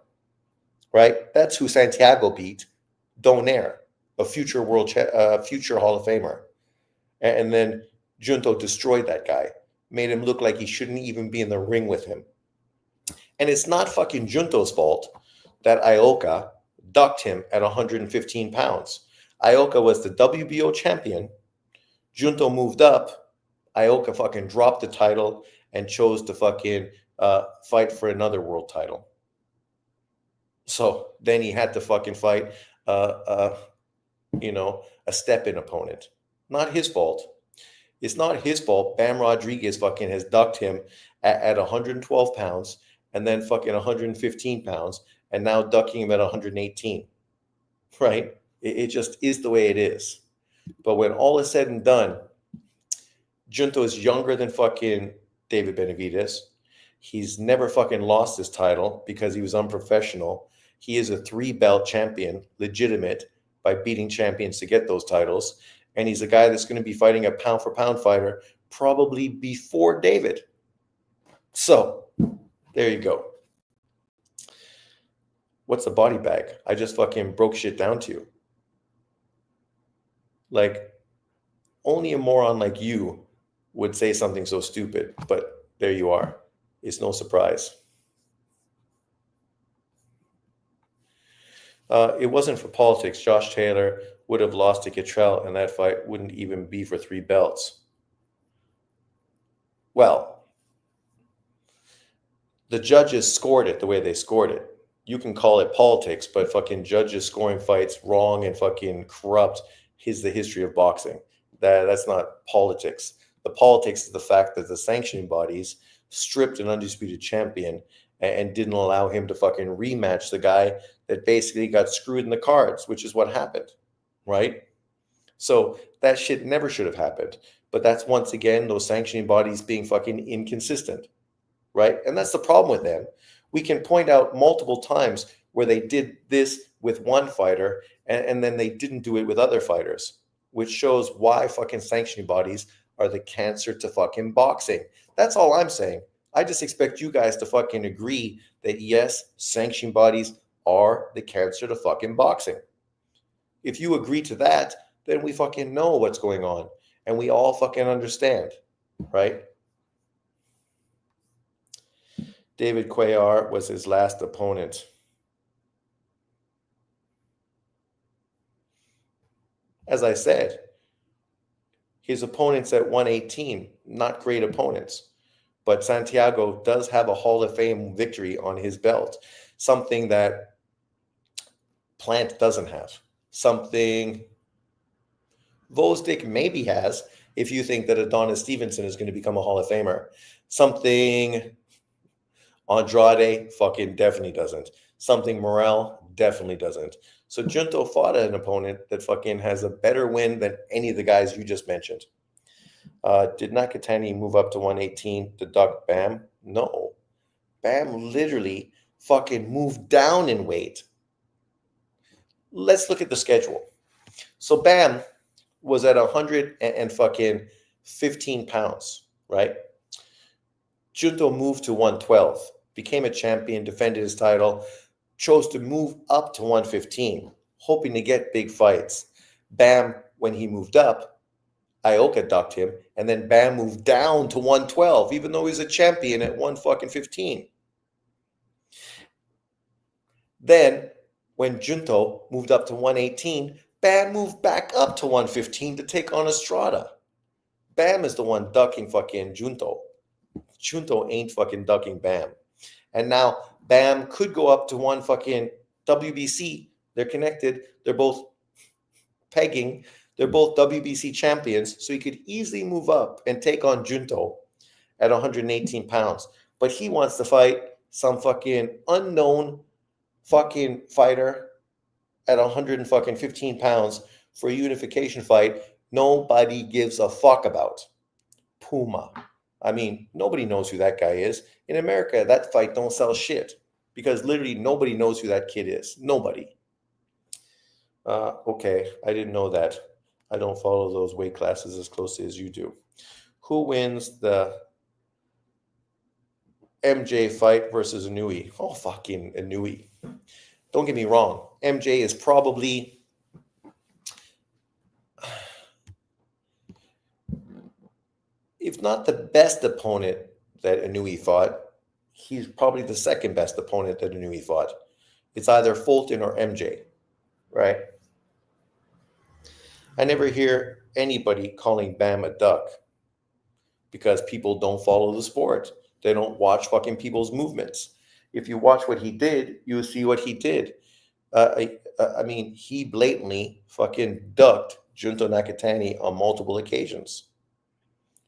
right? That's who Santiago beat, Donaire, a future future Hall of Famer. And then Junto destroyed that guy, made him look like he shouldn't even be in the ring with him. And it's not fucking Junto's fault that Ioka ducked him at 115 pounds. Ioka was the WBO champion. Junto moved up. Ioka fucking dropped the title and chose to fucking fight for another world title. So then he had to fucking fight, a step-in opponent. Not his fault. It's not his fault. Bam Rodriguez fucking has ducked him at 112 pounds and then fucking 115 pounds and now ducking him at 118. Right? It just is the way it is. But when all is said and done, Junto is younger than fucking David Benavidez. He's never fucking lost his title because he was unprofessional. He is a 3-belt champion, legitimate, by beating champions to get those titles. And he's a guy that's going to be fighting a pound-for-pound fighter probably before David. So, there you go. What's a body bag? I just fucking broke shit down to you. Like, only a moron like you would say something so stupid, but there you are. It's no surprise. It wasn't for politics. Josh Taylor would have lost to Kittrell, and that fight wouldn't even be for 3 belts. Well, the judges scored it the way they scored it. You can call it politics, but fucking judges scoring fights wrong and fucking corrupt is the history of boxing. That's not politics. The politics is the fact that the sanctioning bodies stripped an undisputed champion and didn't allow him to fucking rematch the guy that basically got screwed in the cards, which is what happened, right? So that shit never should have happened. But that's once again those sanctioning bodies being fucking inconsistent, right? And that's the problem with them. We can point out multiple times where they did this with one fighter and then they didn't do it with other fighters, which shows why fucking sanctioning bodies are the cancer to fucking boxing. That's all I'm saying. I just expect you guys to fucking agree that yes, sanctioning bodies are the cancer to fucking boxing. If you agree to that, then we fucking know what's going on and we all fucking understand, right? David Cuellar was his last opponent. As I said, his opponents at 118, not great opponents. But Santiago does have a Hall of Fame victory on his belt, something that Plant doesn't have, something Gvozdyk maybe has, if you think that Adonis Stevenson is going to become a Hall of Famer, something Andrade fucking definitely doesn't, something Morrell definitely doesn't. So Junto fought an opponent that fucking has a better win than any of the guys you just mentioned. Did Nakatani move up to 118 to duck Bam? No. Bam literally fucking moved down in weight. Let's look at the schedule. So Bam was at 100 and fucking 15 pounds, right? Junto moved to 112, became a champion, defended his title, chose to move up to 115, hoping to get big fights. Bam, when he moved up, Ioka ducked him, and then Bam moved down to 112, even though he's a champion at 115. Then, when Junto moved up to 118, Bam moved back up to 115 to take on Estrada. Bam is the one ducking fucking Junto. Junto ain't fucking ducking Bam. And now Bam could go up to one fucking WBC. They're connected. They're both pegging. They're both WBC champions, so he could easily move up and take on Junto at 118 pounds. But he wants to fight some fucking unknown fucking fighter at 115 pounds for a unification fight nobody gives a fuck about. Puma. I mean, nobody knows who that guy is. In America, that fight don't sell shit because literally nobody knows who that kid is. Nobody. Okay, I didn't know that. I don't follow those weight classes as closely as you do. Who wins the MJ fight versus Inoue? Oh, fucking Inoue. Don't get me wrong. MJ is probably if not the best opponent that Inoue fought, he's probably the second best opponent that Inoue fought. It's either Fulton or MJ, right? I never hear anybody calling Bam a duck because people don't follow the sport. They don't watch fucking people's movements. If you watch what he did, you'll see what he did. I mean, he blatantly fucking ducked Junto Nakatani on multiple occasions.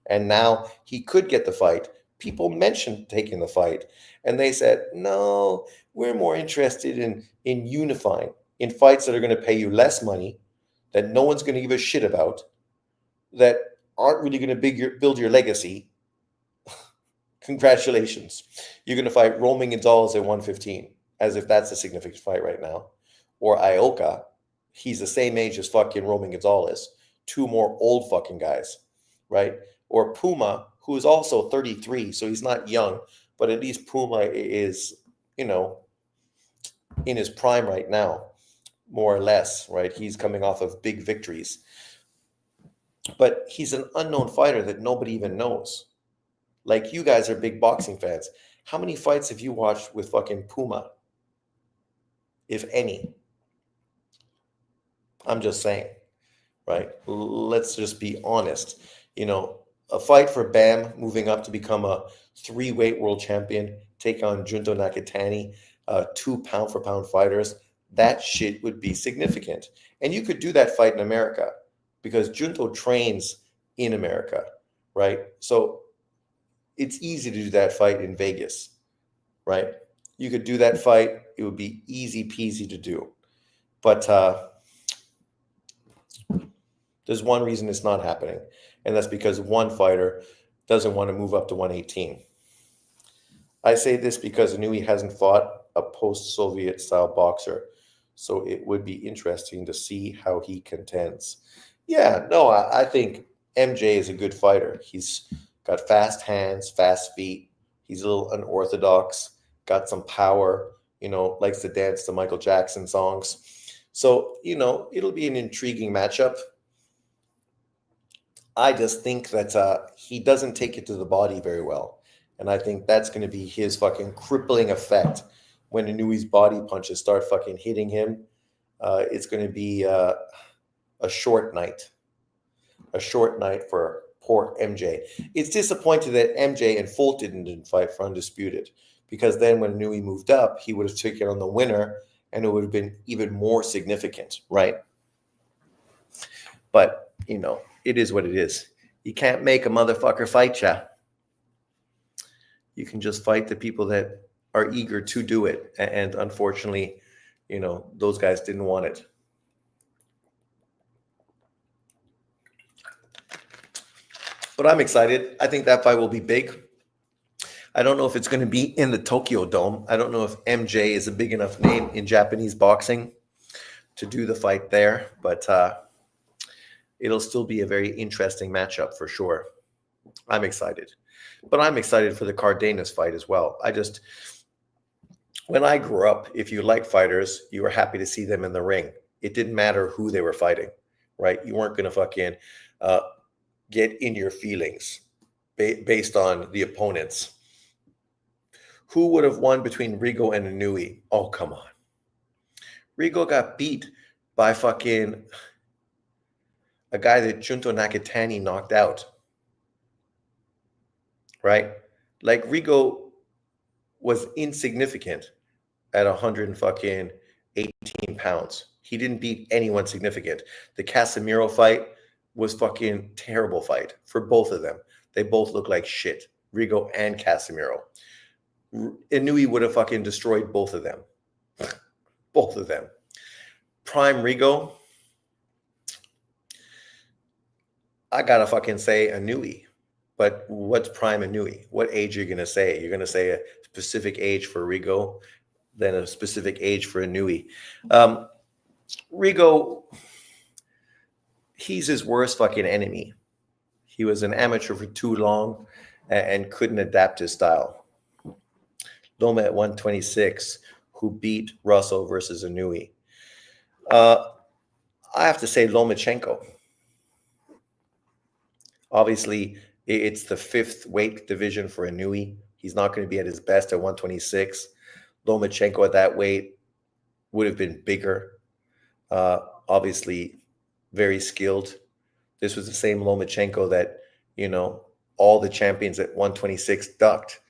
And now he could get the fight. People mentioned taking the fight. And they said, no, we're more interested in unifying, in fights that are going to pay you less money, that no one's going to give a shit about, that aren't really going to build your legacy. Congratulations. You're going to fight Roman Gonzalez at 115, as if that's a significant fight right now. Or Ioka. He's the same age as fucking Roman Gonzalez. Two more old fucking guys, right? Or Puma, who is also 33, so he's not young, but at least Puma is, in his prime right now, more or less, right? He's coming off of big victories. But he's an unknown fighter that nobody even knows. Like, you guys are big boxing fans. How many fights have you watched with fucking Puma? If any. I'm just saying, right? Let's just be honest. A fight for Bam moving up to become a 3-weight world champion, take on Junto Nakatani, 2 pound-for-pound fighters, that shit would be significant. And you could do that fight in America because Junto trains in America, right? So it's easy to do that fight in Vegas, right? You could do that fight. It would be easy peasy to do. But there's one reason it's not happening, and that's because one fighter doesn't want to move up to 118. I say this because Nui hasn't fought a post-Soviet style boxer, so it would be interesting to see how he contends. Yeah, no, I think MJ is a good fighter. He's got fast hands, fast feet. He's a little unorthodox, got some power, likes to dance to Michael Jackson songs. So, it'll be an intriguing matchup. I just think that he doesn't take it to the body very well. And I think that's going to be his fucking crippling effect when Inui's body punches start fucking hitting him. It's going to be a short night. A short night for poor MJ. It's disappointing that MJ and Fulton didn't fight for Undisputed, because then when Inui moved up, he would have taken on the winner and it would have been even more significant, right? But, it is what it is. You can't make a motherfucker fight ya. You can just fight the people that are eager to do it. And unfortunately, those guys didn't want it. But I'm excited. I think that fight will be big. I don't know if it's going to be in the Tokyo Dome. I don't know if MJ is a big enough name in Japanese boxing to do the fight there. But it'll still be a very interesting matchup for sure. I'm excited. But I'm excited for the Cardenas fight as well. When I grew up, if you like fighters, you were happy to see them in the ring. It didn't matter who they were fighting, right? You weren't going to fucking get in your feelings based on the opponents. Who would have won between Rigo and Inui? Oh, come on. Rigo got beat by fucking a guy that Junto Nakatani knocked out. Right? Like, Rigo was insignificant at 118 pounds. He didn't beat anyone significant. The Casemiro fight was fucking terrible fight for both of them. They both look like shit, Rigo and Casemiro. Inui would have fucking destroyed both of them. Both of them. Prime Rigo, I gotta fucking say Inui. But what's prime Inui? What age are you going to say? You're going to say a specific age for Rigo, then a specific age for Inui. Rigo, he's his worst fucking enemy. He was an amateur for too long and couldn't adapt his style. Loma at 126, who beat Russell versus Inui. I have to say Lomachenko. Obviously, it's the fifth weight division for Inui. He's not going to be at his best at 126. Lomachenko at that weight would have been bigger. Obviously, very skilled. This was the same Lomachenko that, all the champions at 126 ducked.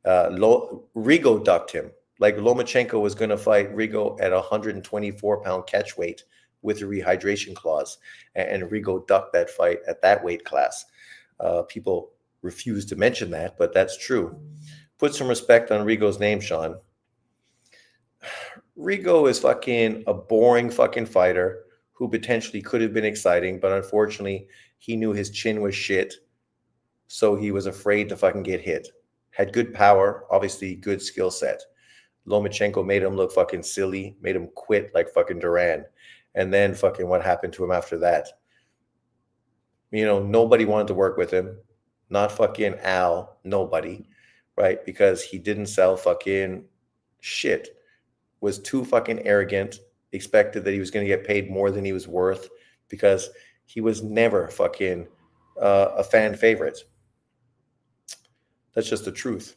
Rigo ducked him. Like, Lomachenko was going to fight Rigo at 124-pound catch weight with a rehydration clause. And Rigo ducked that fight at that weight class. People refuse to mention that, but that's true. Put some respect on Rigo's name, Sean. Rigo is fucking a boring fucking fighter who potentially could have been exciting, but unfortunately, he knew his chin was shit, so he was afraid to fucking get hit. Had good power, obviously good skill set. Lomachenko made him look fucking silly, made him quit like fucking Duran. And then fucking what happened to him after that? Nobody wanted to work with him. Not fucking Al, nobody, right? Because he didn't sell fucking shit. Was too fucking arrogant, expected that he was going to get paid more than he was worth, because he was never fucking a fan favorite. That's just the truth.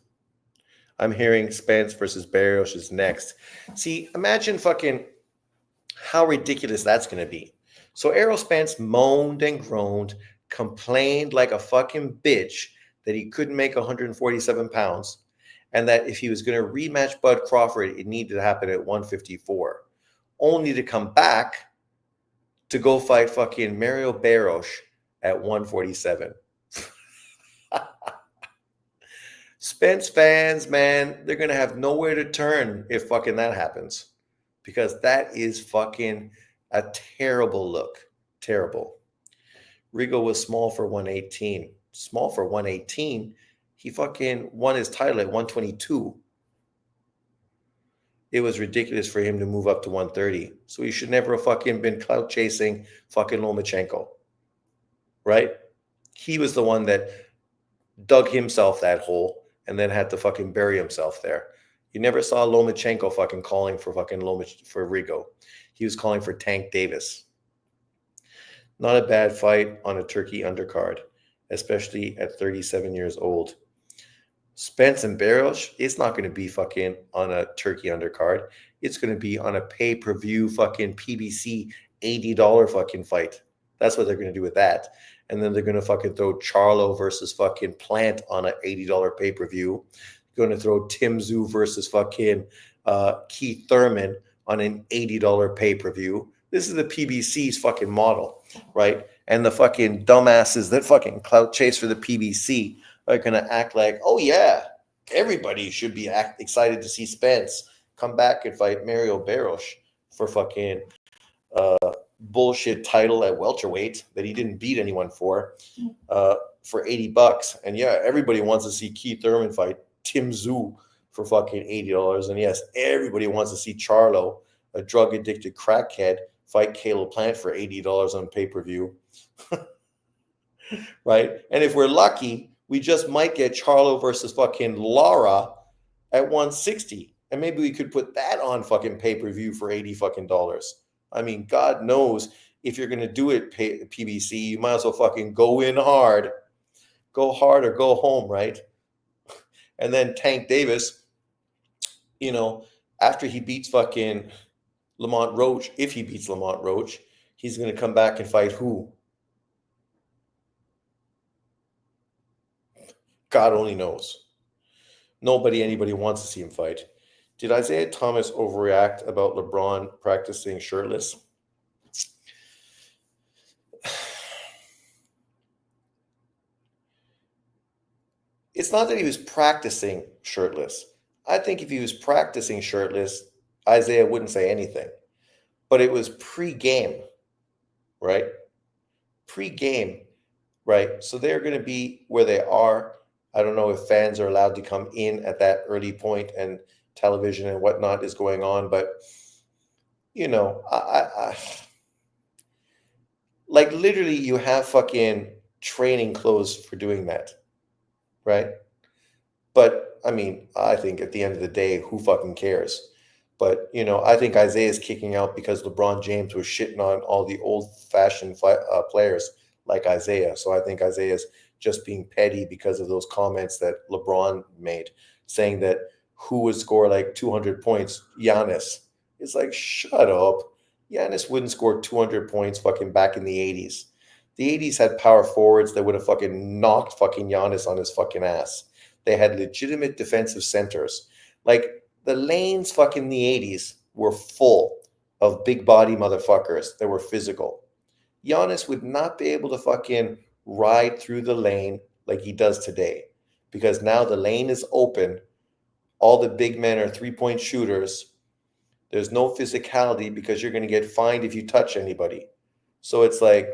I'm hearing Spence versus Barrios is next. See, imagine fucking how ridiculous that's going to be. So Errol Spence moaned and groaned, complained like a fucking bitch that he couldn't make 147 pounds, and that if he was going to rematch Bud Crawford, it needed to happen at 154, only to come back to go fight fucking Mario Barros at 147. Spence fans, man, they're gonna have nowhere to turn if fucking that happens, because that is fucking a terrible look. Terrible. Rigo was small for 118. Small for 118. He fucking won his title at 122. It was ridiculous for him to move up to 130. So he should never have fucking been clout chasing fucking Lomachenko. Right? He was the one that dug himself that hole and then had to fucking bury himself there. You never saw Lomachenko fucking calling for fucking for Rigo. He was calling for Tank Davis. Not a bad fight on a Turkey undercard, especially at 37 years old. Spence and Barros, it's not going to be fucking on a Turkey undercard. It's going to be on a pay-per-view fucking PBC $80 fucking fight. That's what they're going to do with that. And then they're going to fucking throw Charlo versus fucking Plant on an $80 pay-per-view. Going to throw Tim Tszyu versus fucking Keith Thurman on an $80 pay-per-view. This is the PBC's fucking model, right? And the fucking dumbasses that fucking clout chase for the PBC are going to act like, oh yeah, everybody should be excited to see Spence come back and fight Mario Barros for fucking bullshit title at welterweight that he didn't beat anyone for $80. And yeah, everybody wants to see Keith Thurman fight Tim Tszyu for fucking $80. And yes, everybody wants to see Charlo, a drug-addicted crackhead, fight Caleb Plant for $80 on pay-per-view. Right? And if we're lucky, we just might get Charlo versus fucking Lara at 160. And maybe we could put that on fucking pay-per-view for $80 fucking dollars. I mean, God knows if you're going to do it PBC, you might as well fucking go in hard. Go hard or go home, right? And then Tank Davis, you know, after he beats fucking Lamont Roach, if he beats Lamont Roach, he's going to come back and fight who? God only knows. Anybody wants to see him fight. Did Isaiah Thomas overreact about LeBron practicing shirtless? It's not that he was practicing shirtless. I think if he was practicing shirtless, Isaiah wouldn't say anything. But it was pre-game, right? Pre-game, right? So they're going to be where they are. I don't know if fans are allowed to come in at that early point and television and whatnot is going on, but you know, I like literally you have fucking training clothes for doing that, right? But I mean, I think at the end of the day, who fucking cares? But you know, I think Isaiah's kicking out because LeBron James was shitting on all the old-fashioned players like Isaiah. So I think Isaiah's just being petty because of those comments that LeBron made, saying that who would score like 200 points? Giannis. It's like, shut up. Giannis wouldn't score 200 points fucking back in the 80s. The 80s had power forwards that would have fucking knocked fucking Giannis on his fucking ass. They had legitimate defensive centers. Like, the lanes fucking in the 80s were full of big body motherfuckers that were physical. Giannis would not be able to fucking ride through the lane like he does today, because now the lane is open. All the big men are three-point shooters. There's no physicality because you're going to get fined if you touch anybody. So it's like,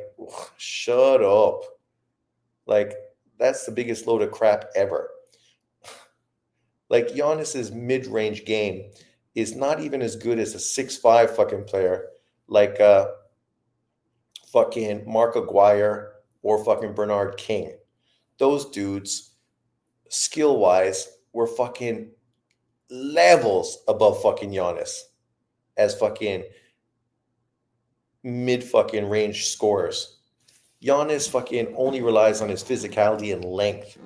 shut up. Like, that's the biggest load of crap ever. Like, Giannis's mid-range game is not even as good as a 6'5" fucking player like fucking Mark Aguirre or fucking Bernard King. Those dudes, skill-wise, were fucking levels above fucking Giannis as fucking mid fucking range scorers. Giannis fucking only relies on his physicality and length.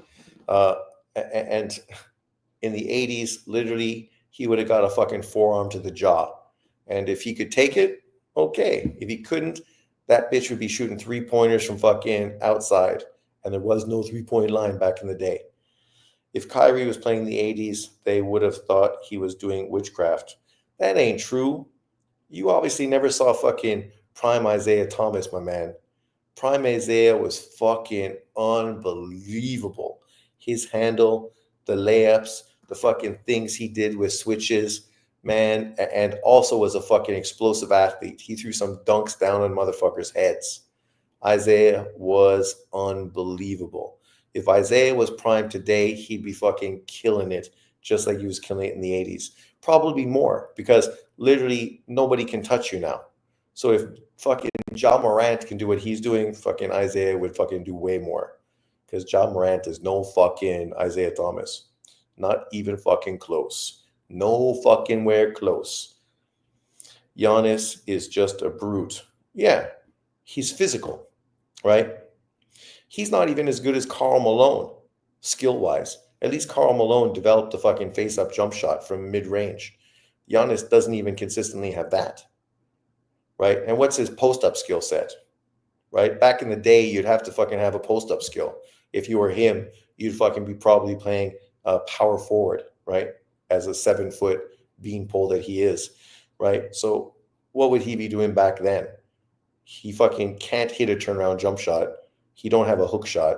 And in the 80s, literally, he would have got a fucking forearm to the jaw. And if he could take it, okay. If he couldn't, that bitch would be shooting three-pointers from fucking outside. And there was no three-point line back in the day. If Kyrie was playing in the 80s, they would have thought he was doing witchcraft. That ain't true. You obviously never saw fucking prime Isaiah Thomas, my man. Prime Isaiah was fucking unbelievable. His handle, the layups, the fucking things he did with switches, man, and also was a fucking explosive athlete. He threw some dunks down on motherfuckers' heads. Isaiah was unbelievable. If Isaiah was prime today, he'd be fucking killing it, just like he was killing it in the 80s. Probably more, because literally nobody can touch you now. So if fucking Ja Morant can do what he's doing, fucking Isaiah would fucking do way more. Because Ja Morant is no fucking Isaiah Thomas. Not even fucking close. No fucking where close. Giannis is just a brute. Yeah, he's physical, right? He's not even as good as Karl Malone, skill-wise. At least Karl Malone developed a fucking face-up jump shot from mid-range. Giannis doesn't even consistently have that, right? And what's his post-up skill set, right? Back in the day, you'd have to fucking have a post-up skill. If you were him, you'd fucking be probably playing power forward, right? As a 7-foot beanpole that he is, right? So what would he be doing back then? He fucking can't hit a turnaround jump shot. He don't have a hook shot.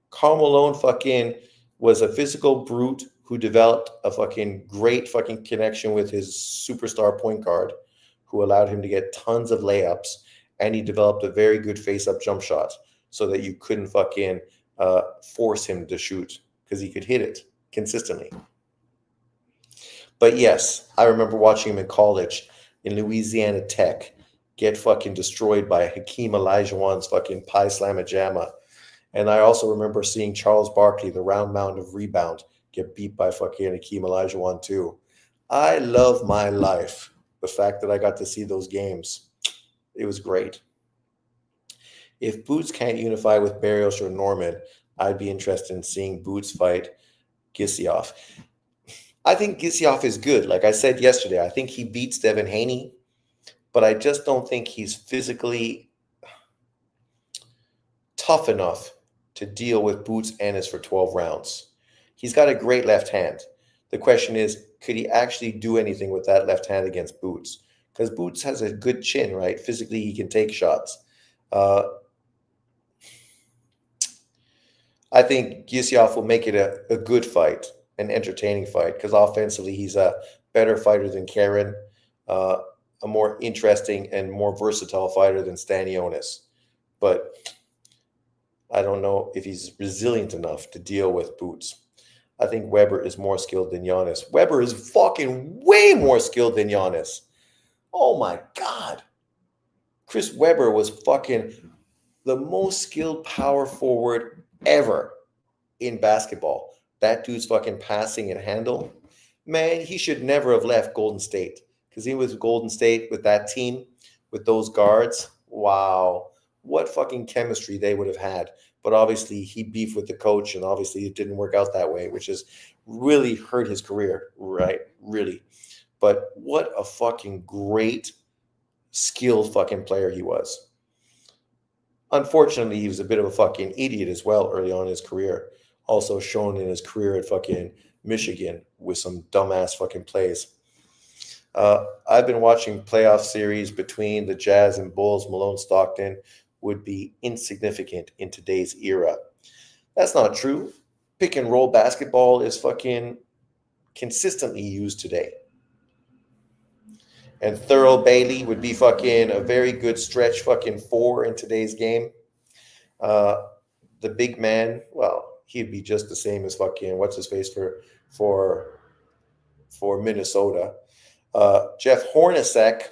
Karl Malone fucking was a physical brute who developed a fucking great fucking connection with his superstar point guard who allowed him to get tons of layups, and he developed a very good face-up jump shot so that you couldn't fucking force him to shoot because he could hit it consistently. But yes, I remember watching him in college in Louisiana Tech get fucking destroyed by Hakeem Olajuwon's fucking pie slamma jamma. And I also remember seeing Charles Barkley, the round mound of rebound, get beat by fucking Hakeem Olajuwon too. I love my life. The fact that I got to see those games, it was great. If Boots can't unify with Barrios or Norman, I'd be interested in seeing Boots fight Gissioff. I think Gissioff is good. Like I said yesterday, I think he beats Devin Haney, but I just don't think he's physically tough enough to deal with Boots Ennis for 12 rounds. He's got a great left hand. The question is, could he actually do anything with that left hand against Boots? Because Boots has a good chin, right? Physically, he can take shots. I think Gissioff will make it a good fight, an entertaining fight, because offensively, he's a better fighter than Karen, a more interesting and more versatile fighter than Stanionis. But I don't know if he's resilient enough to deal with Boots. I think Weber is more skilled than Giannis. Weber is fucking way more skilled than Giannis. Oh my God. Chris Webber was fucking the most skilled power forward ever in basketball. That dude's fucking passing and handle. Man, he should never have left Golden State because he was Golden State with that team, with those guards. Wow. What fucking chemistry they would have had. But obviously he beefed with the coach, and obviously it didn't work out that way, which has really hurt his career, right? Really. But what a fucking great, skilled fucking player he was. Unfortunately, he was a bit of a fucking idiot as well early on in his career. Also shown in his career at fucking Michigan with some dumbass fucking plays. I've been watching playoff series between the Jazz and Bulls. Malone Stockton would be insignificant in today's era. That's not true. Pick and roll basketball is fucking consistently used today. And Thurl Bailey would be fucking a very good stretch fucking 4 in today's game. The big man, well, he'd be just the same as fucking what's his face for Minnesota. Jeff Hornacek,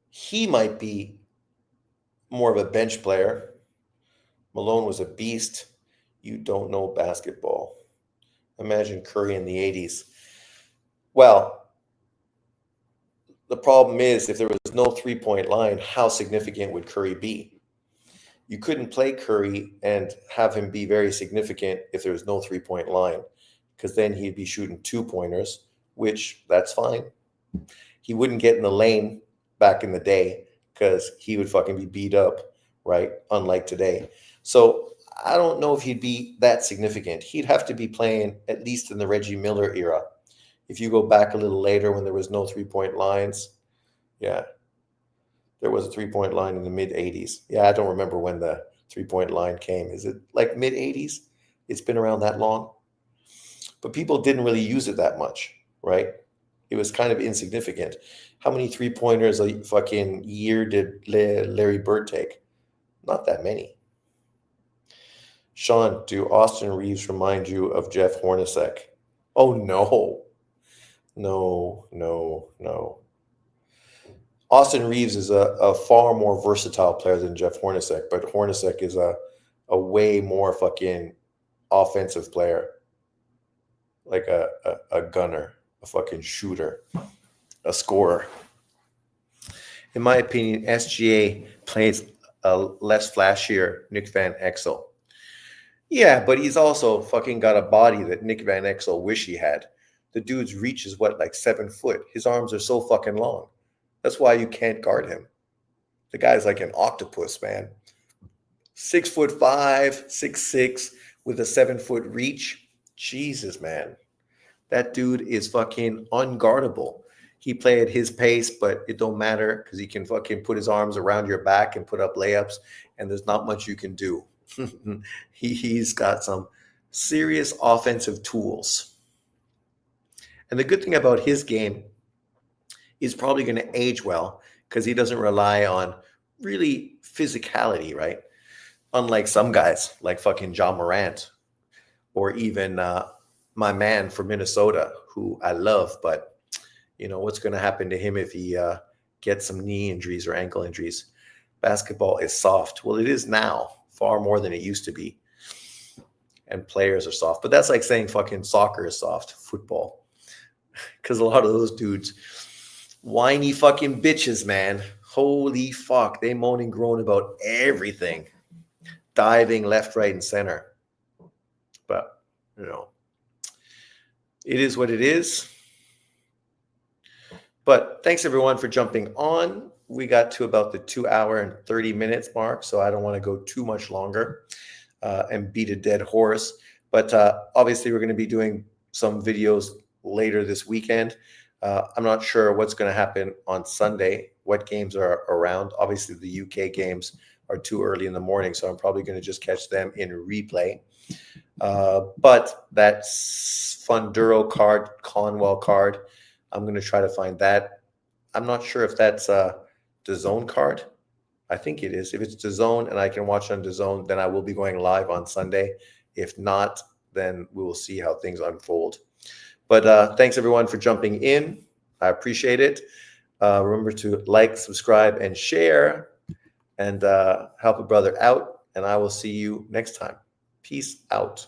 he might be more of a bench player. Malone was a beast. You don't know basketball. Imagine Curry in the 80s. Well, the problem is if there was no three-point line, how significant would Curry be? You couldn't play Curry and have him be very significant if there was no three-point line, because then he'd be shooting 2-pointers, which that's fine. He wouldn't get in the lane back in the day because he would fucking be beat up, right? Unlike today. So I don't know if he'd be that significant. He'd have to be playing at least in the Reggie Miller era. If you go back a little later when there was no three-point lines, yeah, there was a three-point line in the mid-'80s. Yeah, I don't remember when the 3-point line came. Is it like mid 80s? It's been around that long. But people didn't really use it that much, right? It was kind of insignificant. How many 3-pointers a fucking year did Larry Bird take? Not that many. Sean, do Austin Reeves remind you of Jeff Hornacek? Oh, no. No, no, no. Austin Reeves is a far more versatile player than Jeff Hornacek, but Hornacek is a way more fucking offensive player. Like a gunner, a fucking shooter, a scorer. In my opinion, SGA plays a less flashier Nick Van Exel. Yeah, but he's also fucking got a body that Nick Van Exel wish he had. The dude's reach is what, like 7 foot. His arms are so fucking long. That's why you can't guard him. The guy's like an octopus, man. 6'5", 6'6", with a 7 foot reach. Jesus, man. That dude is fucking unguardable. He play at his pace, but it don't matter because he can fucking put his arms around your back and put up layups, and there's not much you can do. He's got some serious offensive tools. And the good thing about his game is probably going to age well because he doesn't rely on really physicality, right? Unlike some guys like fucking John Morant or even my man from Minnesota, who I love, but you know, what's going to happen to him if he gets some knee injuries or ankle injuries? Basketball is soft. Well, it is now, far more than it used to be. And players are soft. But that's like saying fucking soccer is soft, football. Because a lot of those dudes, whiny fucking bitches, man. Holy fuck. They moan and groan about everything. Diving left, right, and center. But, you know, it is what it is. But thanks everyone for jumping on. We got to about the 2 hour and 30 minutes mark, so I don't want to go too much longer and beat a dead horse. But obviously, we're going to be doing some videos later this weekend. I'm not sure what's going to happen on Sunday, what games are around. Obviously, the UK games are too early in the morning, so I'm probably going to just catch them in replay. But that Funduro card, Conwell card, I'm going to try to find that. I'm not sure if that's the DAZN card. I think it is. If it's DAZN and I can watch on DAZN, then I will be going live on Sunday. If not, then we will see how things unfold. But thanks everyone for jumping in. I appreciate it. Remember to like, subscribe, and share, and help a brother out. And I will see you next time. Peace out.